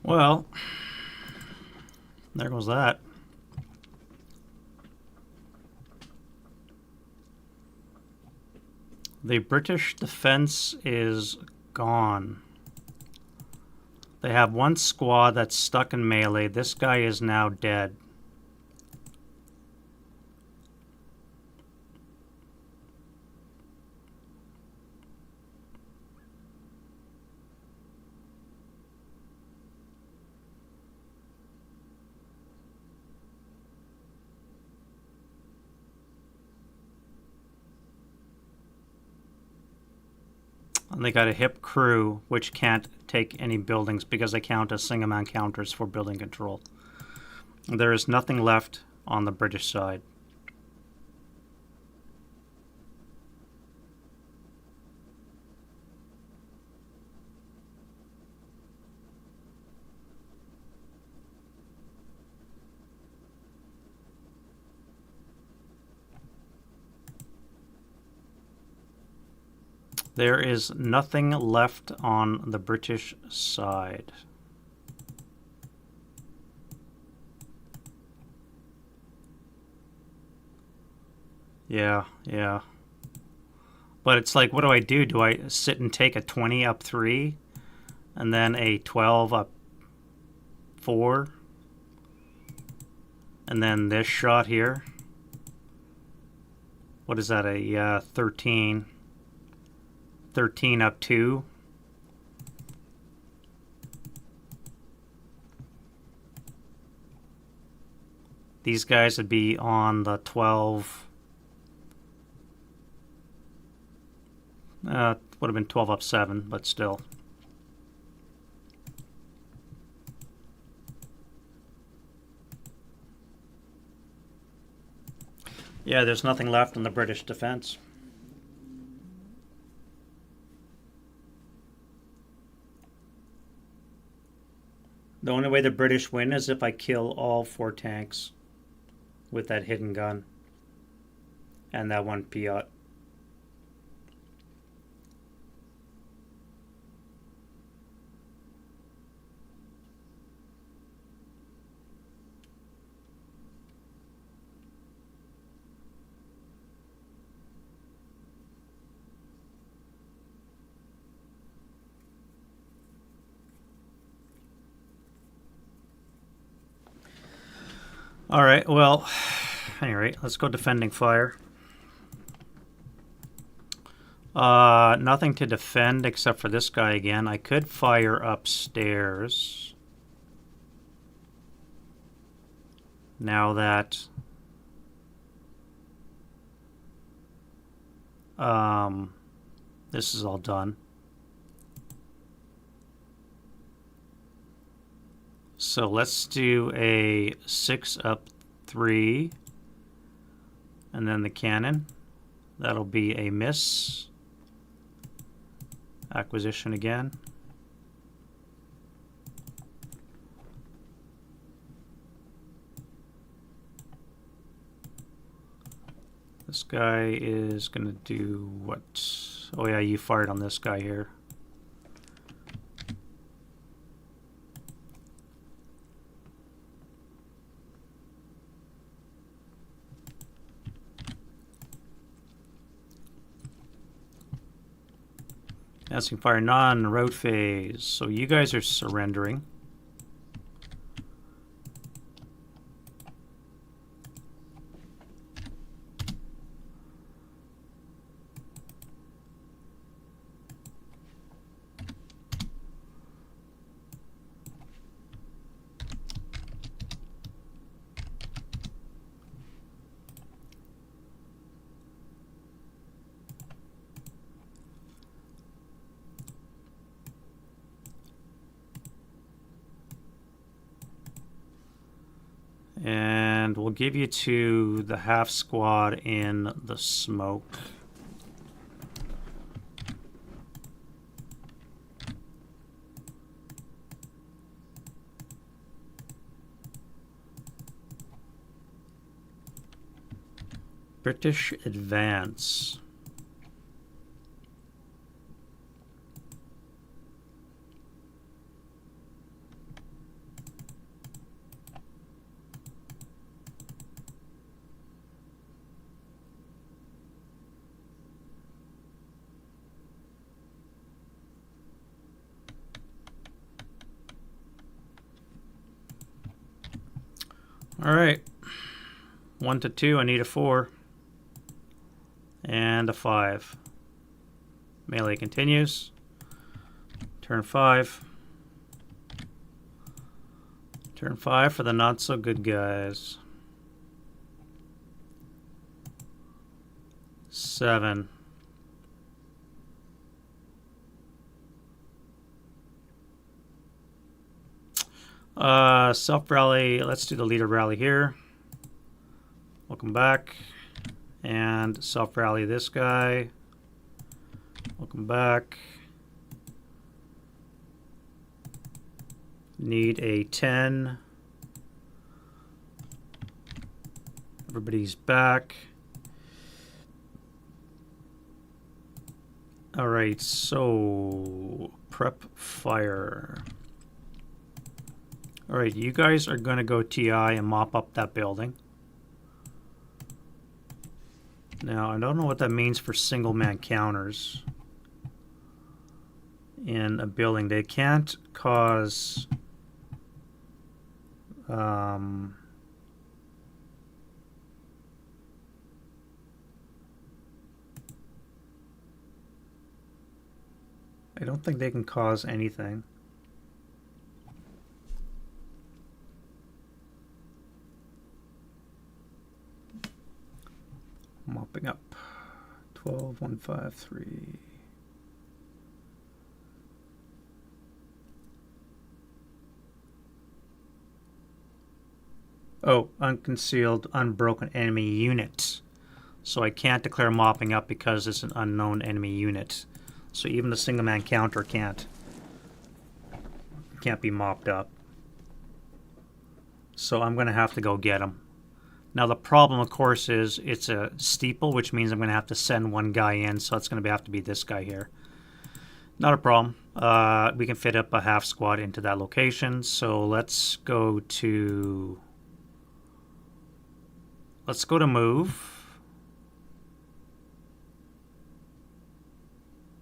Well, there goes that. The British defense is gone. They have 1 squad that's stuck in melee. This guy is now dead. And they got a hip crew, which can't take any buildings because they count as single man counters for building control. There is nothing left on the British side. There is nothing left on the British side. Yeah. But it's like, what do I do? Do I sit and take a 20 up 3? And then a 12 up 4? And then this shot here? What is that, a 13? 13 up 2. These guys would be on the 12. Would have been 12 up 7, but still. Yeah, there's nothing left in the British defense. The only way the British win is if I kill all 4 tanks with that hidden gun and that 1 Piat. All right, well, anyway, let's go defending fire. Nothing to defend except for this guy again. I could fire upstairs. Now that this is all done. So let's do a 6 up 3 and then the cannon. That'll be a miss. Acquisition again. This guy is going to do what? Oh yeah, you fired on this guy here. Asking fire non-road phase. So you guys are surrendering. And we'll give you to the half squad in the smoke. British advance. All right, 1 to 2. I need a 4 and a 5. Melee continues. Turn 5. Turn 5 for the not so good guys. 7. Self rally. Let's do the leader rally here. Welcome back. And self rally this guy. Welcome back. Need a 10. Everybody's back. All right, so prep fire. All right, you guys are going to go TI and mop up that building. Now, I don't know what that means for single man counters in a building. They can't cause I don't think they can cause anything. Mopping up. 12, 1, 5, 3. Oh, unconcealed, unbroken enemy unit. So I can't declare mopping up because it's an unknown enemy unit. So even the single man counter can't be mopped up. So I'm going to have to go get him. Now the problem, of course, is it's a steeple, which means I'm going to have to send one guy in. So it's going to have to be this guy here. Not a problem. We can fit up a half squad into that location. So let's go to move.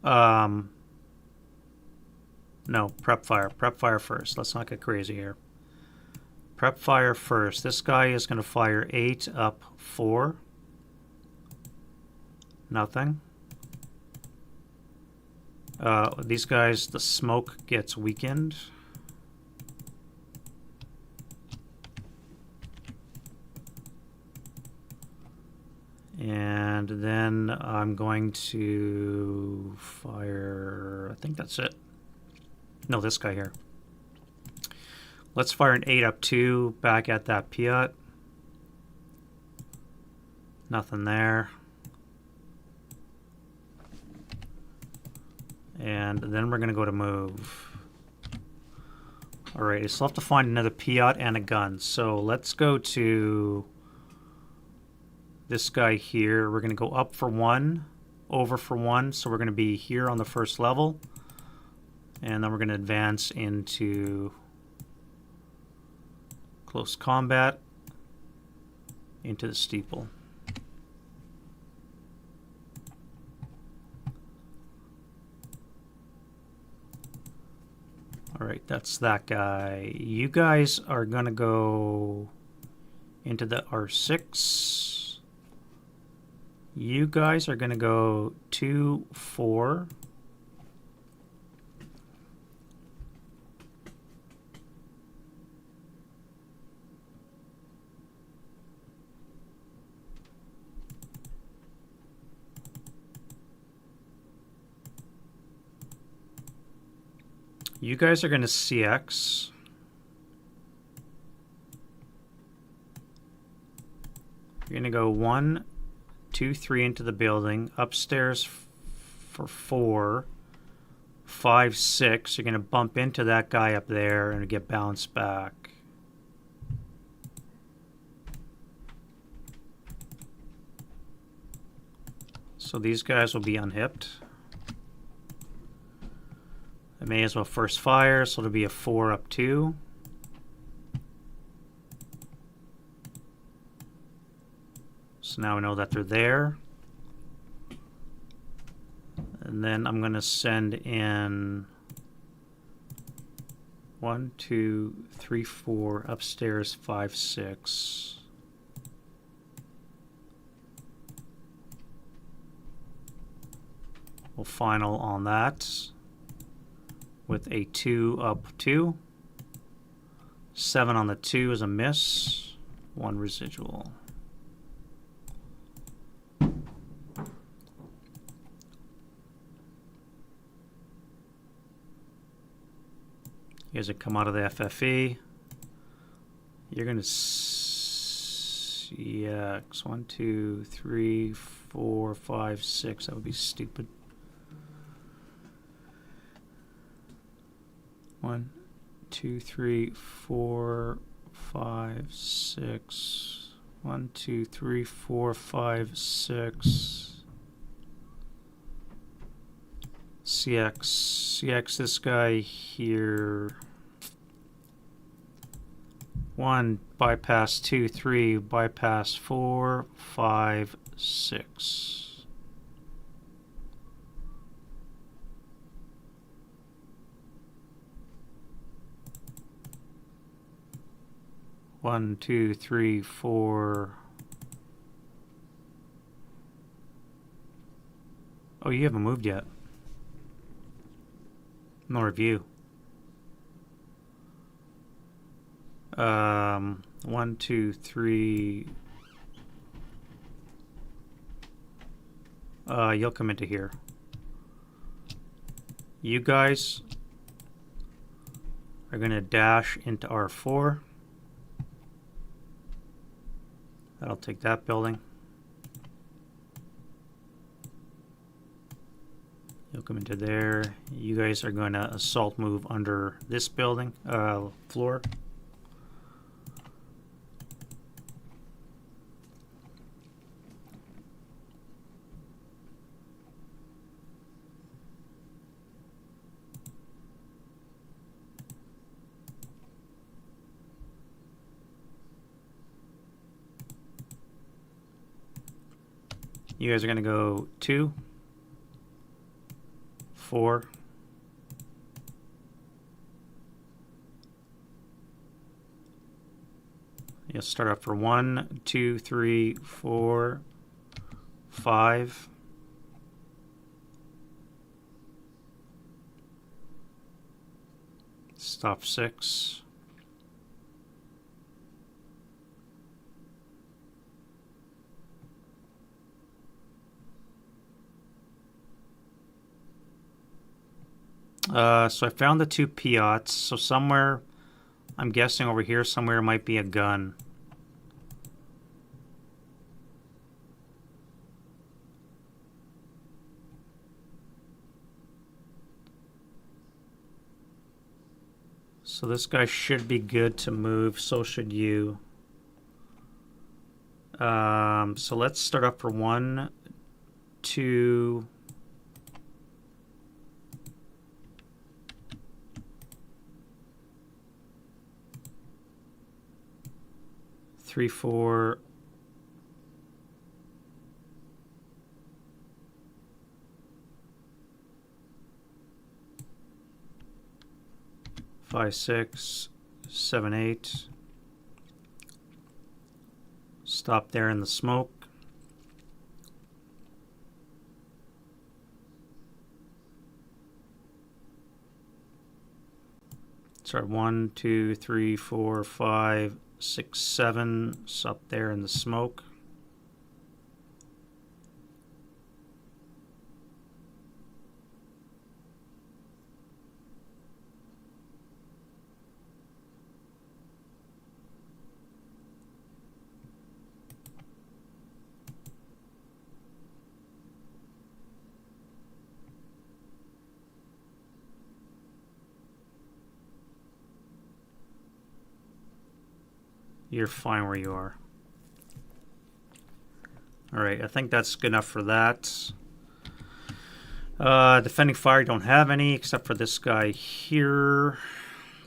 No, prep fire. Prep fire first. Let's not get crazy here. Prep fire first. This guy is going to fire 8 up 4. Nothing. These guys, the smoke gets weakened. And then I'm going to fire, I think that's it. No, this guy here. Let's fire an 8 up 2 back at that Piat. Nothing there. And then we're going to go to move. Alright, I still have to find another Piat and a gun. So let's go to this guy here. We're going to go up for 1, over for 1. So we're going to be here on the first level. And then we're going to advance into close combat into the steeple. Alright, that's that guy. You guys are going to go into the R6. You guys are going to go 2, 4. You guys are going to CX. You're going to go 1, 2, 3 into the building. Upstairs for 4, 5, 6. You're going to bump into that guy up there and get bounced back. So these guys will be unhipped. I may as well first fire, so it'll be a 4 up 2. So now we know that they're there. And then I'm going to send in 1, 2, 3, 4, upstairs 5, 6. We'll final on that with a 2 up 2. 7 on the 2 is a miss. 1 residual. You guys have come out of the FFE. You're going to CX 1, 2, 3, 4, 5, 6. That would be stupid. 1, 2, 3, 4, 5, 6. 1, 2, 3, 4, 5, 6. CX this guy here. 1, bypass 2, 3, bypass 4, 5, 6. One, two, three, 4. Oh, you haven't moved yet. No review. 1, 2, 3. You'll come into here. You guys are going to dash into R4. That'll take that building. You'll come into there. You guys are going to assault move under this building, floor. You guys are going to go 2, 4, You'll start up for 1, 2, 3, 4, 5. Stop 6. So I found the 2 Piats. So somewhere, I'm guessing over here somewhere might be a gun. So this guy should be good to move. So should you. So let's start up for 1, 2, 3, 4. 5, 6, 7, 8. Stop there in the smoke. Start 1, 2, 3, 4, 5, 6, 7. Stop there in the smoke. You're fine where you are. Alright, I think that's good enough for that. Defending fire, don't have any except for this guy here.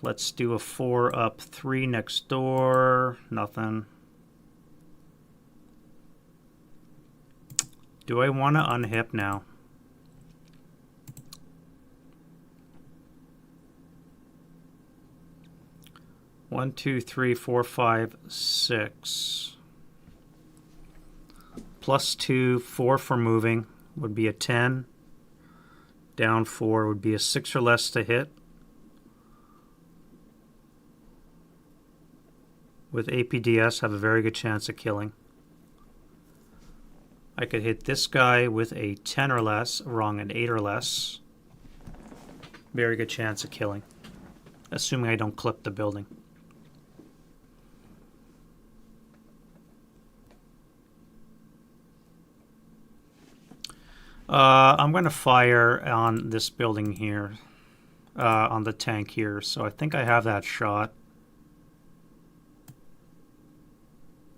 Let's do a 4 up, 3 next door. Nothing. Do I want to unhip now? One, 2, 3, 4, 5, 6. Plus 2, 4 for moving would be a 10. Down 4 would be a 6 or less to hit. With APDS, have a very good chance of killing. I could hit this guy with a 10 or less, wrong, an 8 or less. Very good chance of killing. Assuming I don't clip the building. I'm going to fire on this building here, on the tank here. So I think I have that shot.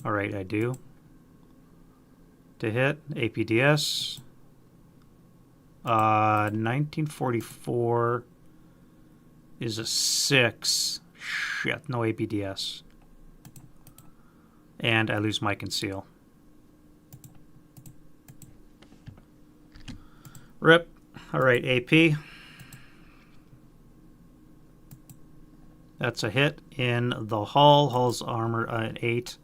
Alright, I do. To hit, APDS. 1944 is a 6. Shit, no APDS. And I lose my conceal. Rip. Alright, AP. That's a hit in the hull. Hull's armor at 8.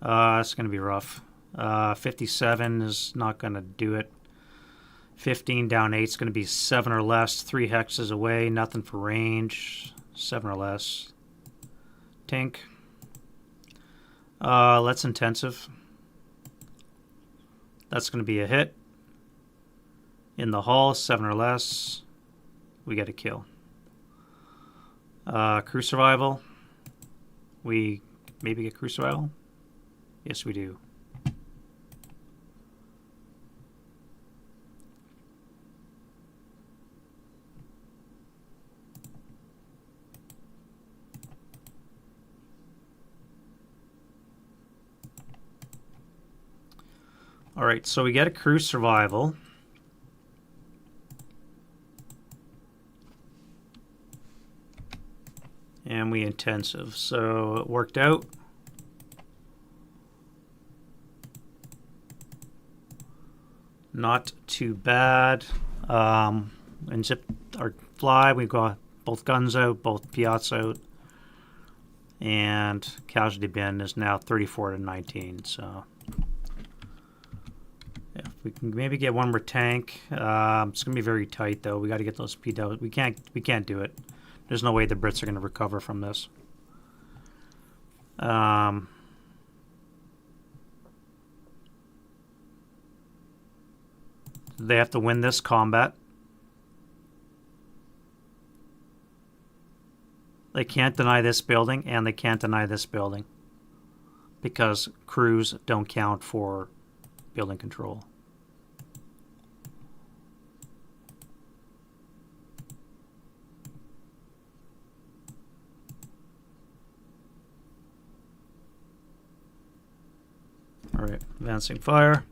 It's going to be rough. 57 is not going to do it. 15 down 8 is going to be 7 or less. 3 hexes away. Nothing for range. 7 or less. Tink. Let's intensive. That's going to be a hit. In the hull, 7 or less. We get a kill. Crew survival. We maybe get crew survival? Yes, we do. Alright, so we get a crew survival. And we intensive. So it worked out. Not too bad. And zip our fly. We've got both guns out, both Piats out. And casualty bin is now 34 to 19. So yeah, if we can maybe get one more tank. It's gonna be very tight though. We got to get those PW. We can't do it. There's no way the Brits are gonna recover from this. They have to win this combat. They can't deny this building, and they can't deny this building because crews don't count for building control. All right, advancing fire.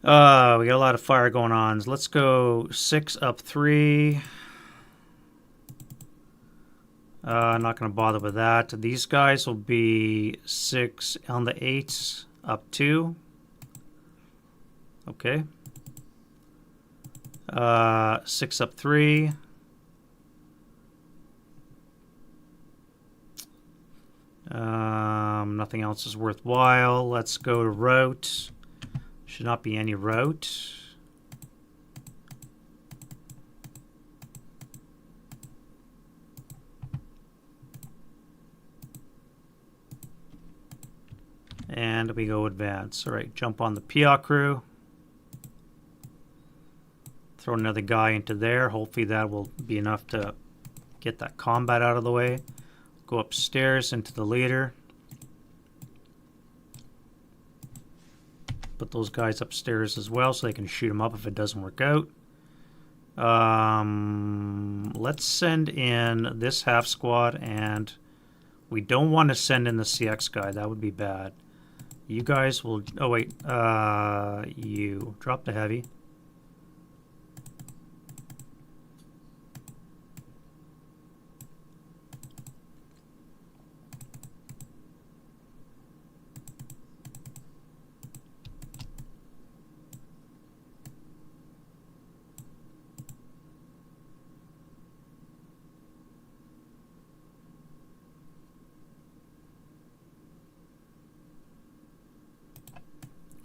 We got a lot of fire going on. Let's go 6 up 3. I'm not going to bother with that. These guys will be 6 on the 8 up 2. Okay. 6 up 3. Nothing else is worthwhile. Let's go to route. Should not be any route. And we go advance. All right, jump on the PIA crew. Throw another guy into there. Hopefully that will be enough to get that combat out of the way. Go upstairs into the leader. Put those guys upstairs as well so they can shoot them up if it doesn't work out. Let's send in this half squad, and we don't want to send in the CX guy. That would be bad. You guys will... Oh, wait. You. Drop the heavy.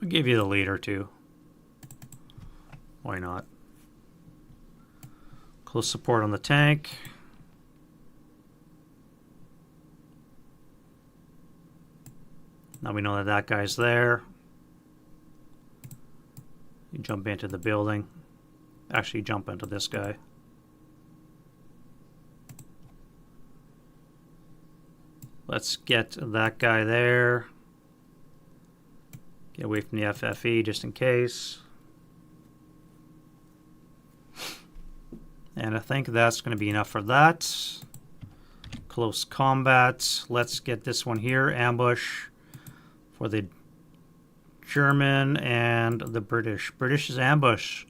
I'll give you the leader too. Why not? Close support on the tank. Now we know that that guy's there. You jump into the building. Actually, jump into this guy. Let's get that guy there. Get away from the FFE just in case. And I think that's going to be enough for that. Close combat. Let's get this one here. Ambush for the German and the British. British is ambush.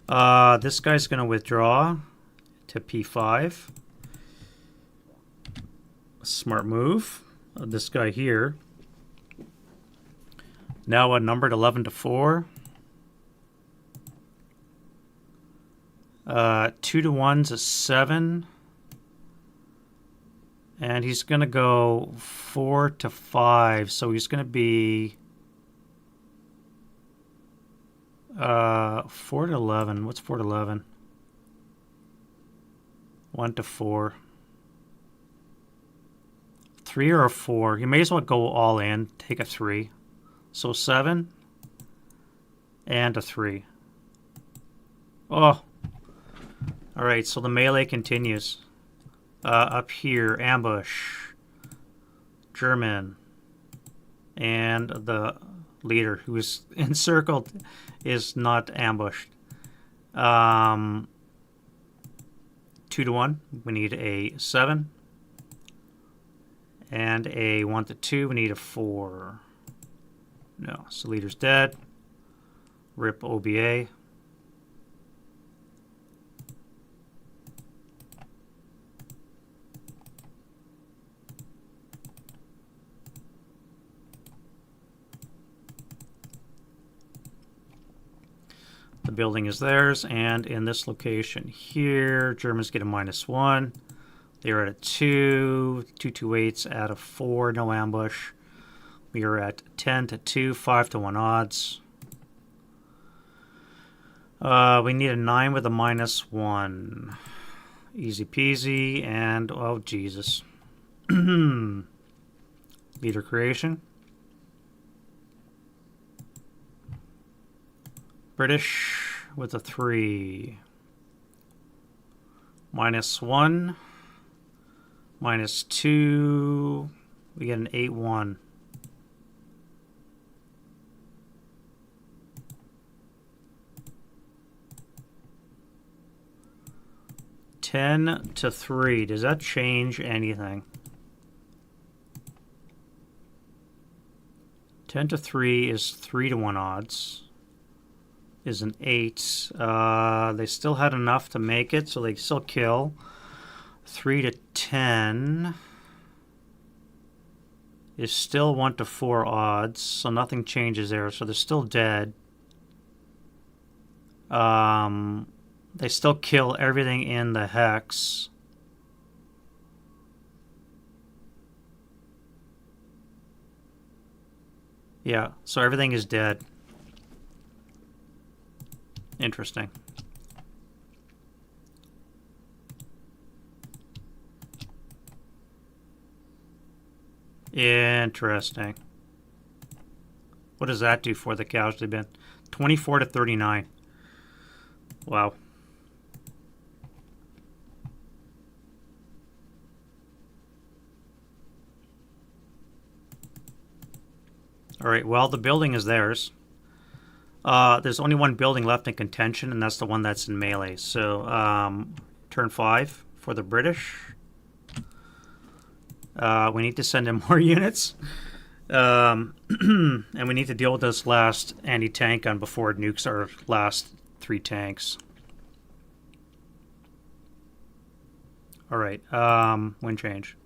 This guy's going to withdraw to P5. Smart move. This guy here. Now numbered 11 to 4. 2 to 1's a 7. And he's going to go 4 to 5. So he's going to be 4 to 11. What's 4 to 11? 1 to 4. 3 or a 4. You may as well go all in. Take a 3. So 7 and a 3. Oh. Alright, so the melee continues. Up here, ambush. German. And the leader who is encircled is not ambushed. 2 to 1. We need a 7. And a 1 to 2. We need a 4. No, so leader's dead. Rip OBA. The building is theirs, and in this location here, Germans get a -1. They're at a 2, 228s at a 4, no ambush. We are at 10 to 2, 5 to 1 odds. We need a 9 with a -1. Easy peasy, and oh Jesus. Leader creation. British with a 3. -1. -2. We get an 8-1. $10 to 3. Does that change anything? 10 to 3 is 3 to 1 odds. Is an 8. They still had enough to make it, so they still kill. 3 to 10 is still 1 to 4 odds, so nothing changes there, so they're still dead. They still kill everything in the hex. Yeah, so everything is dead. Interesting. Interesting. What does that do for the casualty bin? 24 to 39. Wow. All right, well, the building is theirs. There's only one building left in contention, and that's the one that's in melee. So, turn 5 for the British. We need to send in more units. And we need to deal with this last anti-tank gun before it nukes our last 3 tanks. All right, wind change.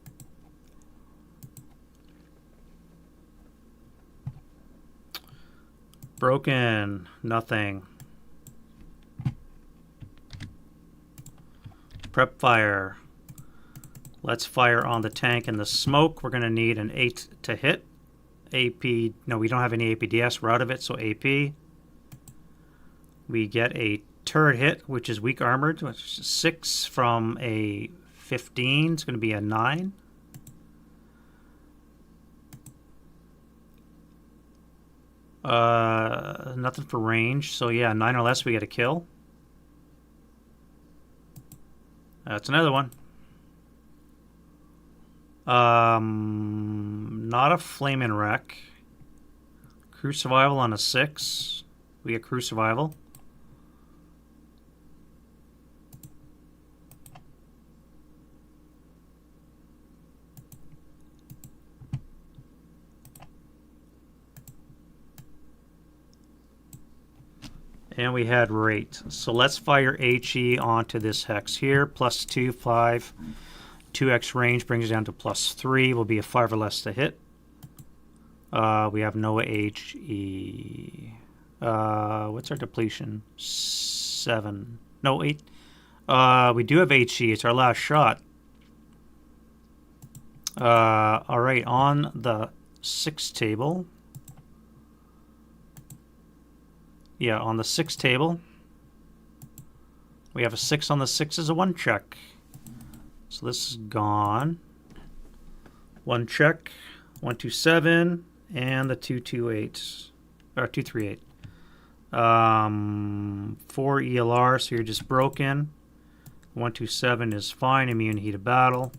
Broken, nothing. Prep fire. Let's fire on the tank and the smoke. We're going to need an 8 to hit. AP, no, we don't have any APDS. We're out of it, so AP. We get a turret hit, which is weak armored, which is 6 from a 15. It's going to be a 9. Nothing for range, so yeah, 9 or less we get a kill. That's another one. Not a flaming wreck. Crew survival on a 6. We get crew survival. And we had rate. So let's fire HE onto this hex here. +2, 5. 2x range brings it down to +3. Will be a 5 or less to hit. We have no HE. What's our depletion? 7. No, 8. We do have HE. It's our last shot. Alright, on the 6 table. Yeah, on the 6 table. We have a 6 on the 6 as a 1 check. So this is gone. 1 check. 127 and the 228 or 238. 4 ELR, so you're just broken. 127 is fine, immune heat of battle.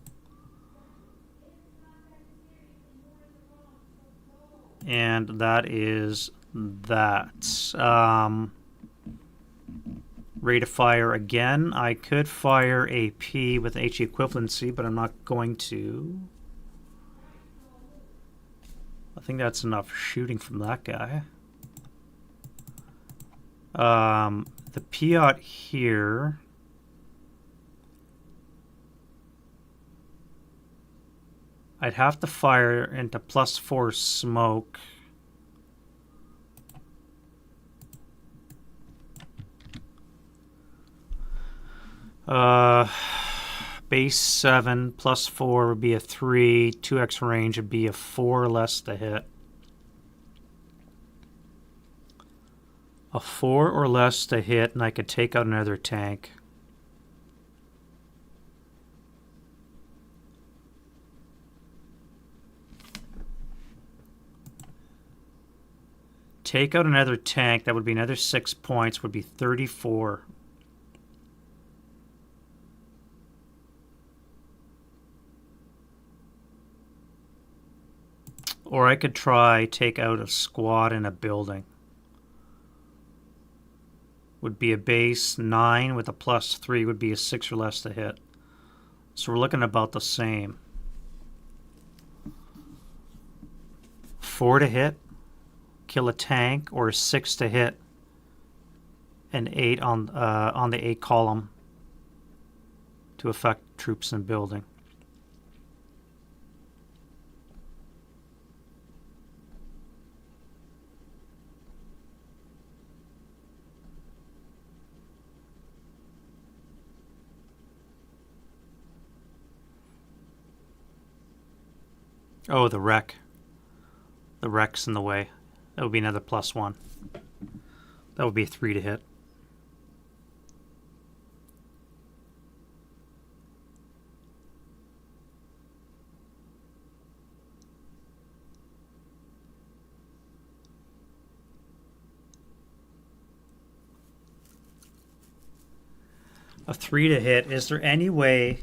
And that is that. Rate of fire again. I could fire AP with HE equivalency, but I'm not going to. I think that's enough shooting from that guy. The Piat here. I'd have to fire into +4 smoke. base 7 plus 4 would be a 3. 2x range would be a 4 less to hit. A 4 or less to hit, and I could take out another tank. Take out another tank, that would be another 6 points, would be 34. Or I could try take out a squad in a building. Would be a base 9 with a plus 3 would be a 6 or less to hit. So we're looking about the same. 4 to hit, kill a tank, or a 6 to hit, and 8 on the 8 column to affect troops in building. Oh, the wreck. The wreck's in the way. That would be another plus 1. That would be a 3 to hit. A 3 to hit. Is there any way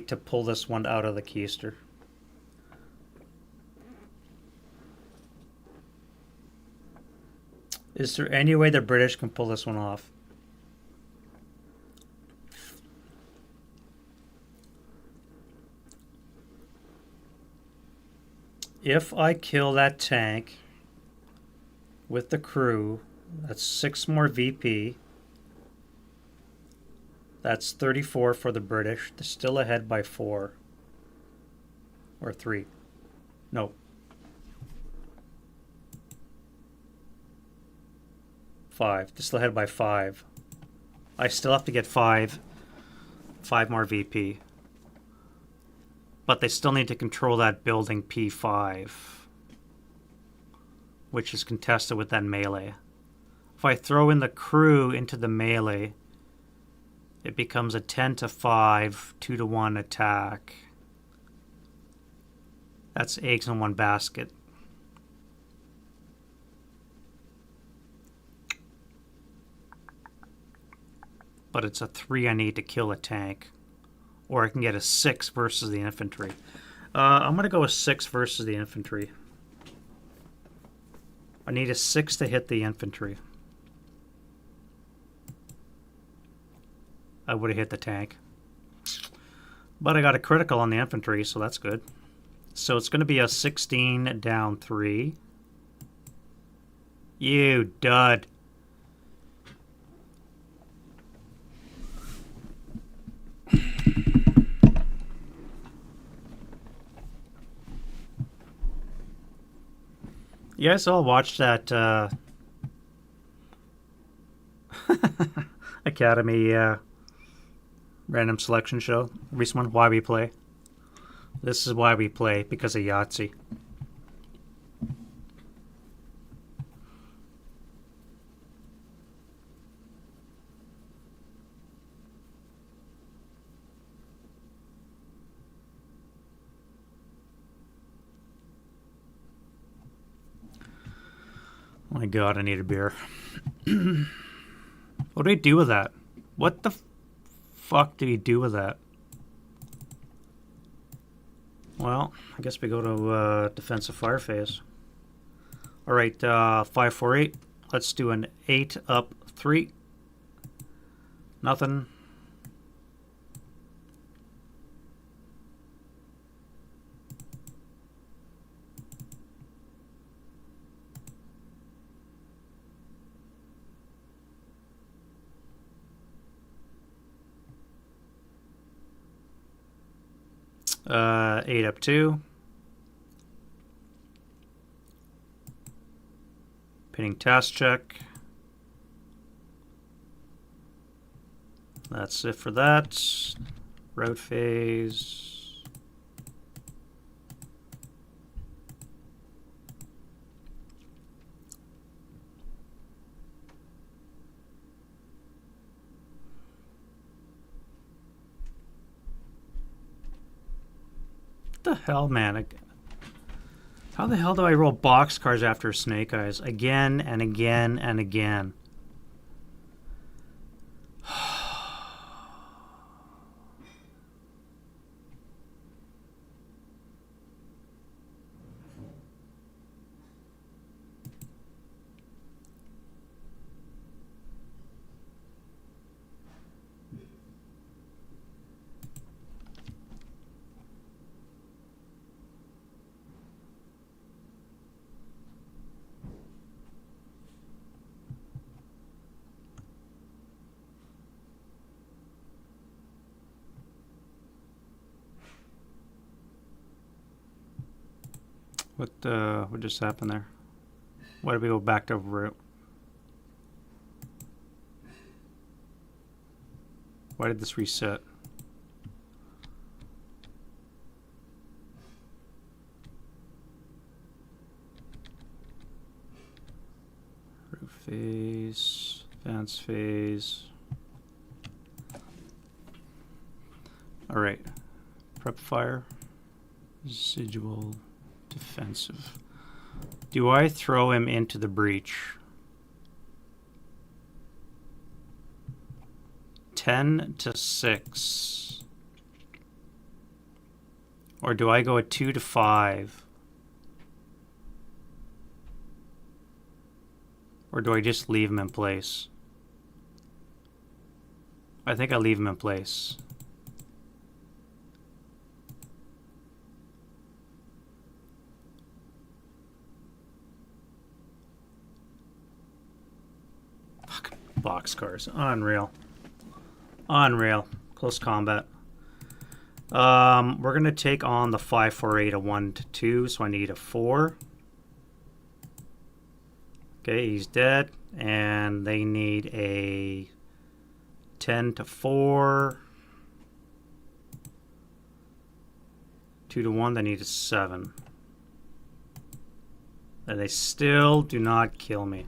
to pull this one out of the keister? Is there any way the British can pull this one off? If I kill that tank with the crew, that's 6 more VP. That's 34 for the British. They're still ahead by 4. Or 3. No. 5. They're still ahead by 5. I still have to get 5 more VP. But they still need to control that building P5, which is contested with that melee. If I throw in the crew into the melee, it becomes a 10 to 5, 2 to 1 attack. That's eggs in one basket. But it's a 3 I need to kill a tank. Or I can get a 6 versus the infantry. I'm going to go with 6 versus the infantry. I need a 6 to hit the infantry. I would have hit the tank. But I got a critical on the infantry, so that's good. So it's going to be a 16 down 3. You dud. You guys all watched that Academy random selection show? Recent one, Why We Play. This is why we play, because of Yahtzee. Oh my god, I need a beer. What do we do with that? What the fuck do we do with that? Well, I guess we go to defensive fire phase. Alright, 548. Let's do an 8 up 3. Nothing. Uh, 8 up 2. Pinning task check. That's it for that. Route phase. What the hell, man? How the hell do I roll boxcars after Snake Eyes again and again and again? What just happened there? Why did we go back to route? Why did this reset? Route phase, advance phase. All right, prep fire, residual, defensive. Do I throw him into the breach? 10-6. Or do I go at 2-5? Or do I just leave him in place? I think I leave him in place. Fuck, boxcars. Unreal. Unreal. Close combat. We're going to take on the 548, a 1-2, so I need a 4. Okay, he's dead. And they need a 10-4. 2-1, they need a 7. And they still do not kill me.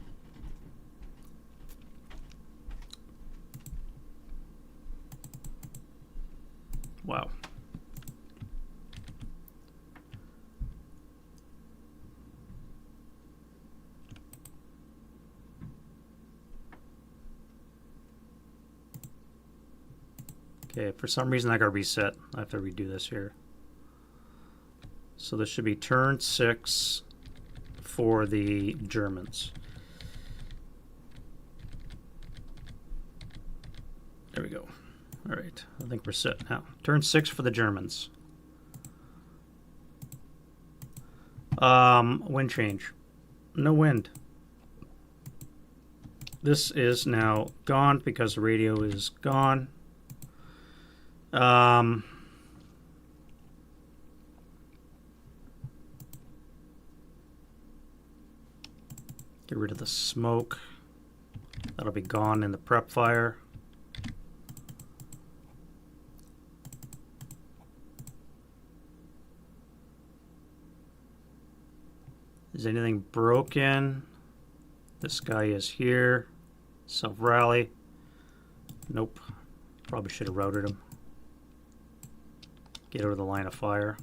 Wow. Okay, for some reason I got reset. I have to redo this here. So this should be turn 6 for the Germans. There we go. All right, I think we're set now. Turn 6 for the Germans. Wind change. No wind. This is now gone because the radio is gone. Get rid of the smoke. That'll be gone in the prep fire. Is anything broken? This guy is here. Self-rally. Nope. Probably should have routed him. Get out of the line of fire.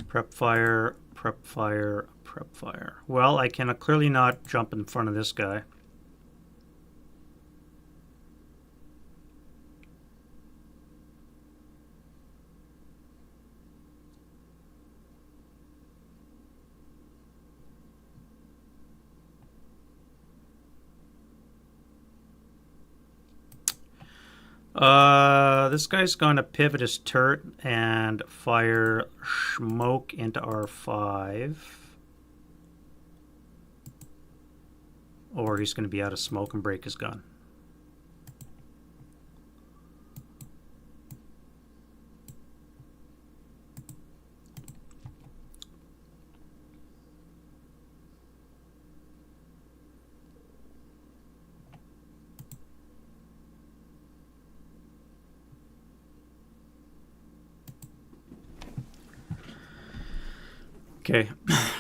Prep fire, prep fire, prep fire. Well, I can clearly not jump in front of this guy. This guy's going to pivot his turret and fire smoke into R5. Or he's going to be out of smoke and break his gun. Okay,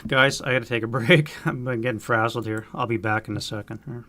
guys, I gotta take a break. I'm getting frazzled here. I'll be back in a second.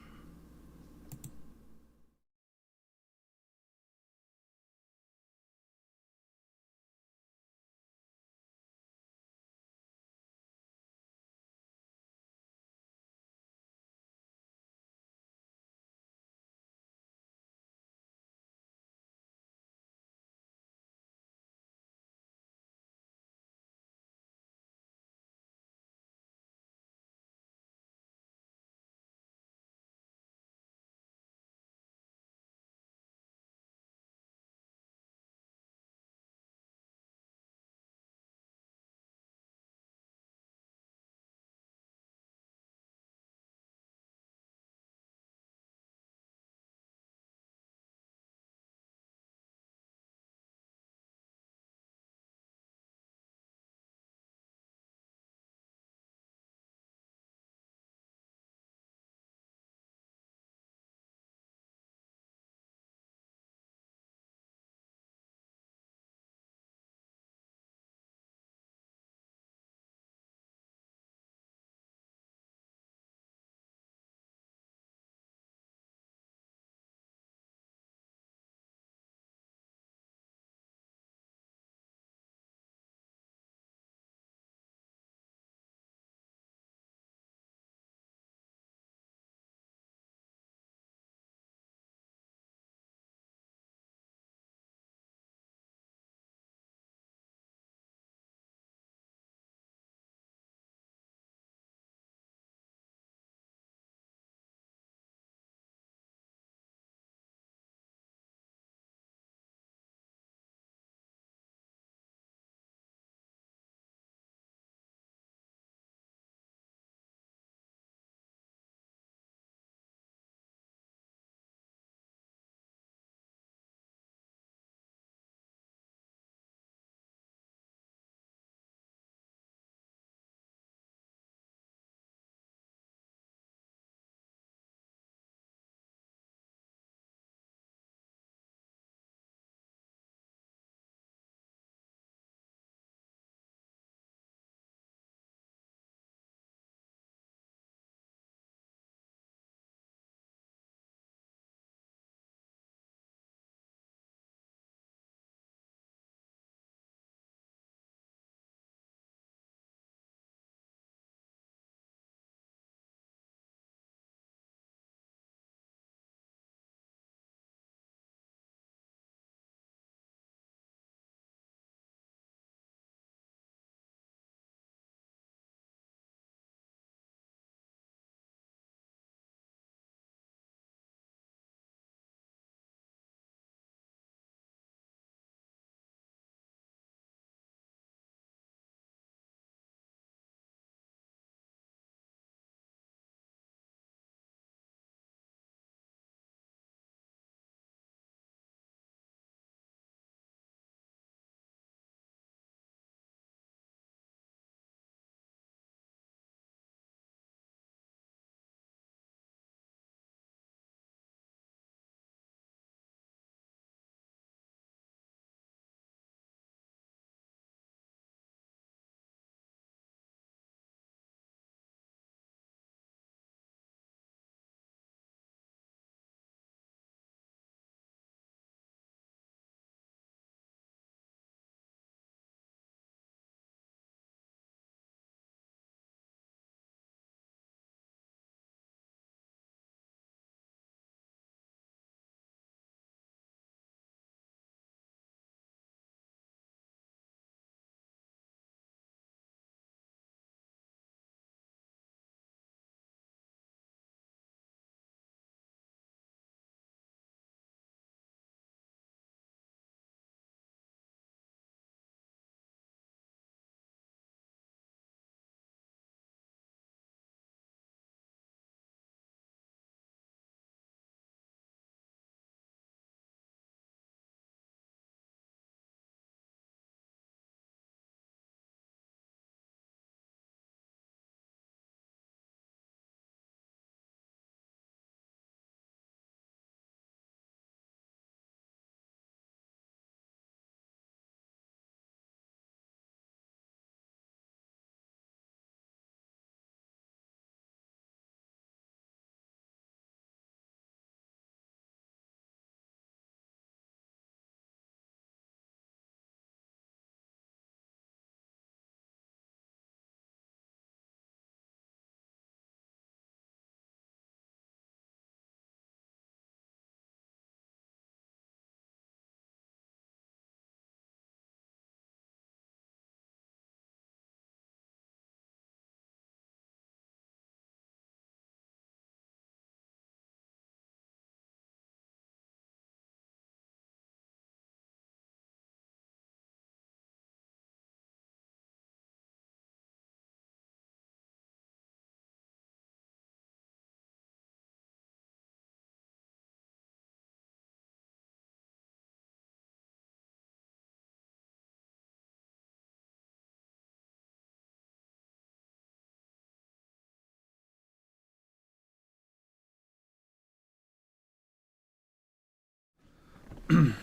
All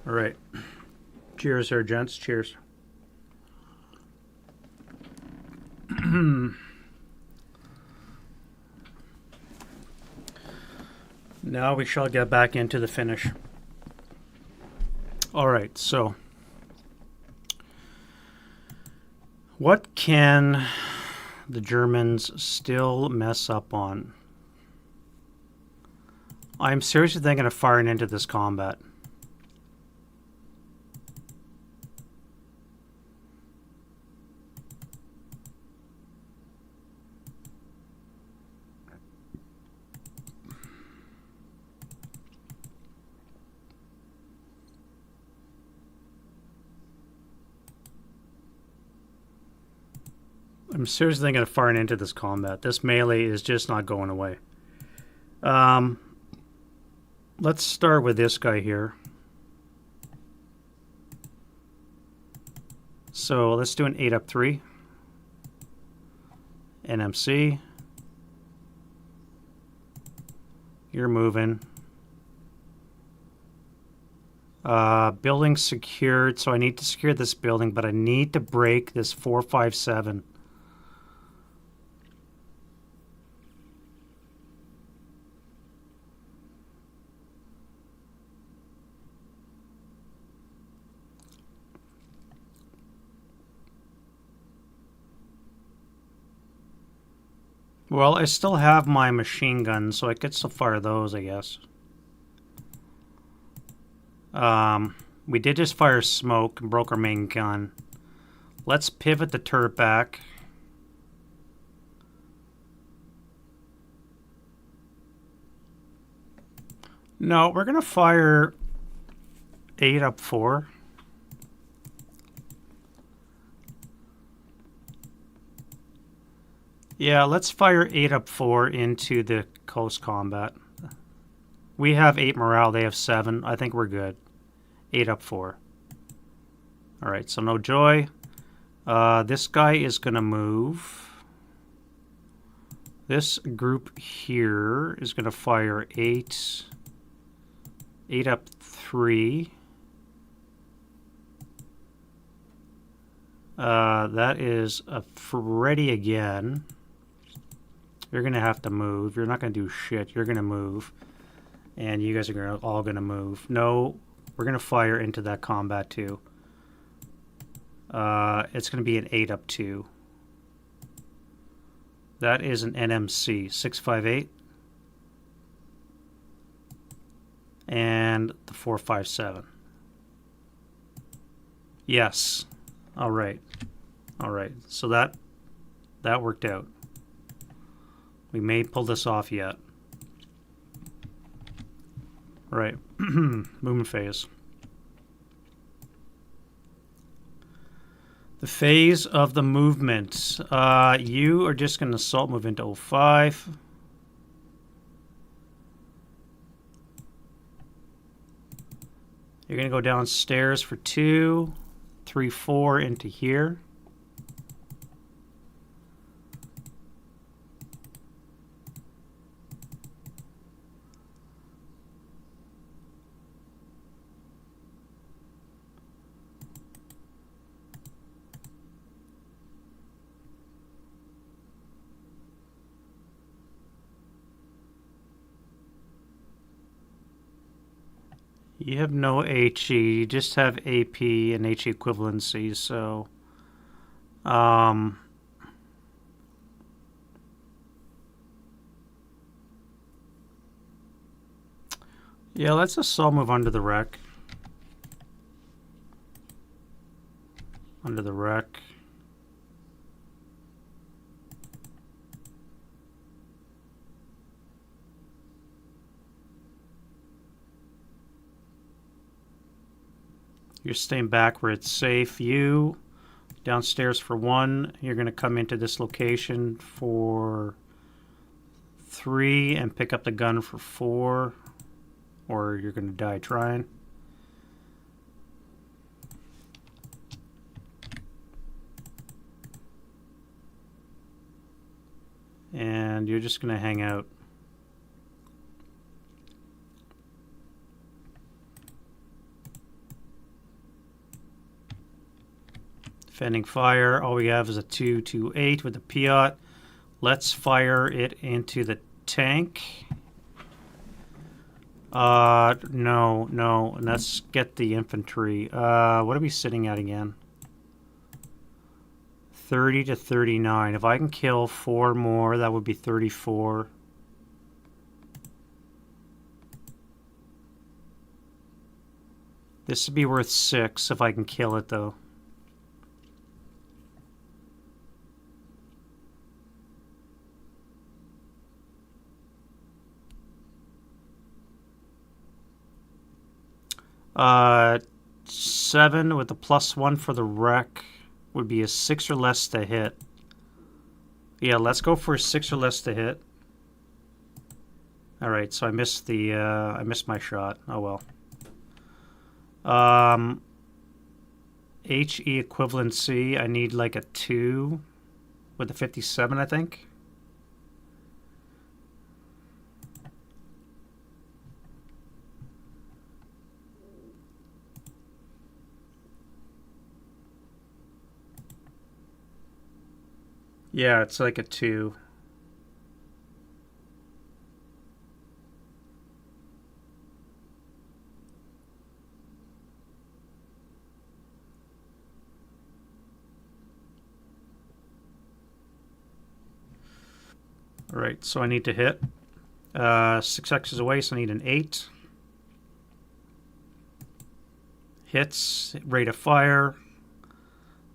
right. Cheers there, gents. Cheers. Now we shall get back into the finish. All right, so what can the Germans still mess up on? I'm seriously thinking of firing into this combat. I'm seriously thinking of firing into this combat. This melee is just not going away. Let's start with this guy here. So let's do an 8 up 3. NMC. You're moving. Building secured, so I need to secure this building, but I need to break this 457. Well, I still have my machine guns, so I could still fire those, I guess. We did just fire smoke and broke our main gun. Let's pivot the turret back. No, we're going to fire 8 up 4. Yeah, let's fire 8 up 4 into the close combat. We have 8 morale, they have 7. I think we're good. 8 up 4. Alright, so no joy. This guy is going to move. This group here is going to fire 8. 8 up 3. That is a Freddy again. You're going to have to move. You're not going to do shit. You're going to move. And you guys are all going to move. No, we're going to fire into that combat too. It's going to be an 8 up 2. That is an NMC 658. And the 457. Yes. All right. All right. So that worked out. We may pull this off yet. All right. Movement phase. The phase of the movement. You are just going to assault move into 05. You're going to go downstairs for 2, 3, 4 into here. You have no HE, you just have AP and HE equivalency, so yeah, let's assault move under the wreck. Under the wreck. You're staying back where it's safe. You downstairs for 1. You're going to come into this location for 3 and pick up the gun for 4, or you're going to die trying. And you're just going to hang out. Defending fire. All we have is a 228 with the Piat. Let's fire it into the tank. No. Let's get the infantry. What are we sitting at again? 30 to 39. If I can kill 4 more, that would be 34. This would be worth 6 if I can kill it, though. Uh, 7 with the +1 for the wreck would be a 6 or less to hit. Yeah, let's go for a 6 or less to hit. All right, so I missed the I missed my shot. Oh well. HE equivalency. I need like a 2 with the 57, I think. Yeah, it's like a 2. All right, so I need to hit. 6 is away, so I need an 8. Hits, rate of fire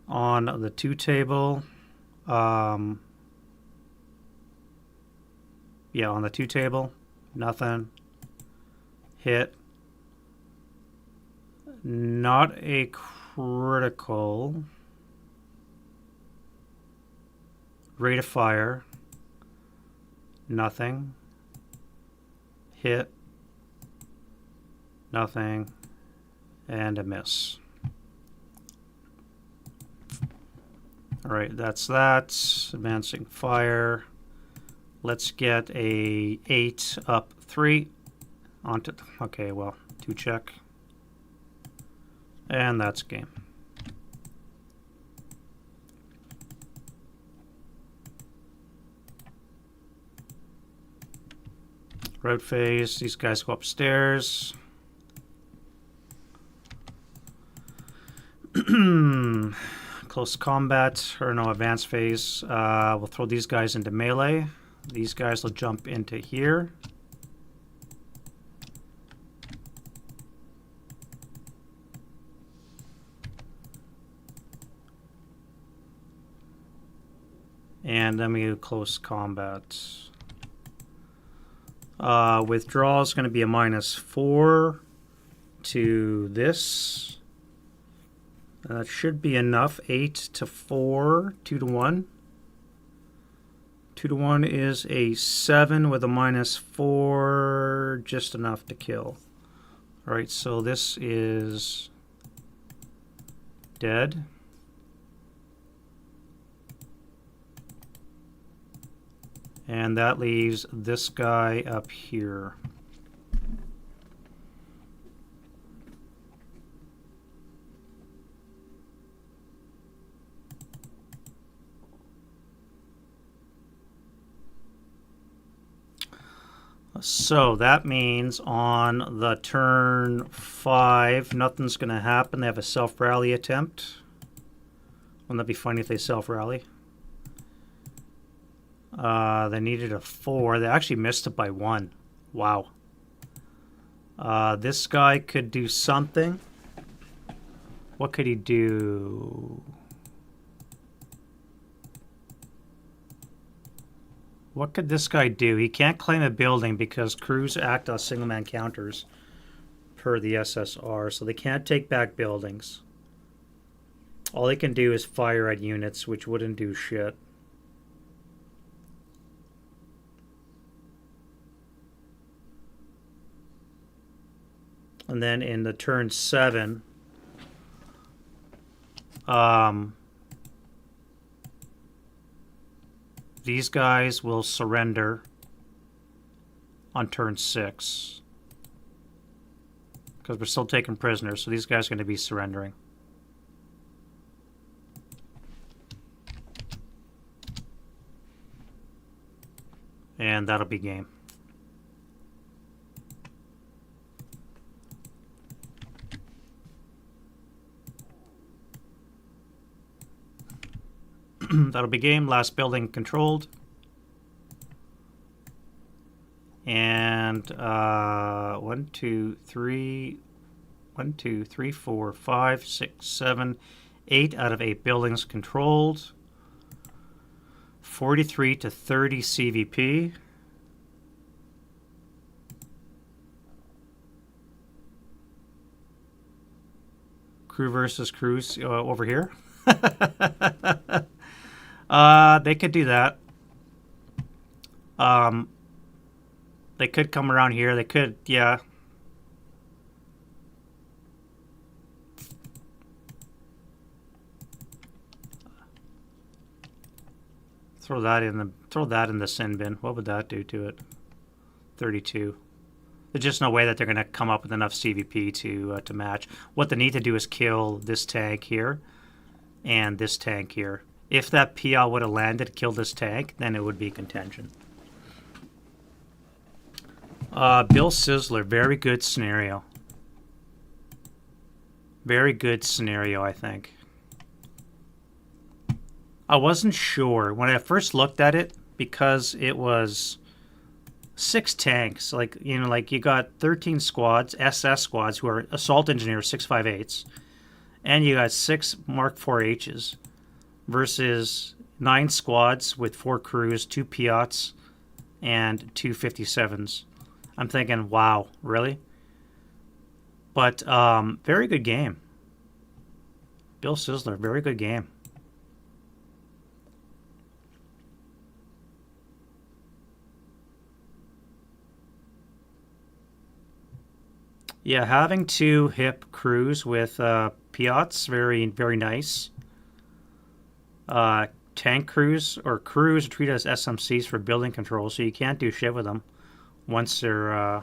on the 2 table. Yeah, on the 2 table, nothing. Hit. Not a critical. Rate of fire. Nothing. Hit. Nothing. And a miss. Alright, that's that. Advancing fire. Let's get a 8 up 3. Onto. Okay, well, 2 check. And that's game. Road phase. These guys go upstairs. Close combat, or no, advanced phase. We'll throw these guys into melee. These guys will jump into here. And then we do close combat. Withdrawal is going to be a -4 to this. That should be enough. 8 to 4, 2 to 1. 2 to 1 is a 7 with a -4, just enough to kill. Alright, so this is dead. And that leaves this guy up here. So that means on the turn 5, nothing's going to happen. They have a self-rally attempt. Wouldn't that be funny if they self-rally? They needed a 4. They actually missed it by 1. Wow. This guy could do something. What could he do? What could this guy do? He can't claim a building because crews act on single-man counters per the SSR, so they can't take back buildings. All they can do is fire at units, which wouldn't do shit. And then in the turn 7, these guys will surrender on turn 6. Because we're still taking prisoners, so these guys are going to be surrendering. and that'll be game. That'll be game. Last building controlled. And 1, 2, 3, 4, 5, 6, 7, 8 out of 8 buildings controlled. 43 to 30 CVP. Crew versus crews over here. They could do that. They could come around here. They could, yeah. Throw that in the sin bin. What would that do to it? 32. There's just no way that they're going to come up with enough CVP to match. What they need to do is kill this tank here and this tank here. If that PL would have landed, killed this tank, then it would be contention. Bill Sizzler, very good scenario. Very good scenario, I think. I wasn't sure when I first looked at it because it was 6 tanks. Like, you know, like you got 13 squads, SS squads, who are assault engineers 658s, and you got 6 Mark 4Hs versus 9 squads with 4 crews, 2 Piats, and 2 57s. I'm thinking, wow, really? But very good game. Bill Sizzler, very good game. Yeah, having 2 hip crews with Piats, very, very nice. Tank crews or crews are treated as SMCs for building control, so you can't do shit with them once they're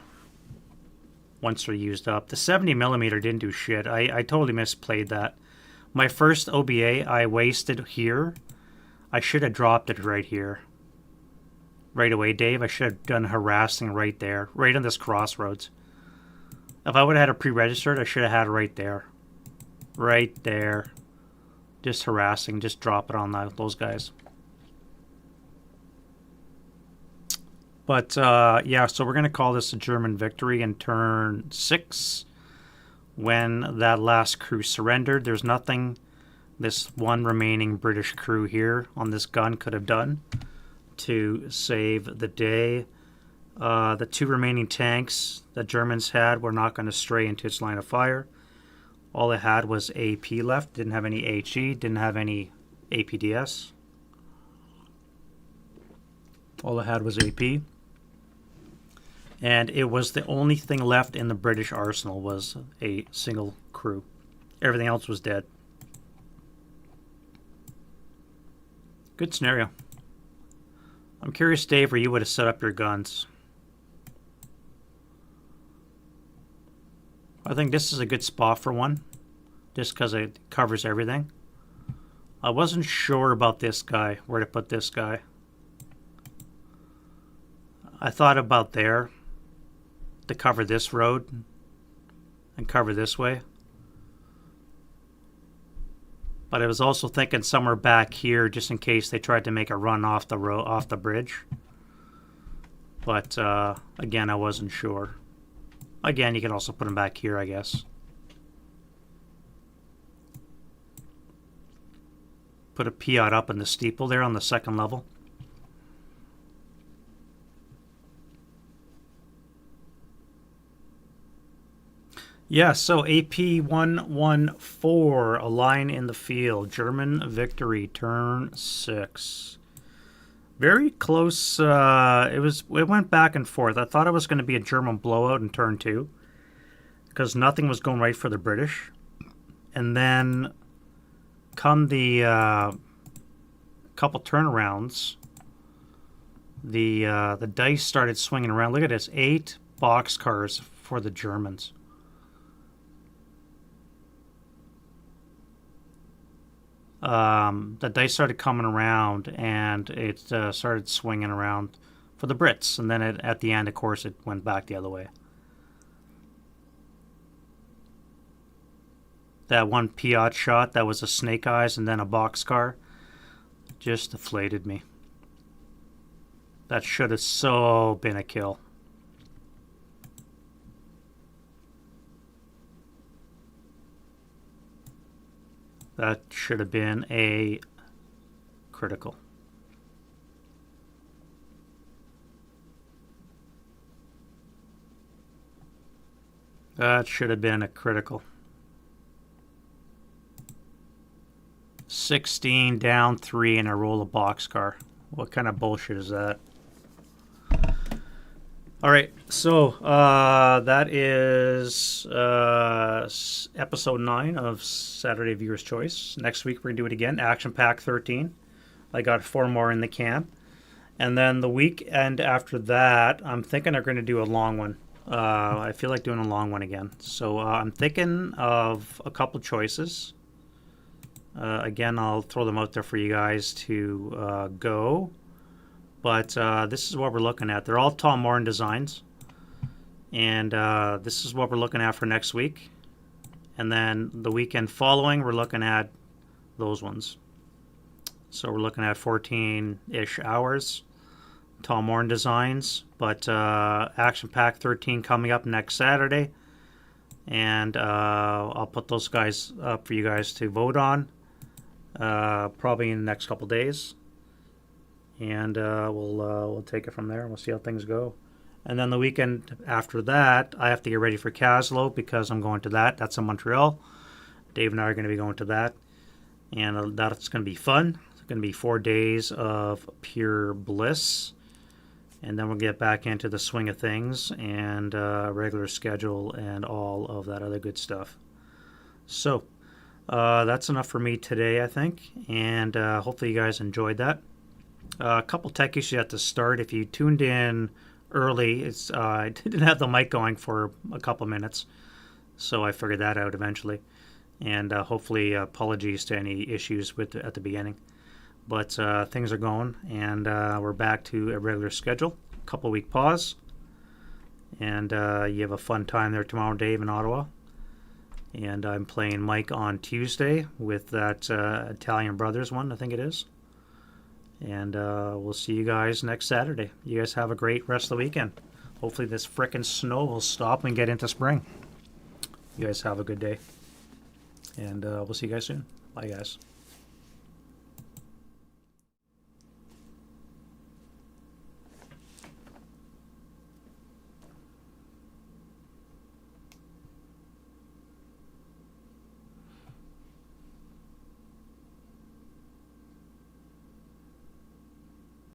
used up. The 70mm didn't do shit. I totally misplayed that. My first OBA I wasted here. I should have dropped it right here. Right away, Dave. I should have done harassing right there. Right on this crossroads. If I would have had it pre-registered, I should have had it right there. Right there. Just harassing. Just drop it on those guys. But, yeah, so we're going to call this a German victory in turn 6. When that last crew surrendered, there's nothing this one remaining British crew here on this gun could have done to save the day. The 2 remaining tanks the Germans had were not going to stray into its line of fire. All it had was AP left. Didn't have any HE. Didn't have any APDS. All it had was AP. And it was the only thing left in the British arsenal was a single crew. Everything else was dead. Good scenario. I'm curious, Dave, where you would have set up your guns. I think this is a good spot for one, just because it covers everything. I wasn't sure about this guy, where to put this guy. I thought about there to cover this road and cover this way. But I was also thinking somewhere back here, just in case they tried to make a run off the road, off the bridge. But again, I wasn't sure. Again, you can also put them back here, I guess. Put a Piat up in the steeple there on the second level. Yeah, so AP114, a line in the field. German victory, turn 6. Very close. It went back and forth. I thought it was going to be a German blowout in turn 2 because nothing was going right for the British. And then come the couple turnarounds, the dice started swinging around. Look at this, 8 boxcars for the Germans. The dice started coming around and it started swinging around for the Brits. And then at the end, of course, it went back the other way. That one Piat shot that was a snake eyes and then a boxcar just deflated me. That should have so been a kill. That should have been a critical. That should have been a critical. 16 down 3 and I roll a boxcar. What kind of bullshit is that? Alright, so that is episode 9 of Saturday Viewer's Choice. Next week we're going to do it again. Action Pack 13. I got 4 more in the can. And then the weekend after that, I'm thinking they're going to do a long one. I feel like doing a long one again. So I'm thinking of a couple choices. Again, I'll throw them out there for you guys to go. But this is what we're looking at. They're all Tom Moran designs. And this is what we're looking at for next week. And then the weekend following, we're looking at those ones. So we're looking at 14-ish hours. Tom Moran designs. But Action Pack 13 coming up next Saturday. And I'll put those guys up for you guys to vote on. Probably in the next couple days. And we'll take it from there. We'll see how things go. And then the weekend after that, I have to get ready for Caslo because I'm going to that. That's in Montreal. Dave and I are going to be going to that. And that's going to be fun. It's going to be 4 days of pure bliss. And then we'll get back into the swing of things and regular schedule and all of that other good stuff. So that's enough for me today, I think. And hopefully you guys enjoyed that. A couple tech issues at the start. If you tuned in early, I didn't have the mic going for a couple minutes, so I figured that out eventually. And hopefully, apologies to any issues at the beginning. But things are going, and we're back to a regular schedule. Couple week pause, and you have a fun time there tomorrow, Dave, in Ottawa. And I'm playing Mike on Tuesday with that Italian Brothers one, I think it is. And we'll see you guys next Saturday. You guys have a great rest of the weekend. Hopefully this frickin' snow will stop and get into spring. You guys have a good day. And we'll see you guys soon. Bye, guys.